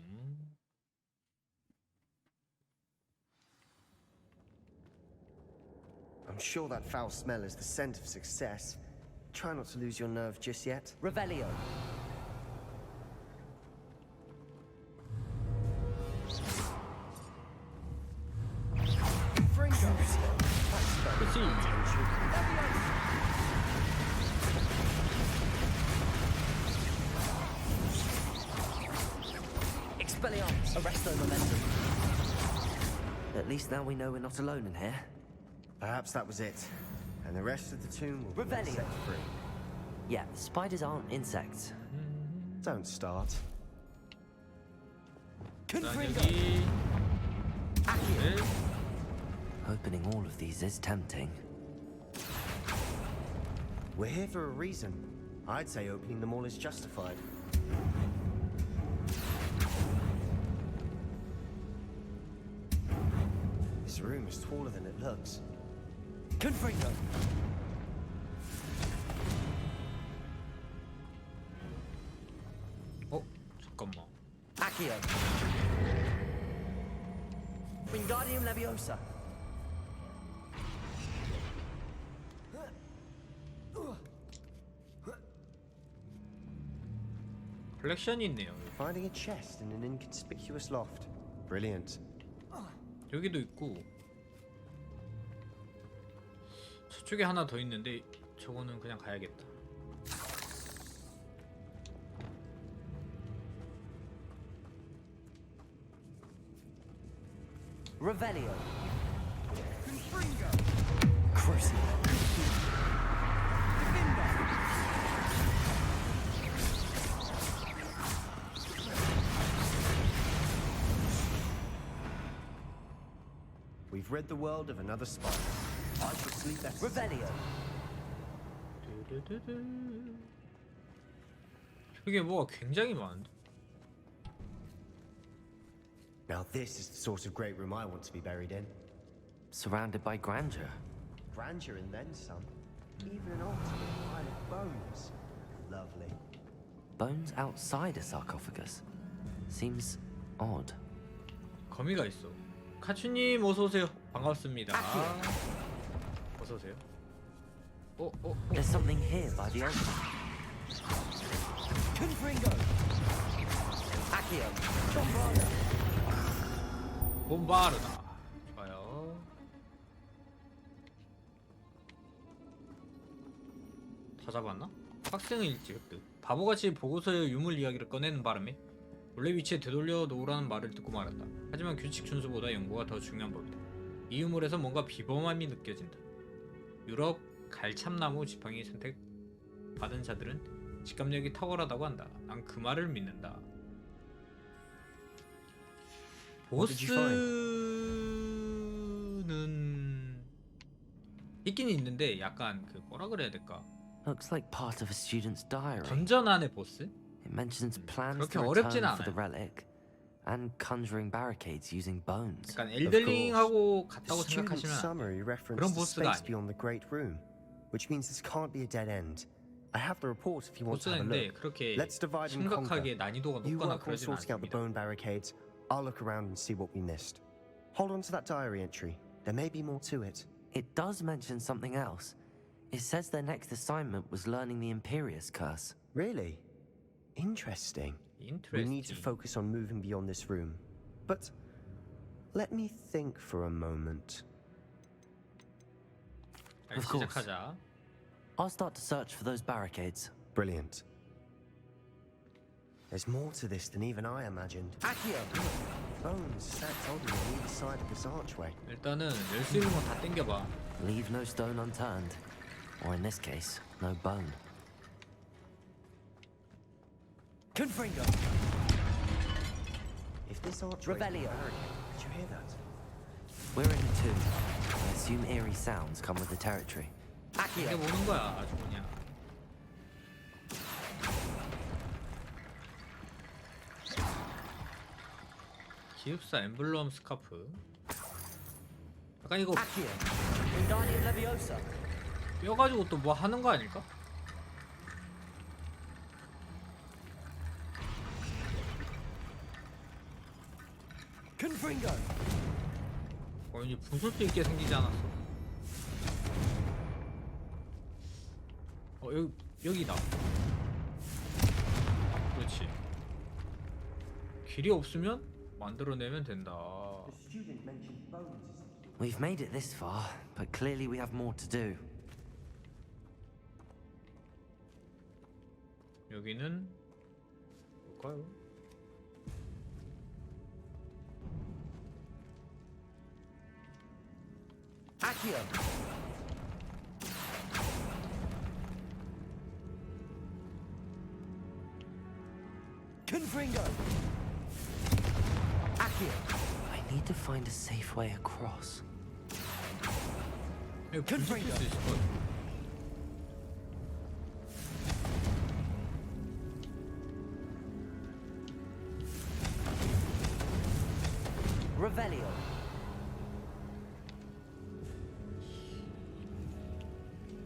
I'm sure that foul smell is the scent of success. Try not to lose your nerve just yet. Revelio. Fringo. That's very 그치? intentional. Milestone momentum. At least now we know we're not alone in here. Perhaps that was it. And the rest of the tomb will be Revelio. insect-free. Yeah, spiders aren't insects. Don't start. Confringo. 여기 Opening all of these is tempting. We're here for a reason. I'd say opening them all is justified. This room is taller than it looks. Confringo. 잠깐만. Accio. Wingardium Leviosa. 컬렉션이 있네요. Finding a chest in an inconspicuous loft. Brilliant. 여기도 있고 저쪽에 하나 더 있는데 저거는 그냥 가야겠다. Revelio. Crucible. We've rid the world of another spider. I shall sleep better. Revelio. 여기에 뭐가 굉장히 많은데? Now this is the sort of great room I want to be buried in. Surrounded by grandeur. Grandeur and then some. Even an altar with a pile of bones. Lovely. Bones outside a sarcophagus. Seems odd. 거미가 있어. 카츄님 어서 오세요. 반갑습니다. 어서 오세요. There's something here by the altar. Confringo. Accio. Bombarda. 봄바르다. 좋아요. 다 잡았나? 학생의 일지 획득. 바보같이 보고서의 유물 이야기를 꺼내는 바람에 원래 위치에 되돌려 놓으라는 말을 듣고 말았다. 하지만 규칙 준수보다 연구가 더 중요한 법이다. 이 유물에서 뭔가 비범함이 느껴진다. 유럽 갈참나무 지팡이 선택받은 자들은 직감력이 탁월하다고 한다. 난 그 말을 믿는다. 보스는 있긴 있는데 약간 그 뭐라 그래야 될까? Looks like part of a student's diary. 던전 안의 보스? It mentions plans 그렇게 to 어렵진 return for the 않아요. relic and conjuring barricades using bones. 약간 엘들링하고 같다고 The student 생각하시면 안 summary 돼요. referenced 그런 the 보스가 space 아니에요. beyond the great room, which means this can't be a dead end. I have the report if you want to have a 보스인데 look. 그렇게 Let's divide and 심각하게 conquer. 난이도가 You 높거나 work on 그러진 sorting out the 않습니다. bone barricades. I'll look around and see what we missed. Hold on to that diary entry. There may be more to it. It does mention something else. It says their next assignment was learning the Imperius curse. Really? Interesting. We need to focus on moving beyond this room. But let me think for a moment. Of course. 시작하자. I'll start to search for those barricades. Brilliant. There's more to this than even I imagined. Accio. Bones stacked oddly on either side of this archway. 일단은 열 수 있는 건 다 땡겨봐. Leave no stone unturned. Or in this case, no bone. Confringo. If this archway Revelio. Did you hear that? We're in a tomb. I assume eerie sounds come with the territory. 이게 오는 거야 아주 그냥. 기숙사 엠블럼 스카프. 약간 이거 Wingardium Leviosa. 뼈 가지고 또 뭐 하는 거 아닐까? Confringo. 이제 부술 수 있게 생기지 않았어. 여기다. 그렇지. 길이 없으면 만들어내면 된다. We've made it this far, but clearly we have more to do. 여기는 뭘까요? Accio. Confringo. Accio. I need to find a safe way across. Confringo. Revelio.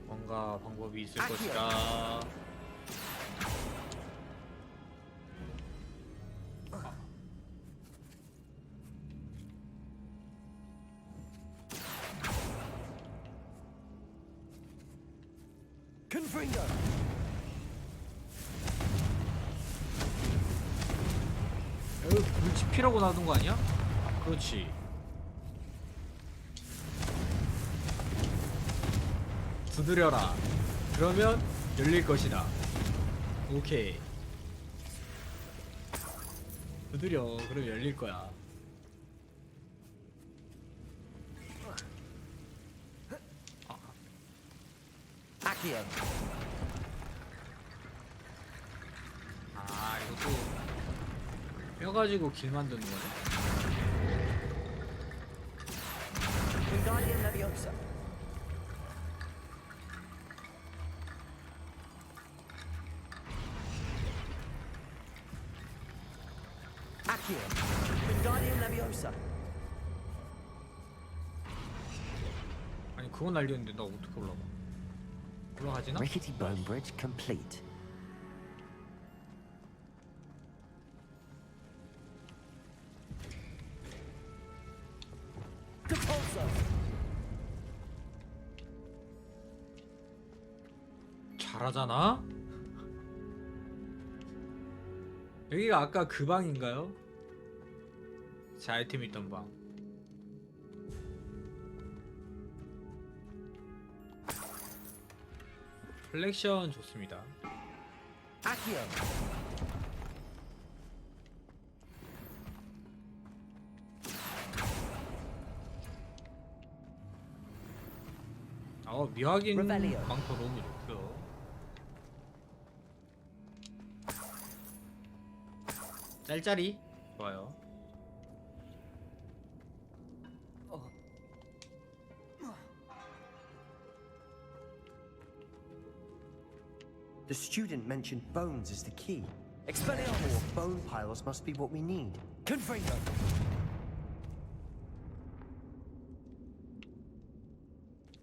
뭔가 방법이 있을 것이다. Confringo. 여기 물집히라고 놔둔 거 아니야? 그렇지. 두드려라. 그러면 열릴 것이다. 오케이. 두드려. 그럼 열릴 거야. Accio. 아, 이것도 뼈 가지고 길 만드는 거네. Wingardium Leviosa. Accio. Wingardium Leviosa. 아니 그건 날렸는데 나 어떻게 올라가? 올라가지나? Rickety bone bridge complete. 잘하잖아? 여기가 아까 그 방인가요? 제 아이템 있던 방. 컬렉션 좋습니다. Accio. 미확인 Revelio. 망토 너무 좋고요. 짤짤이 좋아요. The student mentioned bones as the key. Expelliarmus. More bone piles must be what we need. Confringo.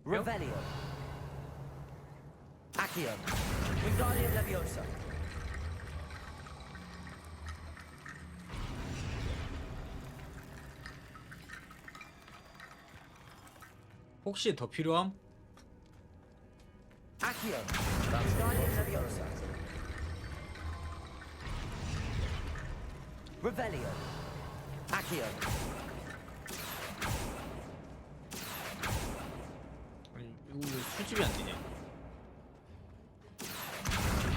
Revelio. Accio. Wingardium Leviosa. 혹시 더 필요함? Accio. Wingardium Leviosa. Revelio. Accio. 아니 이거 왜 수집이 안 되냐?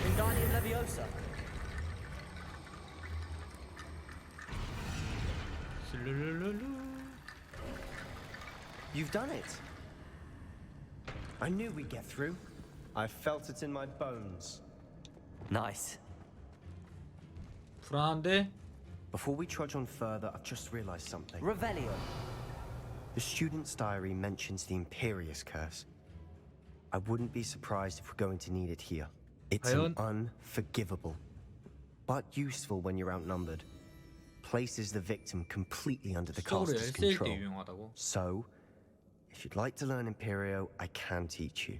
Wingardium Leviosa. You've done it. I knew we'd get through. I felt it in my bones. Nice. 불안한데? Before we trudge on further, I've just realized something. Revelio. The student's diary mentions the Imperious Curse. I wouldn't be surprised if we're going to need it here. It's an unforgivable, but useful when you're outnumbered. Places the victim completely under the caster's control. So, if you'd like to learn Imperio, I can teach you.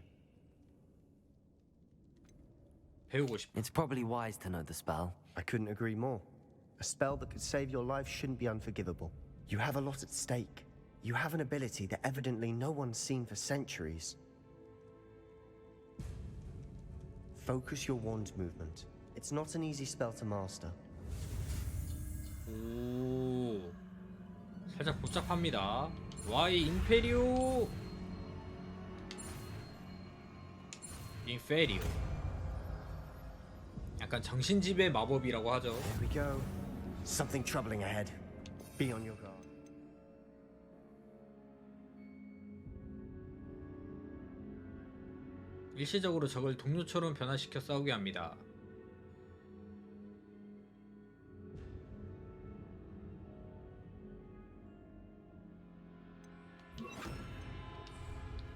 배우고 싶어. It's probably wise to know the spell. I couldn't agree more. A spell that could save your life shouldn't be unforgivable. You have a lot at stake. You have an ability that evidently no one's seen for centuries. Focus your wand movement. It's not an easy spell to master. 오, 살짝 복잡합니다. Y 임페리오. 인페리오. 약간 정신지배 마법이라고 하죠. Here we go. Something troubling ahead. Be on your guard. 일시적으로 적을 동료처럼 변화시켜 싸우게 합니다.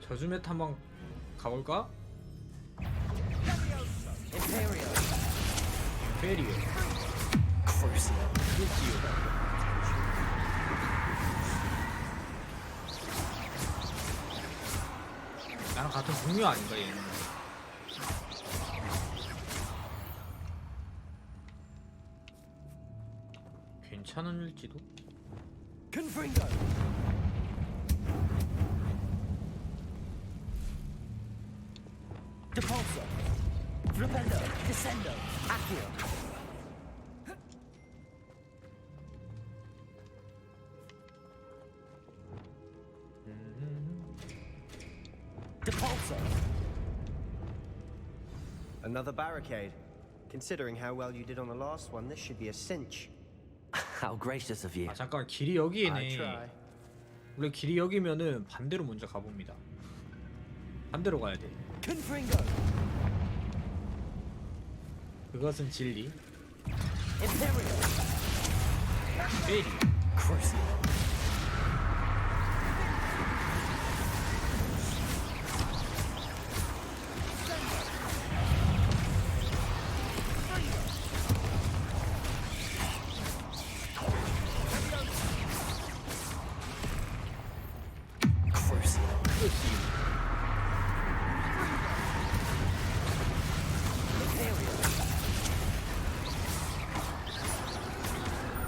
저주 메타 한번 가볼까? 임페리오 크루시오 나랑 같은 동료 아닌가 얘는? 괜찮을지도? Confringo. Depulso. Flipendo. Descendo. Accio. Depulso. Another barricade. Considering how well you did on the last one, this should be a cinch. How gracious of you. 아 잠깐 길이 여기네. 원래 길이 여기면은 반대로 먼저 가봅니다. 반대로 가야 돼. Confringo. 그것은 진리. Imperio. 페리. Crucio.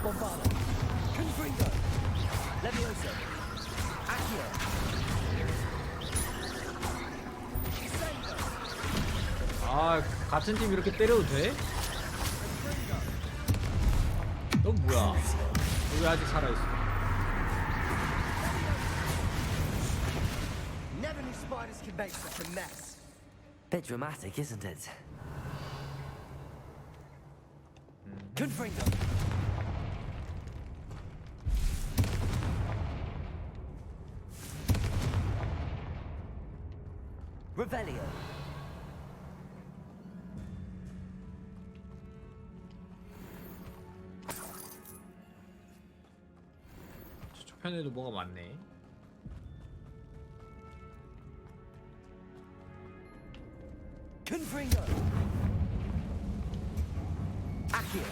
Bombarda. Confringo. Levioso. Accio. 아 같은 팀 이렇게 때려도 돼? 넌 뭐야? 너 왜 아직 살아있어? Never knew spiders could make such a mess. Bit dramatic, isn't it? Confringo. Revelio. 저쪽 편에도 뭐가 많네. Confringo. Accio.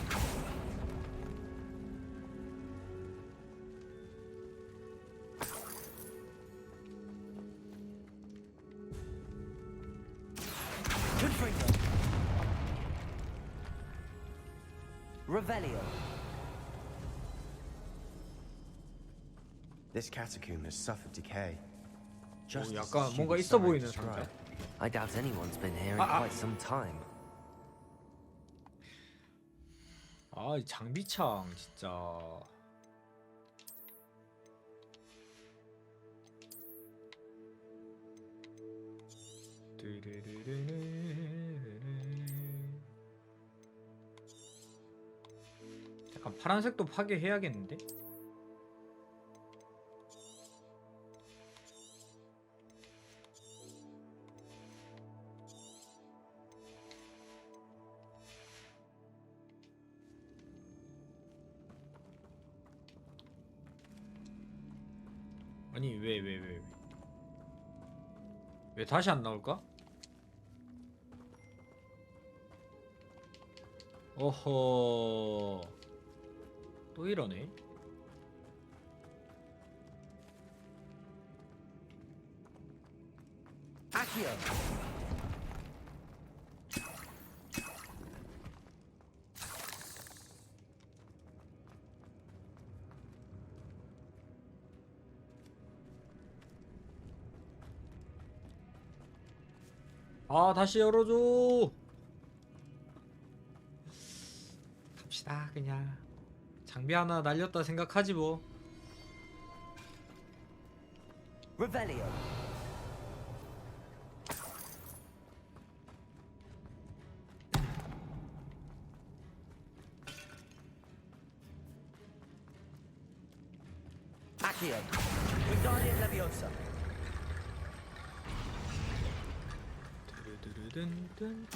Confringo. Revelio. This catacomb has suffered decay. Just 오, as 약간 the 뭔가 students 있어 died 보이는 to try. 상자. I doubt anyone's been here in Ah, ah. quite some time. 아, 이 장비창 진짜. 약간 파란색도 파괴해야겠는데? 아니 왜 다시 안 나올까? 어허 또 이러네. Accio. 아 다시 열어줘. 갑시다 그냥. 장비 하나 날렸다 생각하지 뭐. Revelio. Accio. Wingardium Leviosa. 뜬뜬뜬.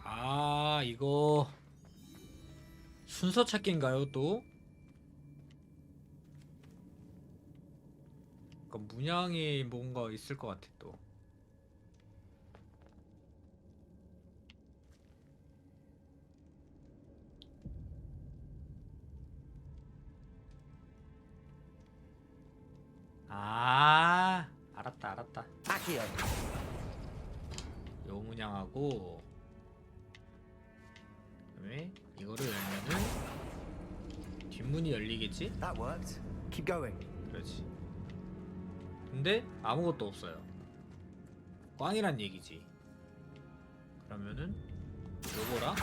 아, 이거 순서 찾기인가요, 또? 그러니까 문양이 뭔가 있을 것 같아, 또. 아, 알았다. 요 문양하고 그다음에 이거를 열면은 뒷문이 열리겠지? That worked. Keep going. 그렇지. 근데 아무것도 없어요. 꽝이란 얘기지. 그러면은 요거랑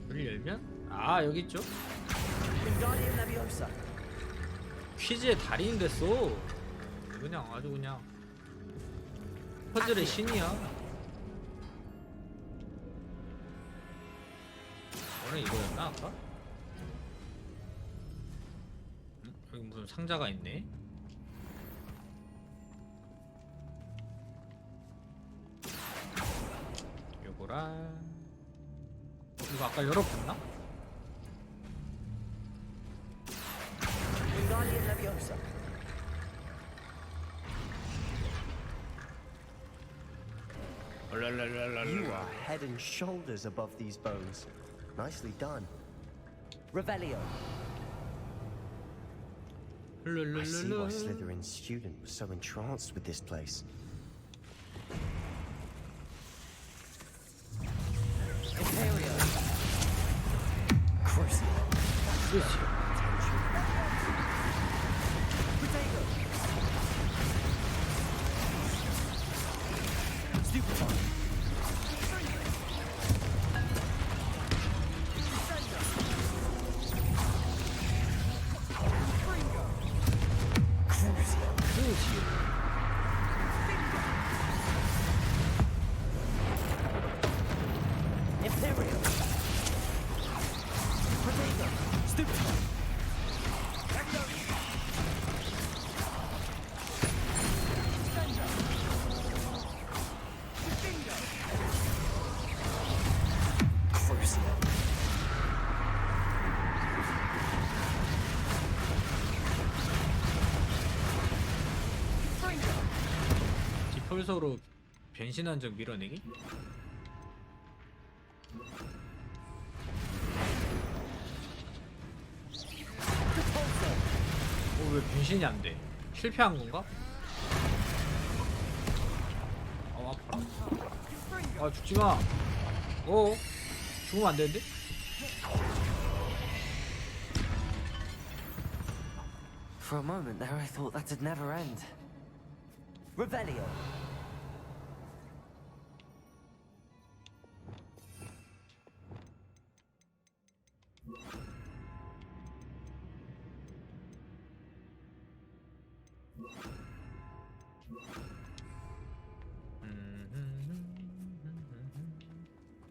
요거 를 열면 아, 여기 있죠? 퀴즈의 달인이 됐어. 그냥 아주 그냥 퍼즐의 신이야. 원래 이거였나 아까? 여기 무슨 상자가 있네. 요거랑 이거 아까 열어봤나? You are head and shoulders above these bones. Nicely done. Revelio. I see why Slytherin's student was so entranced with this place. Imperio. Crucio. 디폴서로 변신한 적 밀어내기? 왜 변신이 안 돼? 실패한 건가? 아파라. 아, 죽지 마. 죽으면 안 되는데? For a moment there, I thought that'd never end. Revelio.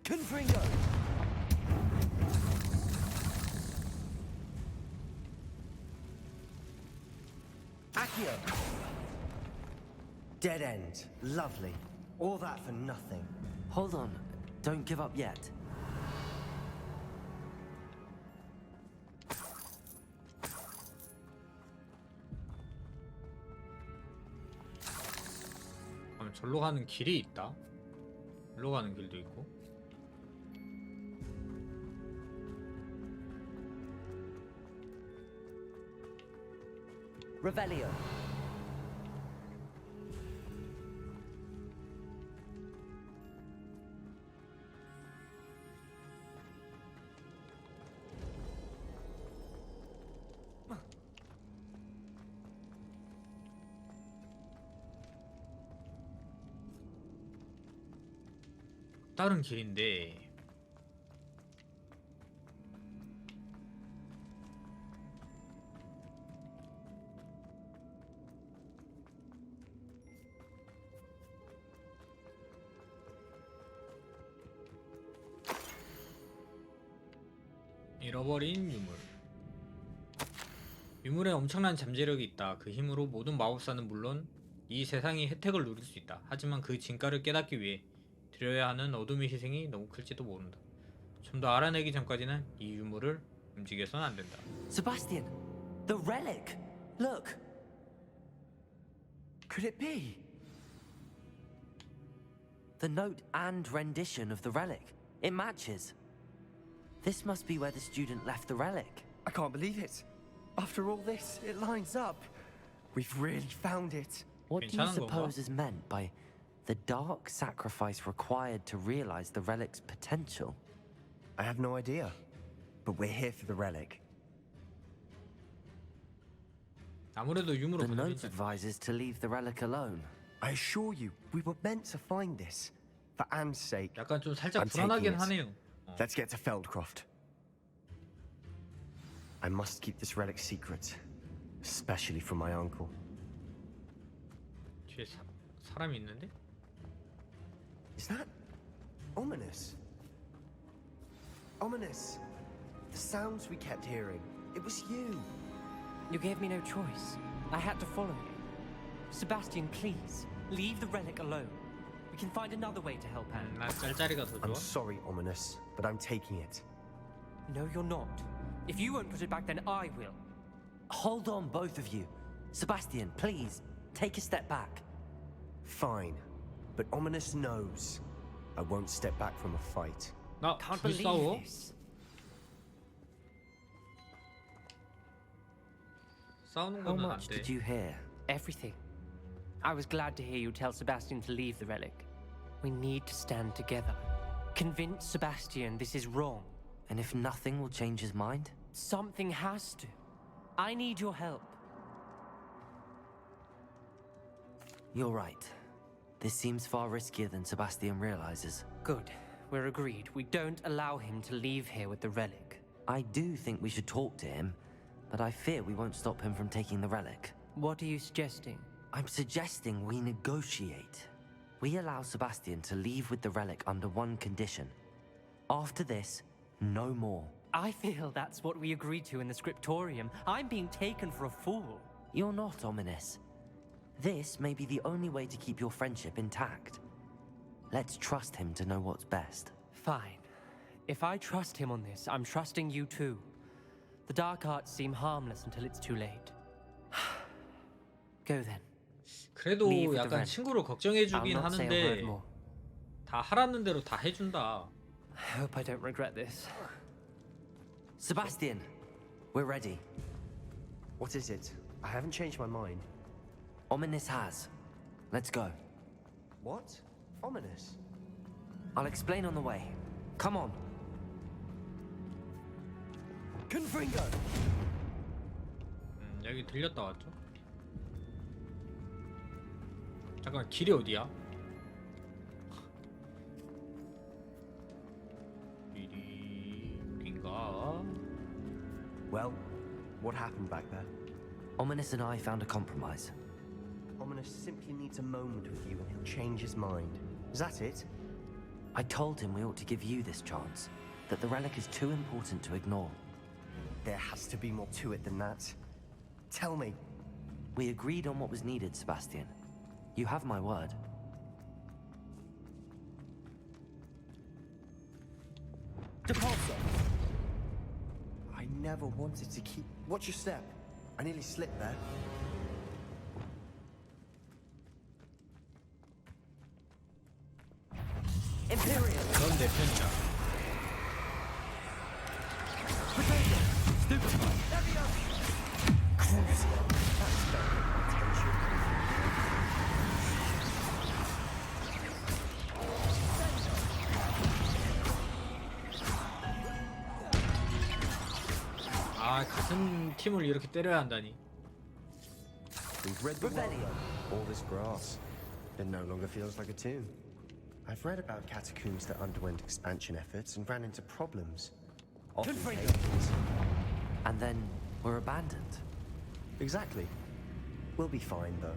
Confringo. Accio. Dead end. Lovely. All that for nothing. Hold on. Don't give up yet. 절로 가는 길이 있다. 절로 가는 길도 있고. Revelio. 다른 길인데. 잃어버린 유물. 유물에 엄청난 잠재력이 있다. 그 힘으로 모든 마법사는 물론 이 세상이 혜택을 누릴 수 있다. 하지만 그 진가를 깨닫기 위해 들여야 하는 어둠의 희생이 너무 클지도 모른다. 좀 더 알아내기 전까지는 이 유물을 움직여서는 안 된다. Sebastian, the relic. Look. Could it be? The note and rendition of the relic. It matches. This must be where the student left the relic. I can't believe it. After all this, it lines up. We've really found it. What do you suppose is meant by the dark sacrifice required to realize the relic's potential? I have no idea. But we're here for the relic. 아무래도 유물을 The note advises to leave the relic alone. I assure you, we were meant to find this. For Anne's sake. 약간 좀 살짝 불안하긴 하네요. Let's get to Feldcroft. I must keep this relic secret, especially from my uncle. 뒤에 사람이 있는데? Is that ominous? Ominous. The sounds we kept hearing. It was you. You gave me no choice. I had to follow you. Sebastian, please, leave the relic alone. We can find another way to help Anne. 난 짤짤이가 더 I'm 좋아. sorry, Ominous, but I'm taking it. No, you're not. If you won't put it back, then I will. Hold on, both of you. Sebastian, please, take a step back. Fine, but Ominous knows I won't step back from a fight. 나 Can't 불 싸워? believe this. 싸우는 How 거는 안 much 돼. did you hear? Everything. I was glad to hear you tell Sebastian to leave the relic. We need to stand together. Convince Sebastian this is wrong. And if nothing will change his mind? Something has to. I need your help. You're right. This seems far riskier than Sebastian realizes. Good. We're agreed. We don't allow him to leave here with the relic. I do think we should talk to him, but I fear we won't stop him from taking the relic. What are you suggesting? I'm suggesting we negotiate. We allow Sebastian to leave with the relic under one condition. After this, no more. I feel that's what we agreed to in the scriptorium. I'm being taken for a fool. You're not, Ominous. This may be the only way to keep your friendship intact. Let's trust him to know what's best. Fine. If I trust him on this, I'm trusting you too. The dark arts seem harmless until it's too late. Go then. 그래도 약간 친구를 걱정해주긴 하는데 다 하라는 대로 다 해준다. I hope I don't regret this. Sebastian, we're ready. What is it? I haven't changed my mind. Ominous has. Let's go. What? Ominous? I'll explain on the way. Come on. Confringo! 여기 들렸다 왔죠? 잠깐 길이 어디야? 길이 어딘가? Well, what happened back there? Ominous and I found a compromise. Ominous simply needs a moment with you and he'll change his mind. Is that it? I told him we ought to give you this chance, that the relic is too important to ignore. There has to be more to it than that. Tell me. We agreed on what was needed, Sebastian. You have my word. Depulso! I never wanted to keep... Watch your step. I nearly slipped there. Imperial! 넌 내 편이다. Potato! Stupefy! Cruise! That's better. 아, 같은 팀을 이렇게 때려야 한다니. We've read the world. All this grass. It no longer feels like a tomb. I've read about catacombs that underwent expansion efforts and ran into problems. Often Confringo. failures. And then were abandoned. Exactly. We'll be fine, though.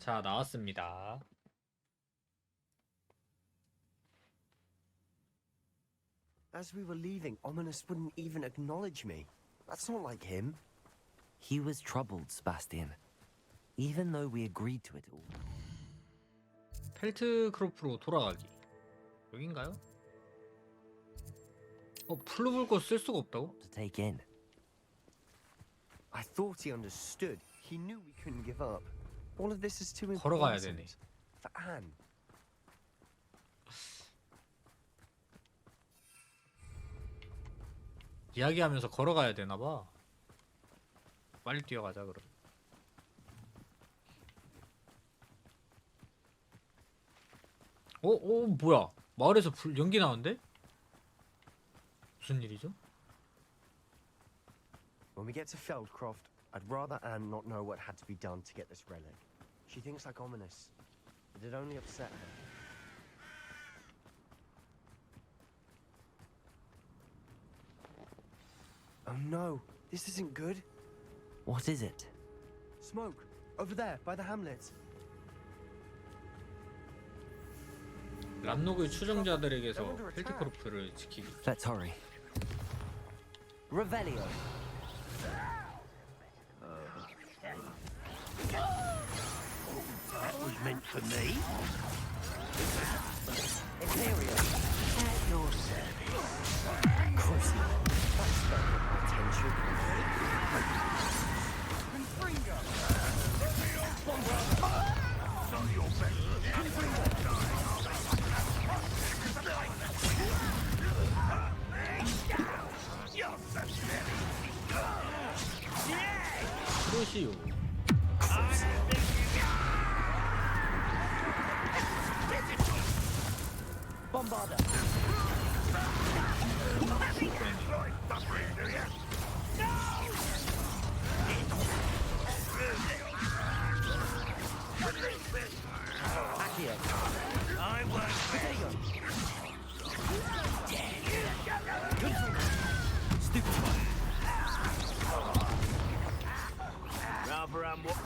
자, 나왔습니다. As we were leaving, Ominous wouldn't even acknowledge me. That's not like him. He was troubled, Sebastian. Even though we agreed to it all. 펠트크로프로 돌아가기. 여긴가요? 풀로불꽃 쓸 수가 없다고? To take in. I thought he understood. He knew we couldn't give up. All of this is too 걸어가야 되네. important for Anne. 이야기하면서 걸어가야 되나봐. 빨리 뛰어가자 그럼. 뭐야? 마을에서 연기 나오는데? 무슨 일이죠? When we get to Feldcroft, I'd rather Anne not know what had to be done to get this relic. She thinks like Ominous. It'd only upset her. Oh no, this isn't good. What is it? Smoke, over there, by the hamlet. 람노그의 추종자들에게서 펠트크로프를 지키기. Let's hurry. Revelio. That was meant for me. Imperial. At your service. Crucial. That's got my attention. Not your best. 크로시오. Bombarder. Accio. I won't. Potato. Rather what?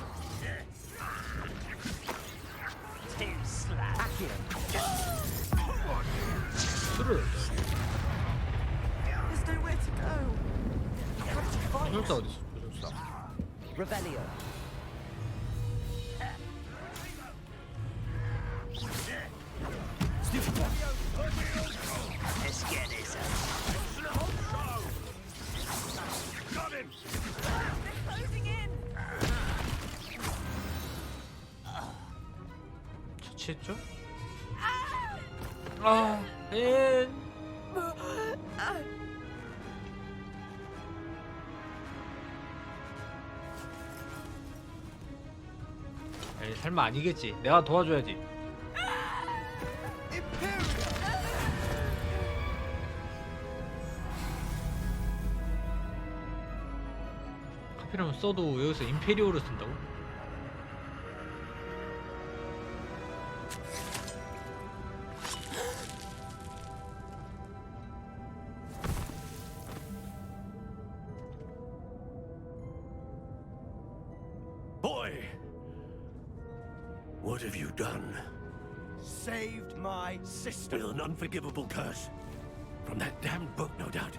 Two slap. Accio. 술을. There's nowhere to go. What did you find? 조술사 어디 있어? 조술사. Revelio. Let's get this Got him. They're closing in. 처치했죠? 엔. 에이, 설마 아니겠지. 내가 도와줘야지. 하필이면 써도 여기서 임페리오를 쓴다고? Boy! What have you done? Saved my sister. With an unforgivable curse. From that damned book, no doubt.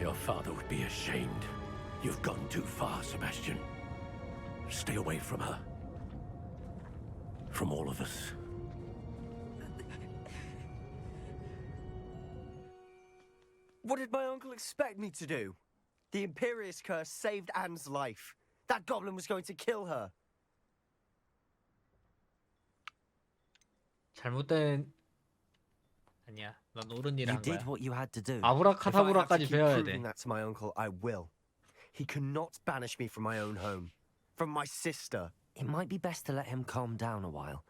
Your father would be ashamed. You've gone too far, Sebastian. Stay away from her. From all of us. What did my uncle expect me to do? The Imperious curse saved Anne's life. That goblin was going to kill her. 잘못된 아니야, 넌 옳은 일을 You 한 did 거야. what you had to do. 아브라카다브라까지 If I have to keep 배워야 돼. proving that to my uncle, I will. He cannot banish me from my own home, from my sister. It might be best to let him calm down a while.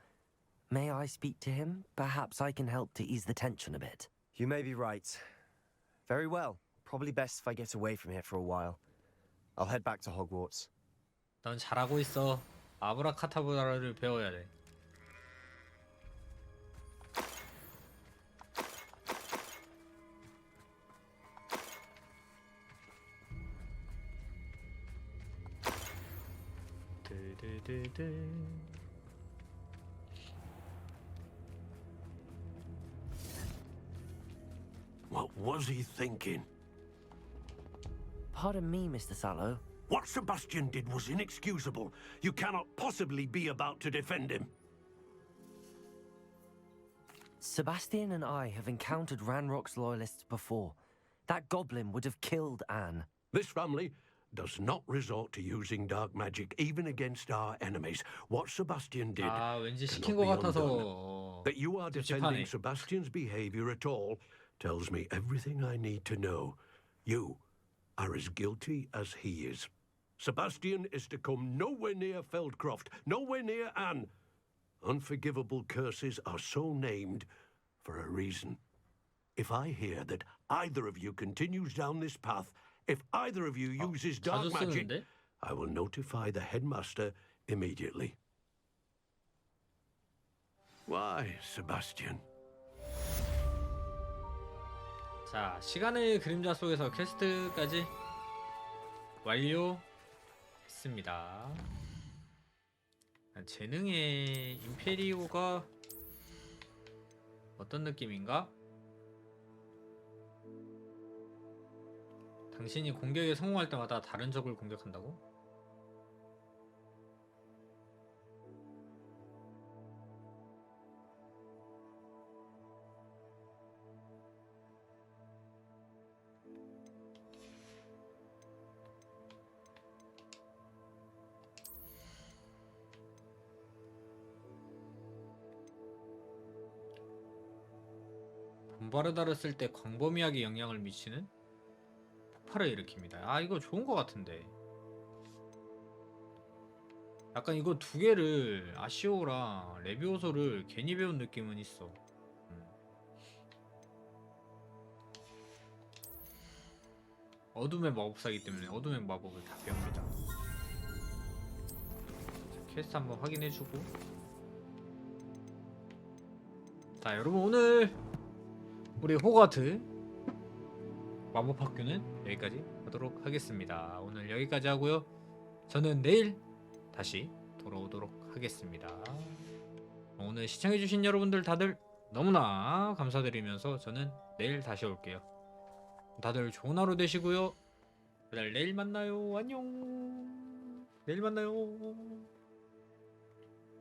May I speak to him? Perhaps I can help to ease the tension a bit. You may be right. Very well. Probably best if I get away from here for a while. I'll head back to Hogwarts. 넌 잘하고 있어. 아브라카타브라를 배워야 돼. What was he thinking? Pardon me, Mr. Sallow. What Sebastian did was inexcusable. You cannot possibly be about to defend him. Sebastian and I have encountered Ranrock's loyalists before. That goblin would have killed Anne. This family does not resort to using dark magic even against our enemies. What Sebastian did 왠지 시킨 cannot 것 be 같아서 undone. That you are defending Sebastian's behavior at all tells me everything I need to know. You are as guilty as he is. Sebastian is to come nowhere near Feldcroft, nowhere near Anne. Unforgivable curses are so named for a reason. If I hear that either of you continues down this path, if either of you uses dark magic, I will notify the headmaster immediately. Why, Sebastian? 자, 시간의 그림자 속에서 퀘스트까지 완료했습니다. 재능의 임페리오가 어떤 느낌인가? 당신이 공격에 성공할 때마다 다른 적을 공격한다고? 본바르다를 쓸 때 광범위하게 영향을 미치는 폭발을 일으킵니다. 아, 이거 좋은 거 같은데. 약간 이거 두 개를 아시오랑 레비오소를 괜히 배운 느낌은 있어. 어둠의 마법사이기 때문에 어둠의 마법을 다 배웁니다. 자, 퀘스트 한번 확인해주고. 자, 여러분 오늘 우리 호그와트 마법학교는 여기까지 하도록 하겠습니다. 오늘 여기까지 하고요. 저는 내일 다시 돌아오도록 하겠습니다. 오늘 시청해주신 여러분들 다들 너무나 감사드리면서 저는 내일 다시 올게요. 다들 좋은 하루 되시고요. 다들 내일 만나요. 안녕. 내일 만나요.